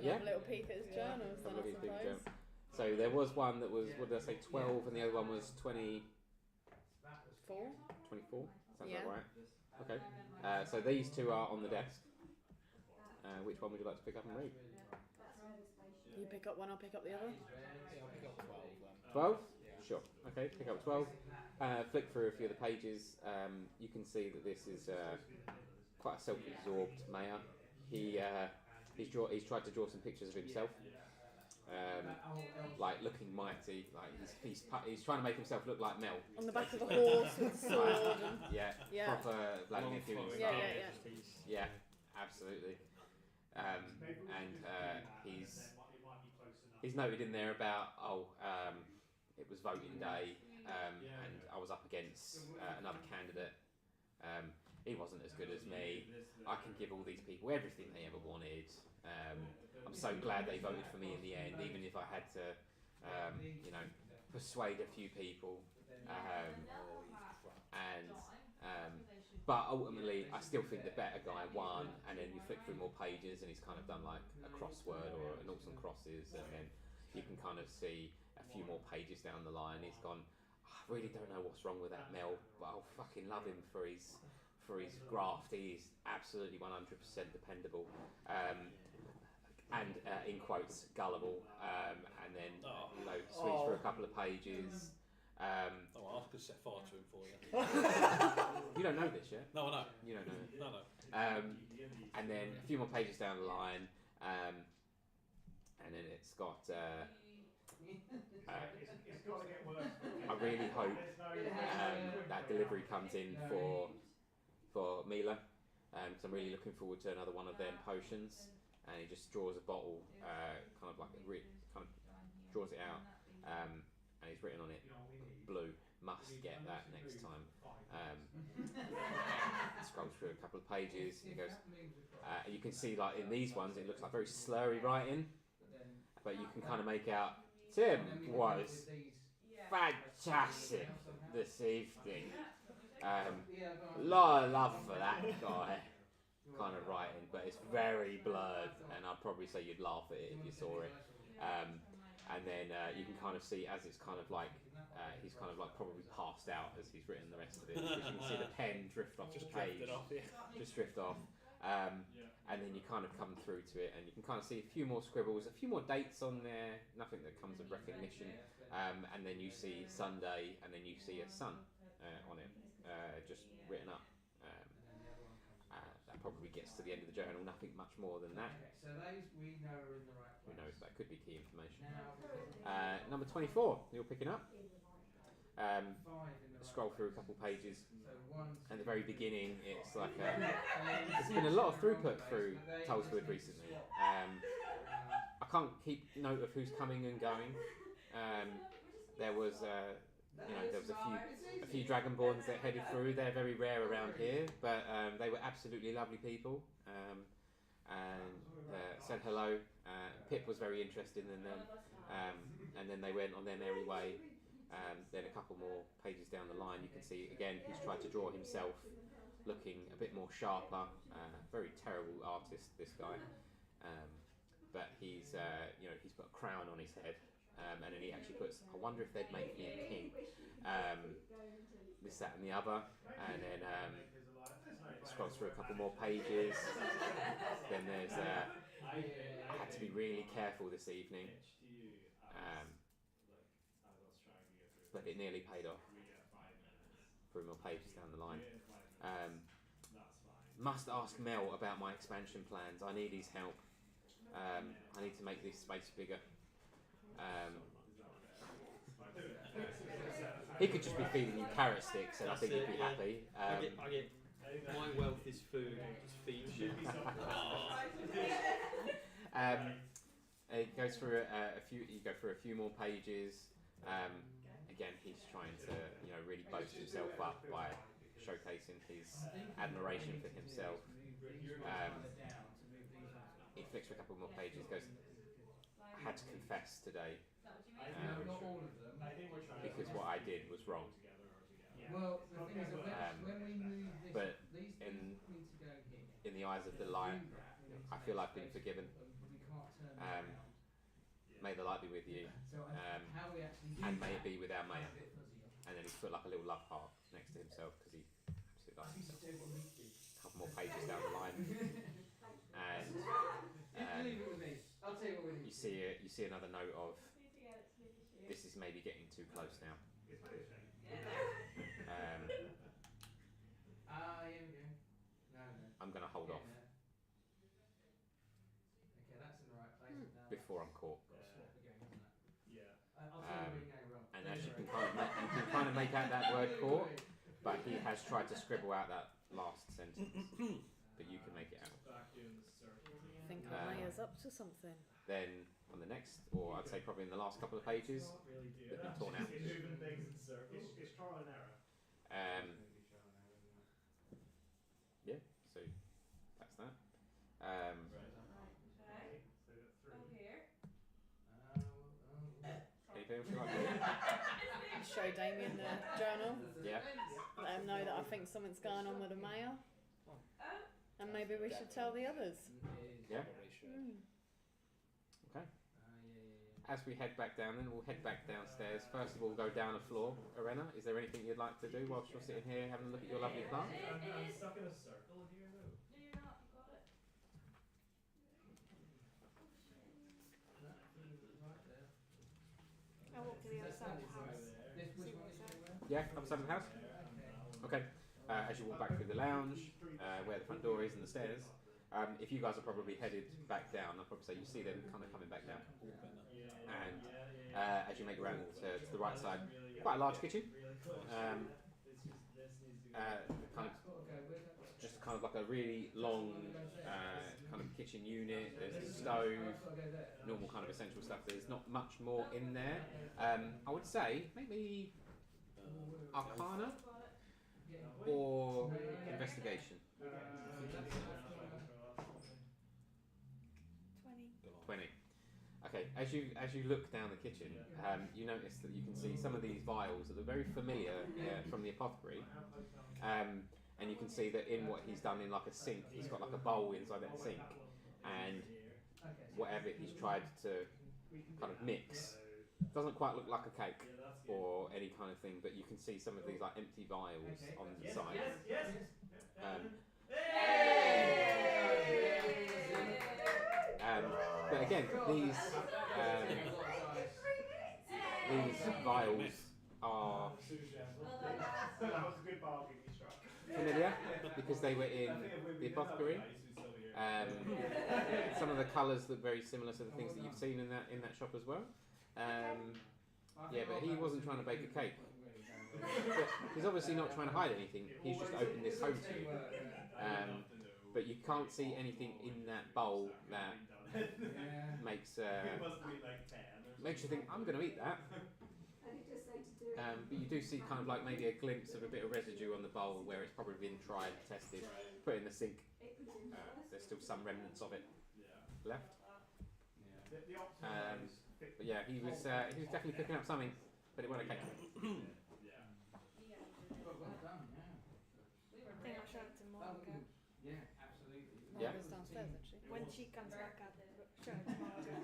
Yeah. Have a little peek at his journals then, I suppose. So there was one that was, what did I say, 12, and the other one was 24? 24? Sounds Yeah. about right. Okay. So these two are on the desk. Which one would you like to pick up and read? You pick up one, I'll pick up the other. Yeah, I'll pick up 12 then. 12? Yeah. Sure. Okay, pick up 12. Flick through a few of the pages. You can see that this is quite a self-absorbed mayor. He's tried to draw some pictures of himself. Like looking mighty, like he's trying to make himself look like Mel. On the back of a horse with a sword. Yeah, proper Vladimir Putin Yeah, style. yeah. Yeah, absolutely. He's noted in there about it was voting day, and I was up against another candidate. He wasn't as good as me. I can give all these people everything they ever wanted. I'm so glad they voted for me in the end, even if I had to, persuade a few people. But ultimately, I still think the better guy won. And then you flick through more pages, and he's kind of done like a crossword or an noughts and crosses, and then you can kind of see a few more pages down the line. He's gone, I really don't know what's wrong with that Mel, but I'll fucking love him for his graft. He's absolutely 100% dependable. and in quotes, gullible, and then switch through a couple of pages. I could set fire to him for you. You don't know this yet? No, I know. You don't know. No. And then a few more pages down the line, and then it's got. It's got to get worse. I really hope that delivery comes in for Mila, because I'm really looking forward to another one of their potions. And he just draws a bottle, kind of draws it out, and he's written on it, blue. Must get that next time. Scrolls through a couple of pages. He goes. You can see, like in these ones, it looks like very slurry writing, but you can kind of make out. Tim was fantastic this evening. Lot of love for that guy. Kind of writing, but it's very blurred, and I'd probably say you'd laugh at it if you saw it. And then you can kind of see as it's kind of like he's kind of like probably passed out as he's written the rest of it, because you can see the pen drift off the page, just drift off. And then you kind of come through to it, and you can kind of see a few more scribbles, a few more dates on there, nothing that comes of recognition. And then you see Sunday, and then you see a sun on it, just written up. That probably gets to the end of the journal, nothing much more than that. So those we know are in the right place. Who knows, that could be key information. Number 24, you're picking up. Scroll through a couple pages. At the very beginning, it's like there's been a lot of throughput through Tulswood recently. I can't keep note of who's coming and going. There was a few Dragonborns that headed through. They're very rare around here, but they were absolutely lovely people, and said hello. Pip was very interested in them, and then they went on their merry way. Then a couple more pages down the line, you can see again he's tried to draw himself looking a bit more sharper. Very terrible artist, this guy, but he's he's put a crown on his head. And then he actually puts, I wonder if they'd make me a king. This, that and the other. And then scrolls through a couple more pages. Then there's, I had to be really careful this evening. But it nearly paid off. 3 more pages down the line. Must ask Mel about my expansion plans. I need his help. I need to make this space bigger. He could just be feeding you carrot sticks, and I think he'd be happy. I get my wealth is food. Just feed you. It goes through a few. You go through a few more pages. Again, he's trying to really boast himself up by showcasing his admiration for himself. He flicks through a couple more pages. Goes. I had to confess today, because what I did was wrong. Well, the thing is, when we move this, but these in need to go here. in the eyes of the light, I feel I've been forgiven. May the light be with you, and may it be with our mayor. And then he's put like a little love heart next to himself, because he absolutely likes it. A couple more pages down the line, and I'll tell you what we need. you see another note of, this is maybe getting too close now. Here we go. No. I'm going to hold off Okay, that's in the right place. before I'm caught. I'll tell you where you're going wrong. And as you can kind of make out that word caught, but he has tried to scribble out that last sentence, but you can make it out. I think Maya's up to something. Then on the next, or I'd say probably in the last couple of pages, they've been torn out. Moving things in circles. It's trial and error. Yeah, so that's that. Anything else you like to do? Show Damien the journal. Yeah. Let him know that I think something's going on with the mayor. And maybe we should tell the others. Yeah. Okay. As we head back down, then we'll head back downstairs. First of all, go down a floor. Arena, is there anything you'd like to do whilst you're sitting here having a look at your lovely plant? I'm stuck in a circle here now. No, you're not. You got it. I'll walk to the other side of the house. See what it's like. Yeah, other side of the house. Okay. As you walk back through the lounge, where the front door is and the stairs, if you guys are probably headed back down, I'll probably say you see them kind of coming back down. And as you make your way to the right side, quite a large kitchen. Kind of like a really long kind of kitchen unit. There's a stove, normal kind of essential stuff. There's not much more in there. I would say maybe Arcana or Investigation. 20. Okay, as you look down the kitchen, you notice that you can see some of these vials that are very familiar from the apothecary. And you can see that in what he's done in like a sink, he's got like a bowl inside that sink, and whatever he's tried to kind of mix doesn't quite look like a cake or any kind of thing, but you can see some of these like empty vials on the side. But again, these vials are familiar because they were in the apothecary. Some of the colours look very similar to the things that you've seen in that shop as well. Yeah, but he wasn't trying to bake a cake. But he's obviously not trying to hide anything. He's just opened this home to you. But you can't see anything in that bowl that makes you think, I'm going to eat that. But you do see kind of like maybe a glimpse of a bit of residue on the bowl where it's probably been tried, tested, put in the sink. There's still some remnants of it left. But yeah, he was definitely picking up something, but it wasn't a cake. I think I'll show it to Monica. Yeah, absolutely. Yeah. Monica's downstairs, actually. When she comes back up, show it to Monica.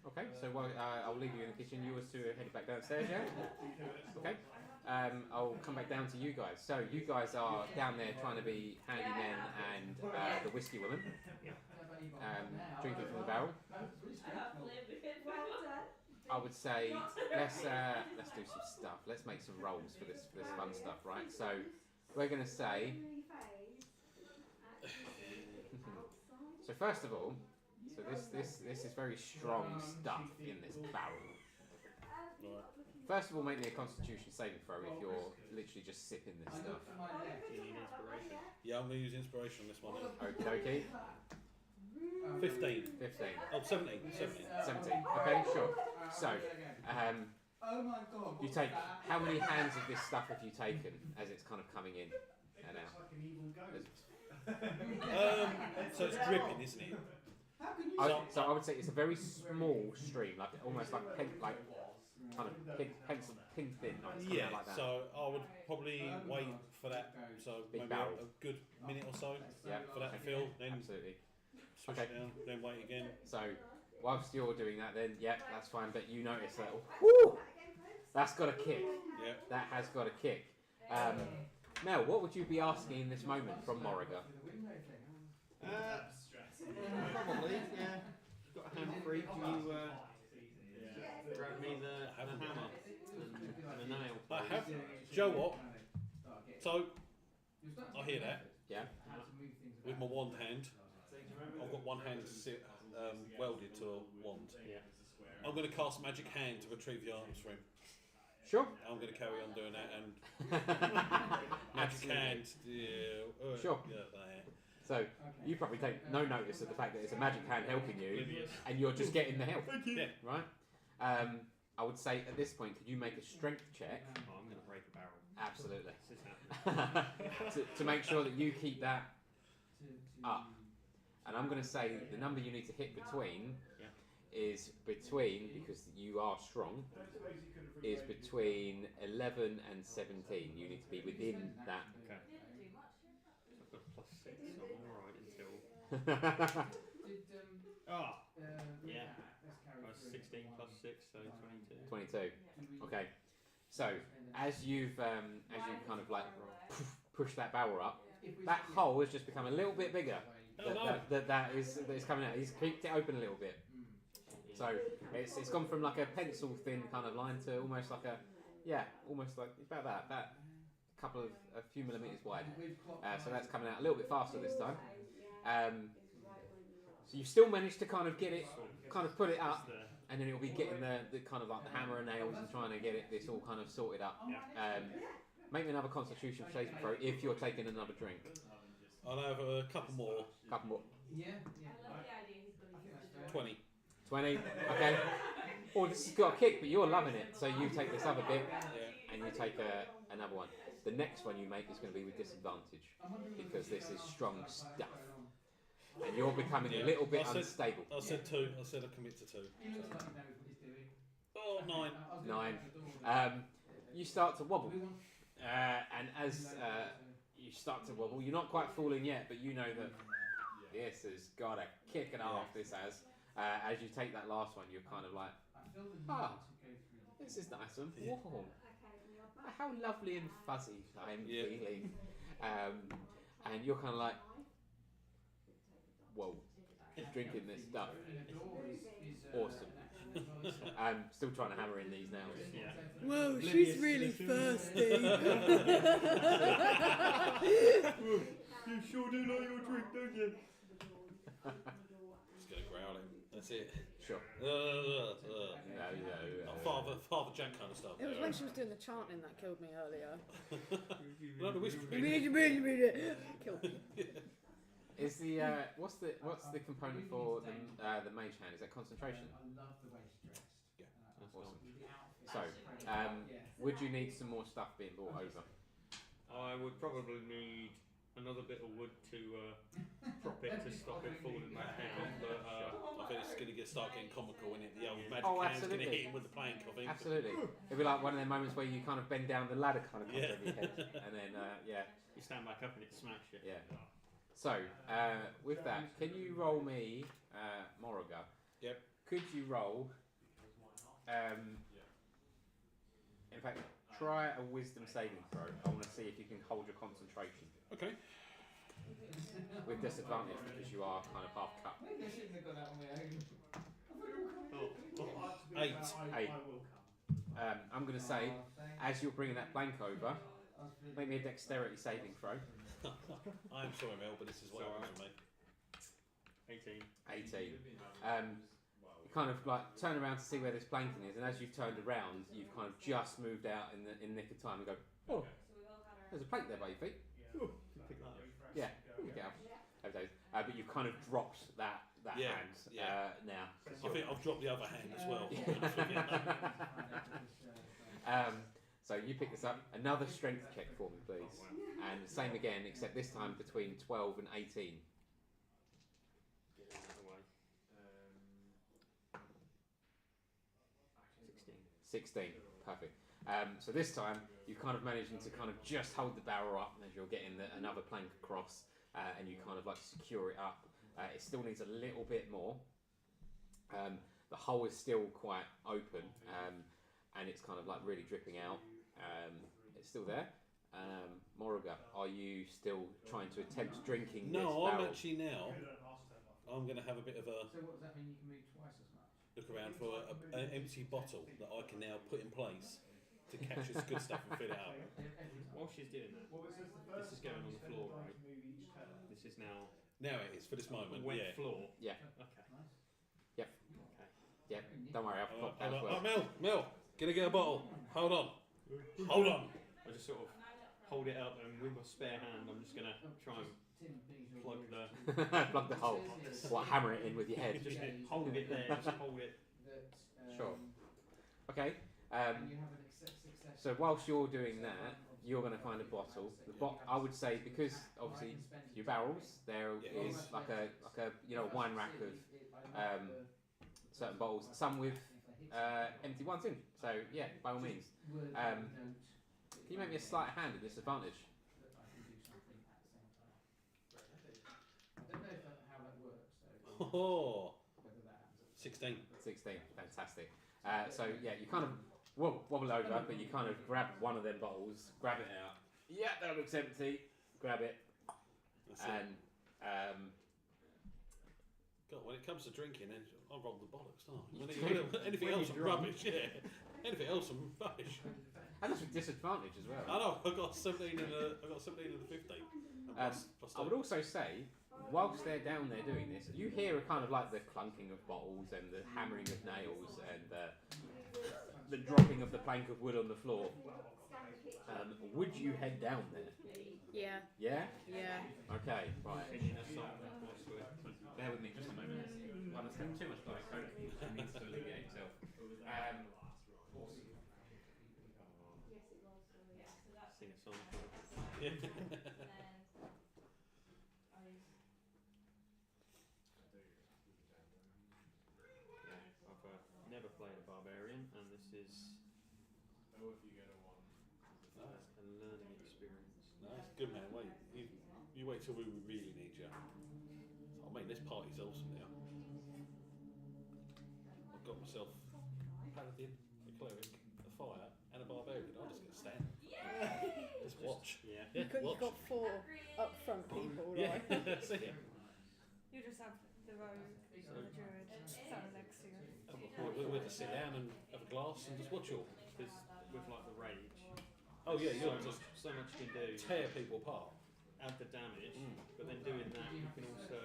Okay, so I'll leave you in the kitchen. You was to head back downstairs, yeah? Okay. I'll come back down to you guys. So you guys are down there trying to be handymen and the whiskey woman, drinking from the barrel. I would say let's do some stuff. Let's make some rolls for this fun stuff, right? So we're gonna say. So first of all, so this is very strong stuff in this barrel. First of all, make me a Constitution saving throw if you're literally just sipping this stuff. Do you need inspiration? Yeah, I'm going to use inspiration on this one. Okie dokie. 15. 15. Oh, 17. 17. Okay, sure. So, you take, how many hands of this stuff have you taken as it's kind of coming in and out? So it's dripping, isn't it? So I would say it's a very small stream, like almost like kind of pin thin, Yeah, like that. so I would probably wait for that, so Big maybe barrel. a good minute or so for that to fill, then Absolutely. switch it down, then wait again. So whilst you're doing that, then yeah, that's fine. But you notice that, whoo, that's got a kick. Yeah. That has got a kick. Mel, what would you be asking in this moment from Moriga? Probably, yeah. Got a hand free. Can you grab me the hammer and a nail? I have. Joe, what? So I hear that. Yeah. With my wand hand, I've got one hand welded to a wand. Yeah. I'm going to cast magic hand to retrieve the arms for him. Sure. I'm going to carry on doing that and magic hand. Yeah. Sure. Yeah, that. So you probably take no notice of the fact that it's a magic hand helping you, and you're just getting the help. Thank you. Yeah. Right. I would say at this point, could you make a strength check? Oh, I'm going to break a barrel. Absolutely. This is happening. to make sure that you keep that up. And I'm going to say the number you need to hit between is between, because you are strong, is between 11 and 17. You need to be within that. Okay. I've got a +6, so I'm alright until... yeah. I was 16 +6, so 22. 22. Okay. So as you've kind of like push that barrel up, that hole has just become a little bit bigger. that is coming out. He's kicked it open a little bit. So it's gone from like a pencil thin kind of line to almost like almost like about that, about a few millimeters wide. So that's coming out a little bit faster this time. So you still managed to kind of get it, kind of put it up, and then it'll be getting the kind of like the hammer and nails and trying to get this all kind of sorted up. Make me another Constitution saving throw if you're taking another drink. I'll have a couple more. Couple more. I love the idea he's going to use the 20. 20. Okay. Oh, this has got a kick, but you're loving it. So you take this other bit, and you take another one. The next one you make is going to be with disadvantage because this is strong stuff, and you're becoming a little bit unstable. I said 2. I said I commit to 2. Oh, 9. 9. You start to wobble, and as you start to wobble, you're not quite falling yet, but you know that this has got a kick and a half. This has. As you take that last one, you're kind of like, this is nice and warm. How lovely and fuzzy I'm feeling. And you're kind of like, whoa, drinking this stuff. Awesome. I'm still trying to hammer in these nails. Whoa, she's really thirsty. You sure do like your drink, don't you? Just gonna growl him. That's it. Sure. Father Jack kind of stuff. It was when she was doing the chanting that killed me earlier. No, the whispering. Killed me. Is the what's the component for the mage hand? Is that concentration? Yeah. Awesome. So, would you need some more stuff being brought over? I would probably need another bit of wood to prop it to stop it falling back down. But I think it's going to start getting comical when the old magic hand's going to hit him with the plank, I think. Absolutely. It'd be like one of them moments where you kind of bend down the ladder kind of comes over your head. And then, you stand back up and it smacks you. Yeah. So, with that, can you roll me, Moroga? Yep. Could you roll, in fact, try a wisdom saving throw. I want to see if you can hold your concentration. Okay. With disadvantage because you are kind of half cut. 8. 8. I'm going to say, as you're bringing that blank over, make me a dexterity saving throw. I'm sorry, Mel, but this is what happens with me. 18. You kind of like turn around to see where this planking is, and as you've turned around, you've kind of just moved out in the nick of time and go, oh, there's a plank there by your feet. Yeah, pick it up. But you've kind of dropped that hand now. I think I've dropped the other hand as well. So you pick this up. Another strength check for me, please. And the same again, except this time between 12 and 18. 16. Perfect. So this time, you're kind of managing to kind of just hold the barrel up as you're getting another plank across, and you kind of like secure it up. It still needs a little bit more. The hole is still quite open, and it's kind of like really dripping out. It's still there. Moroga, are you still trying to attempt drinking this barrel? No, I'm actually now. I'm going to have a bit of a So what does that mean? You can move twice as much? look around for an empty bottle that I can now put in place to catch this good stuff and fill it up. While she's doing that, this is going on the floor, right? This is now. Now it is for this moment. Wet Yeah. floor. Yeah. Okay. Yep. Okay. Yep. Don't worry, I've got that as well. Mel, gonna get a bottle. Hold on. Hold on. I just sort of hold it up, and with my spare hand, I'm just gonna try and plug the plug the hole. What? Hammer it in with your head. Just hold it there. Just hold it. Sure. Okay. So whilst you're doing that, you're going to find a bottle. I would say, because obviously your barrels, there is like a wine rack of certain bottles, some with empty ones in. So yeah, by all means. Can you make me a sleight of hand at disadvantage? Oh, 16. 16, fantastic. So yeah, you kind of wobble over, but you kind of grab one of them bottles, grab it out. Yeah, that looks empty. Grab it, and God, when it comes to drinking, then I roll the bollocks, don't I? Anything else I'm rubbish, yeah. Anything else I'm rubbish. And that's with disadvantage as well. I know, I've got 17 and a 15. Plus I would also say, whilst they're down there doing this, you hear a kind of like the clunking of bottles and the hammering of nails and the dropping of the plank of wood on the floor. Would you head down there? Yeah. Yeah? Yeah. Okay, right. Bear with me just a moment. I understand too much Diet Coke. It needs to alleviate itself. Sing a song. I've never played a barbarian, and this is a learning experience. Nice, good man. Wait, you wait till we really need you. I mean, this party's awesome now. I've got myself a paladin, a cleric, a fire, and a barbarian. I'll just get stand. Just watch. Yeah. You've got 4 up front people, right? Yeah. See ya. You just have the rogue and the druid sat next to you. We'll just sit down and have a glass and just watch all. Because with like the rage, Oh yeah, you'll just so much you can do. tear people apart. Add the damage, but then doing that you can also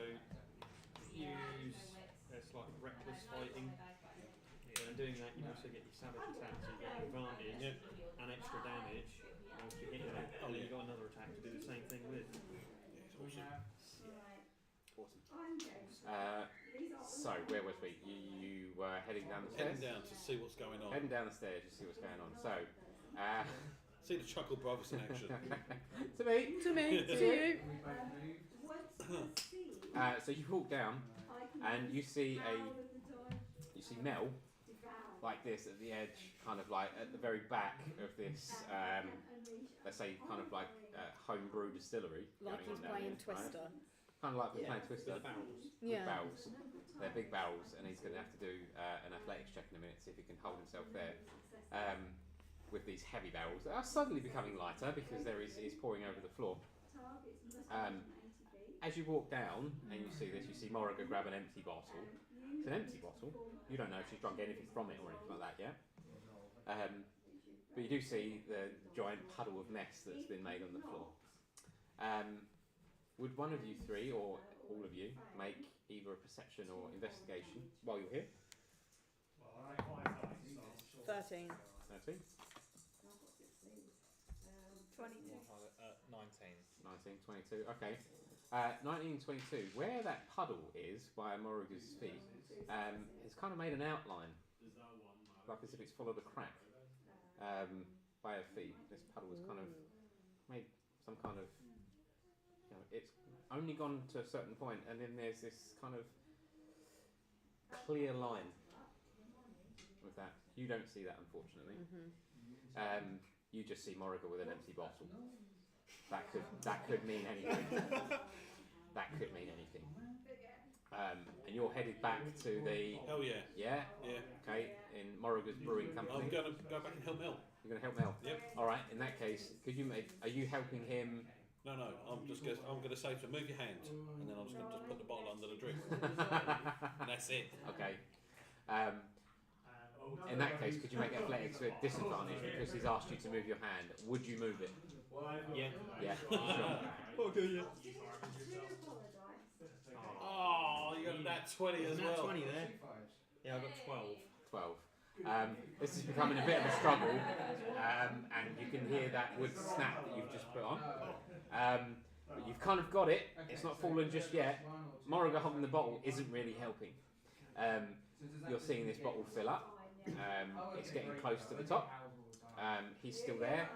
use it's like reckless fighting. And doing that you can also get your savage attack, so you get advantage and extra damage whilst you're hitting it. And then you've got another attack to do the same thing with. Yeah, it's Awesome. So, where was we? You were heading down the stairs? heading down to see what's going on. Heading down the stairs to see what's going on. So, See the Chuckle Brothers in action. to me. To me. To you. So you walk down and you see Mel like this at the edge, kind of like at the very back of this, let's say, kind of like homebrew distillery. Like he's playing Twister. Kind of like we're playing Twister. With the barrels. With Yeah. barrels. They're big barrels, and he's going to have to do an athletics check in a minute, see if he can hold himself there. With these heavy barrels that are suddenly becoming lighter because he's pouring over the floor. As you walk down and you see this, you see Morrigan grab an empty bottle. It's an empty bottle. You don't know if she's drunk anything from it or anything like that yet. But you do see the giant puddle of mess that's been made on the floor. Would one of you three, or all of you, make either a perception or investigation while you're here? 13. 13? 22. 19. 19, 22, okay. 19, 22, where that puddle is by Morrigan's feet, it's kind of made an outline, like as if it's followed a crack by her feet. This puddle has kind of made some kind of, it's only gone to a certain point, and then there's this kind of clear line with that. You don't see that, unfortunately. You just see Morrigan with an empty bottle. That could mean anything. That could mean anything. And you're headed back to the. Oh yeah. Yeah. Yeah. Okay. In Morrigan's Brewing Company. I'm going to go back and help Mel. You're going to help Mel. Yep. All right. In that case, could you make? Are you helping him? No. I'm going to say to him, move your hand, and then I'm just going to put the bottle under the drink, and that's it. Okay. In that case, could you make athletics with disadvantage because he's asked you to move your hand? Would you move it? Yeah. Yeah. Sure. Okay, yeah. Oh, you got that 20 as well. 20 there. Yeah, I got 12. 12. This is becoming a bit of a struggle, and you can hear that wood snap that you've just put on. But you've kind of got it. It's not fallen just yet. Morrigan holding the bottle isn't really helping. You're seeing this bottle fill up. It's getting close to the top. He's still there.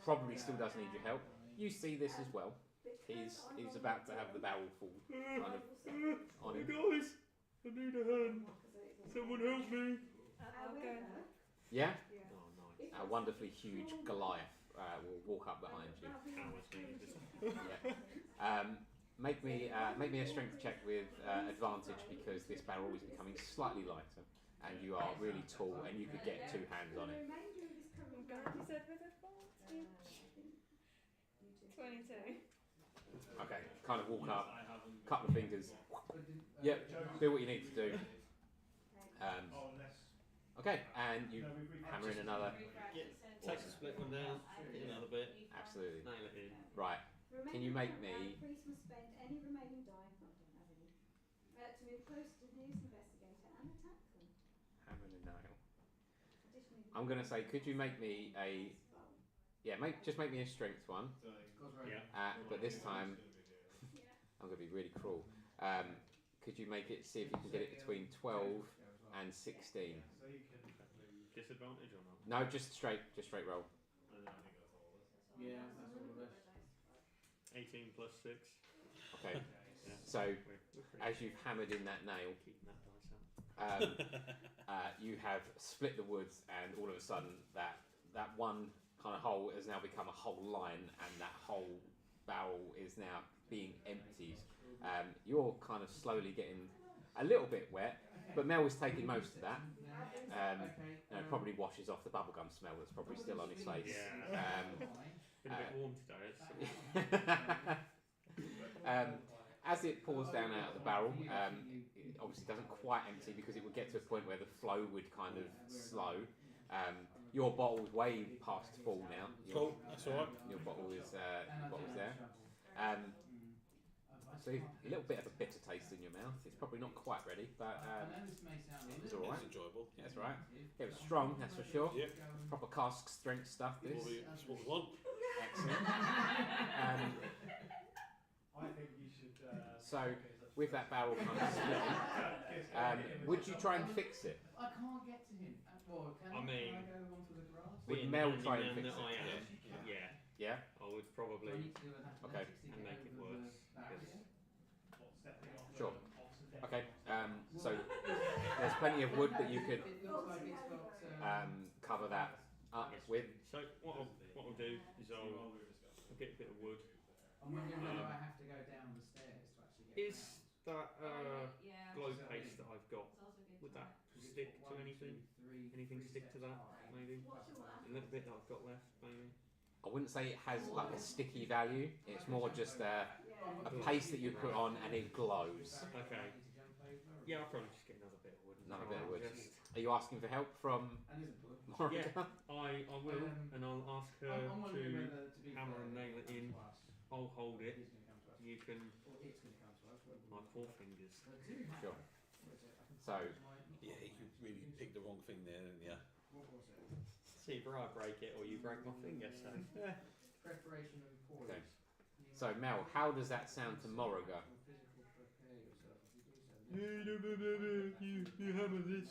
Probably still does need your help. You see this as well. He's about to have the barrel fall kind of on him. Guys, I need a hand. Someone help me. I'll go. Yeah? Oh, nice. A wonderfully huge Goliath will walk up behind you. Yeah. Make me a strength check with advantage because this barrel is becoming slightly lighter, and you are really tall, and you could get 2 hands on it. I'm glad you said with advantage. 22. Okay, kind of walk up, couple of fingers, Yep, do what you need to do. Oh, unless. Okay, and you hammer in another. Take a split one down, hit another bit. Absolutely. Nail it in. Right. Remember, Can you make me? The priest must spend any remaining die, not don't have any, to move closer to the nearest investigator and attack them. Hammer and a nail. Additionally, I'm gonna say, could you make me a? Yeah, just make me a strength one. Yeah. But this time, I'm gonna be really cruel. Could you make it? See if you can get it between 12 and 16. Disadvantage or not? No, just straight roll. Yeah, that's all of us. 18 plus 6. Okay. Yeah. So We're as you've hammered in that nail, keeping that dice out. you have split the woods, and all of a sudden that one kind of hole has now become a whole line, and that whole barrel is now being emptied. You're kind of slowly getting a little bit wet, but Mel is taking most of that. It probably washes off the bubblegum smell that's probably still on his face. Yeah. Been a bit warm today. As it pours down out of the barrel, it obviously doesn't quite empty because it would get to a point where the flow would kind of slow. Your bottle's way past full now. Cool, that's all right. Your bottle is there. So a little bit of a bitter taste in your mouth. It's probably not quite ready, but it's all right. It's enjoyable. That's right. It was strong, that's for sure. Yep. Proper cask strength stuff. This. That's what we want. Excellent. I think you should. So with that barrel kind of splitting, would you try and fix it? I can't get to him. Well, can I mean, can I go onto the grass? Would being Mel the try and handyman fix that it? I am, Yeah? I would probably Okay. and make it worse. Because Stepping off Sure. off the deck. Okay. So there's plenty of wood that you could It looks like it's got. cover that up with. So what I'll do is I'll get a bit of wood. I'm wondering whether I have to go down the stairs to actually get Is that glow paste that I've got, would that stick to anything? Anything stick to that, maybe? A little bit that I've got left, maybe? I wouldn't say it has like a sticky value. It's more just a paste that you put on and it glows. Okay. Yeah, I'll probably just get another bit of wood. Another bit of wood. Just, Are you asking for help from Morrigan? yeah, I will, and I'll ask her I'm wondering to whether, to be hammer fair, and nail it in. I'll hold it. He's going to come to us. You can, Or it's going to come to us. my forefingers. Sure. So Yeah, you really picked the wrong thing there, didn't you? What was it? See, either I break it or you break my finger, so. Preparation and poise. Okay. So Mel, how does that sound to Morrigan? You hammer this.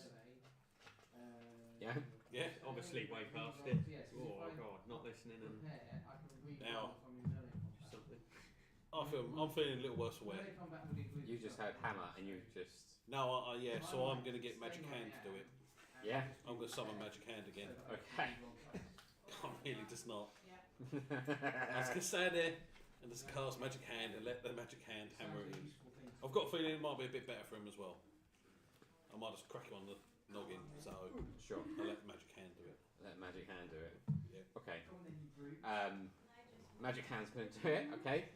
Yeah? Yeah. Obviously way past it. Oh god, not listening and Now, something. I'm feeling a little worse for wear. You just heard hammer and you just... No, yeah, so I'm going to get Magic Hand to do it. Yeah? I'm going to summon Magic Hand again. Okay. Can't really, just not. I was going to stand there and just cast Magic Hand and let the Magic Hand hammer it in. I've got a feeling it might be a bit better for him as well. I might just crack him on the noggin, so Sure. I'll let Magic Hand do it. Let Magic Hand do it. Yeah. Okay. Magic Hand's going to do it, okay.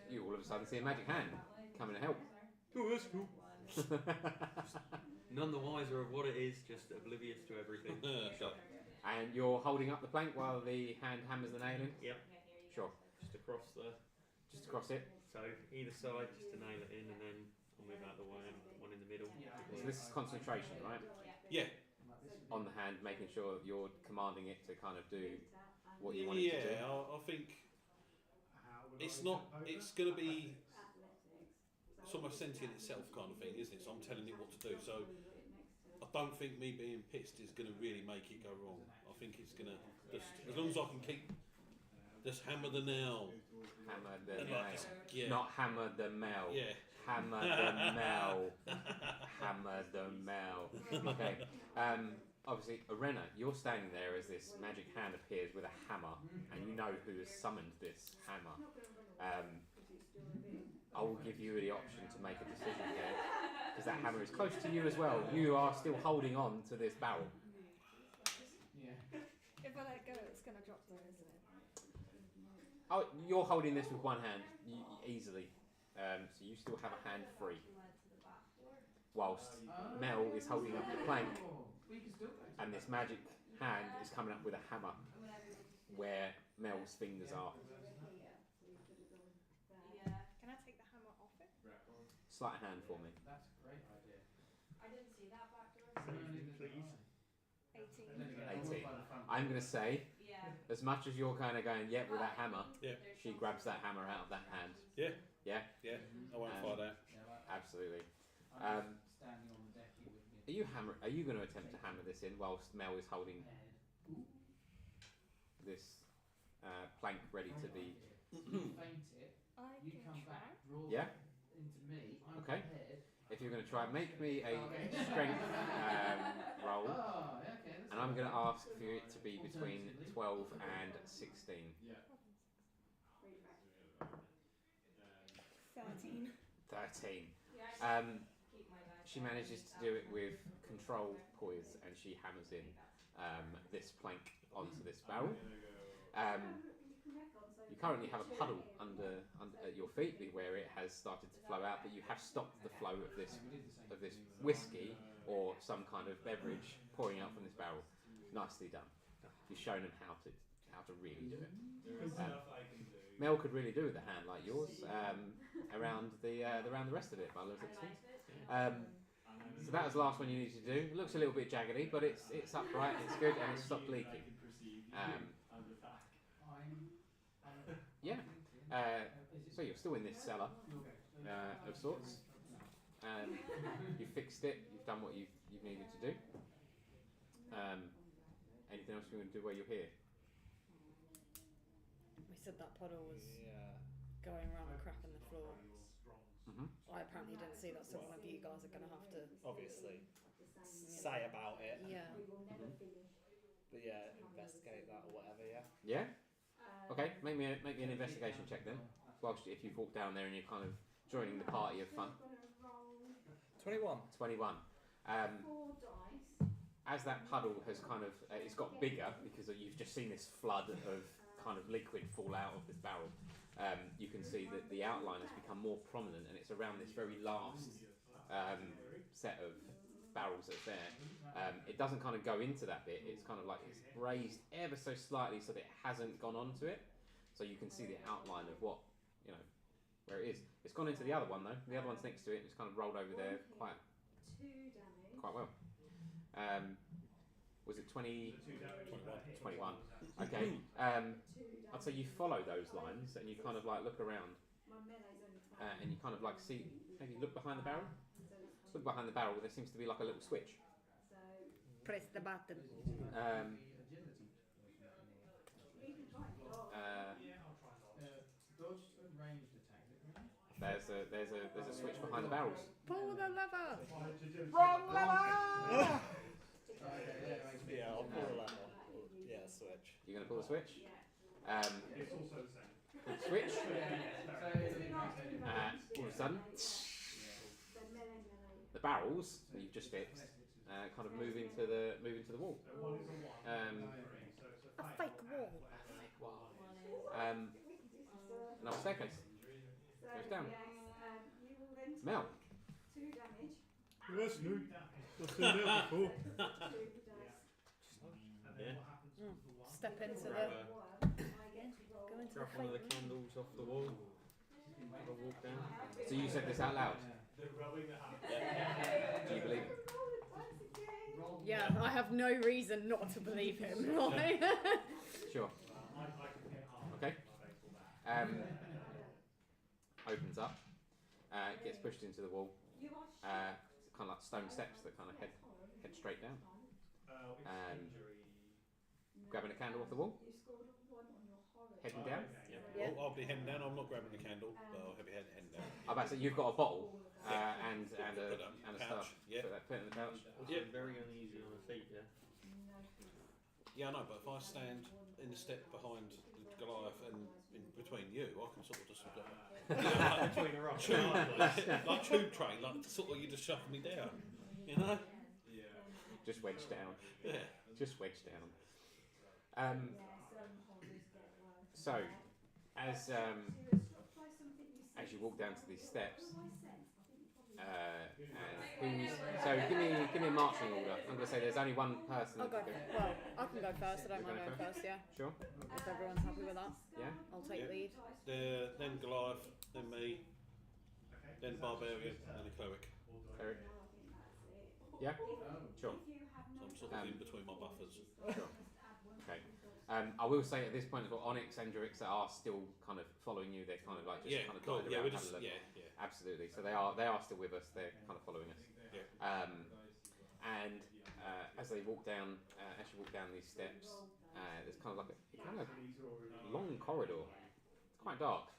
You all of a sudden see a Magic Hand coming to help. Oh, that's cool. None the wiser of what it is, just oblivious to everything. Sure. And you're holding up the plank while the hand hammers the nail in? Yep. Sure. Just across Just across it? so either side, just to nail it in, and then I'll move out of the way and one in the middle. So this is concentration, right? Yeah. On the hand, making sure you're commanding it to kind of do what you want it to do. Yeah, I think it's not. It's going to be. It's almost sentient itself kind of thing, isn't it? So I'm telling it what to do. So I don't think me being pissed is going to really make it go wrong. I think it's going to just, as long as I can keep, just hammer the nail. Hammer the And nail. like just, yeah. Not hammer the mail. Yeah. Hammer the mail. Hammer the mail. Okay. Obviously, Arena, you're standing there as this magic hand appears with a hammer, and you know who has summoned this hammer. I will give you the option to make a decision here, because that hammer is close to you as well. You are still holding on to this barrel. Yeah. If I let go, it's going to drop though, isn't it? Oh, you're holding this with one hand, easily. so you still have a hand free, whilst Mel is holding up the plank, and this magic hand is coming up with a hammer where Mel's fingers are. Can I take the hammer off it? Sleight of hand for me. That's a great idea. I didn't see that back door. Please. 18. 18. I'm going to say, Yeah. as much as you're kind of going, yeah, with that hammer, Yeah. she grabs that hammer out of that hand. Yeah. Yeah? Yeah. I won't fight that. Absolutely. I'm standing on the deck here with me. Are you going to attempt to hammer this in whilst Mel is holding this plank ready to be? You faint it. I You can come try. back, roll Yeah? into me. I'm Okay. prepared. If you're going to try, make me a strength roll, Oh, okay. That's and I'm going to ask for it to be between 12 and 16. 13. 13. Yeah, keep my dice. She manages to do it with control poise, and she hammers in this plank onto this barrel. You currently have a puddle under at your feet where it has started to flow out, but you have stopped the flow of this whiskey or some kind of beverage pouring out from this barrel. Nicely done. You've shown them how to really do it. Mel could really do with a hand like yours around the rest of it by the looks of things. So that was the last one you needed to do. It looks a little bit jaggedy, but it's upright, it's good, and it's stopped leaking. Yeah. So you're still in this cellar of sorts. You've fixed it. You've done what you've needed to do. Anything else you want to do while you're here? We said that puddle was going around the crack in the floor. Mm-hmm. I apparently didn't see that, so one of you guys are going to have to obviously say about it. Yeah. But yeah, investigate that or whatever. Yeah. Yeah. Okay. Make me an investigation check then. Whilst if you've walked down there and you're kind of joining the party of fun. 21. 21. As that puddle has kind of it's got bigger because you've just seen this flood of kind of liquid fall out of this barrel. You can see that the outline has become more prominent, and it's around this very last set of barrels that's there. It doesn't kind of go into that bit. It's kind of like it's raised ever so slightly so that it hasn't gone onto it. So you can see the outline of what where it is. It's gone into the other one though. The other one's next to it. It's kind of rolled over there quite well. Was it 20? 21. Okay. I'd say you follow those lines and you kind of like look around and you kind of like see, maybe look behind the barrel. Look behind the barrel, there seems to be like a little switch. Press the button. Dodged a ranged attack. There's a switch behind the barrels. Pull the lever! Wrong lever! Yeah, I'll pull the lever. Yeah, switch. You're going to pull the switch? It's also the same. Pull the switch. All of a sudden, the barrels that you've just fixed kind of move into the wall. A fake wall. Another staircase. Goes down. Mel. That's new. I've seen that before. Step into the. Go into Grab the one of the fake candles off the wall. Have a walk down. So you said this out loud? Do you believe it? Yeah, I have no reason not to believe him. Sure. Okay. Opens up. Gets pushed into the wall. Kind of like stone steps that kind of head straight down. Grabbing a candle off the wall. Heading down. Yeah. I'll be heading down. I'm not grabbing the candle, but I'll be heading down. I'm about to say you've got a bottle and a stuff. Yeah. Put it in the pouch. Also very uneasy on her feet, yeah? Yeah, I know, but if I stand in the step behind Goliath and in between you, I can sort of just like between a rock like tube train, like sort of you just shuffle me down, you know? Yeah. Just wedged down. Yeah. Just wedged down. So, as as you walk down to these steps, so give me a marching order. I'm going to say there's only one person. I'll go. Well, I can go first. I don't mind going first. Yeah. Sure. If everyone's happy with that. Yeah. I'll take lead. Then Goliath, then me, then Barbarian, and the Cleric. Cleric. Yeah. Sure. So I'm sort of in between my buffers. Sure. Okay. I will say at this point as well, Onyx and Drix are still kind of following you. They're kind of like just kind of cool. dotted around. Yeah. Absolutely. So they are still with us. They're kind of following us. Yeah. And as they walk down, as you walk down these steps, there's kind of like a long corridor. It's quite dark.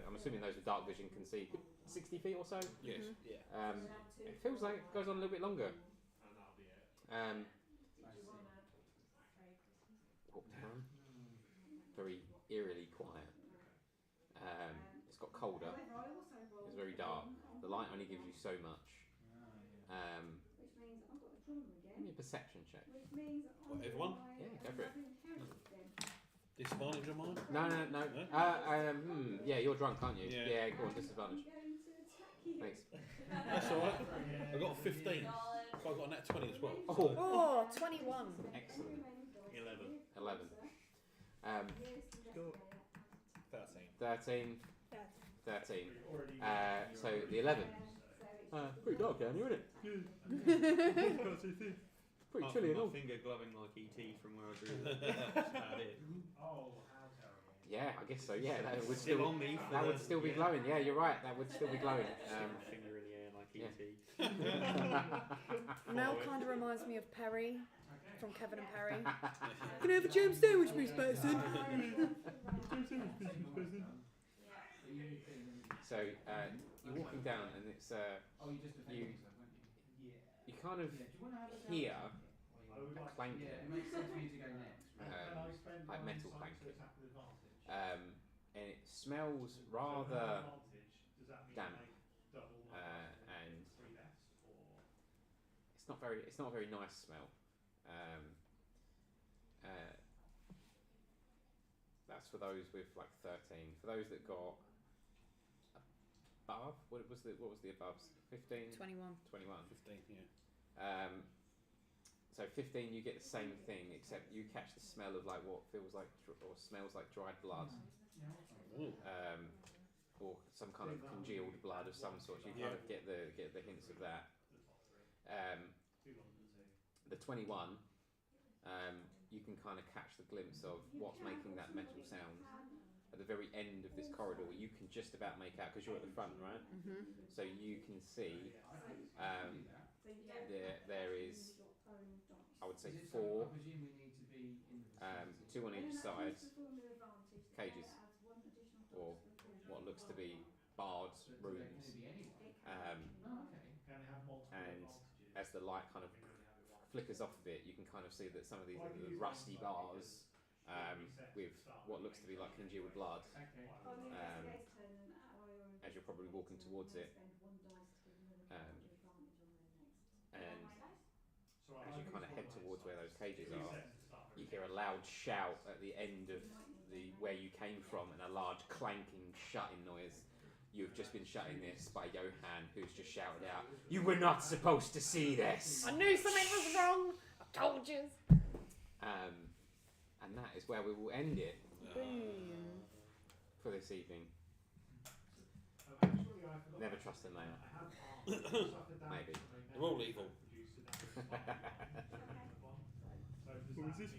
I'm assuming those with dark vision can see 60 feet or so. Yes. It feels like it goes on a little bit longer. Walk down. Very eerily quiet. It's got colder. It's very dark. The light only gives you so much. Give me a perception check. What, everyone? Yeah, go for it. Disadvantage on mine? No. Yeah, you're drunk, aren't you? Yeah, go on, disadvantage. Thanks. That's alright. I got a 15. So I got a nat 20 as well. Oh, 21. Excellent. 11. 13. So the 11. Pretty dark down here, isn't it? Pretty chilly and all. My finger glowing like ET from where I drew that. That's about it. Yeah, I guess so. Yeah, that would Still still on me. That would still be glowing. Yeah, you're right. That would still be glowing. Finger in the air like ET. Mel kind of reminds me of Perry from Kevin and Perry. Can I have a jam sandwich, Miss Patterson? So you're walking down, and it's you kind of hear a clanking, like metal clanking, and it smells rather damp, and it's not a very nice smell. That's for those with like 13. For those that got above, what was the above? 15? 21. 21. 15, yeah. So 15, you get the same thing, except you catch the smell of like what feels like or smells like dried blood, or some kind of congealed blood of some sort. You kind of get the hints of that. The 21, you can kind of catch the glimpse of what's making that metal sound. At the very end of this corridor, you can just about make out, because you're at the front, right? So you can see there is, I would say, 4, 2 on each side, cages, or what looks to be barred rooms. And as the light kind of flickers off of it, you can kind of see that some of these are the rusty bars with what looks to be like congealed blood. As you're probably walking towards it, and as you kind of head towards where those cages are, you hear a loud shout at the end of where you came from, and a large clanking shutting noise. You've just been shutting this by Johan, who's just shouted out, "You were not supposed to see this!" I knew something was wrong! I told you! And that is where we will end it for this evening. Never trust a nail. Maybe. They're all evil. Was this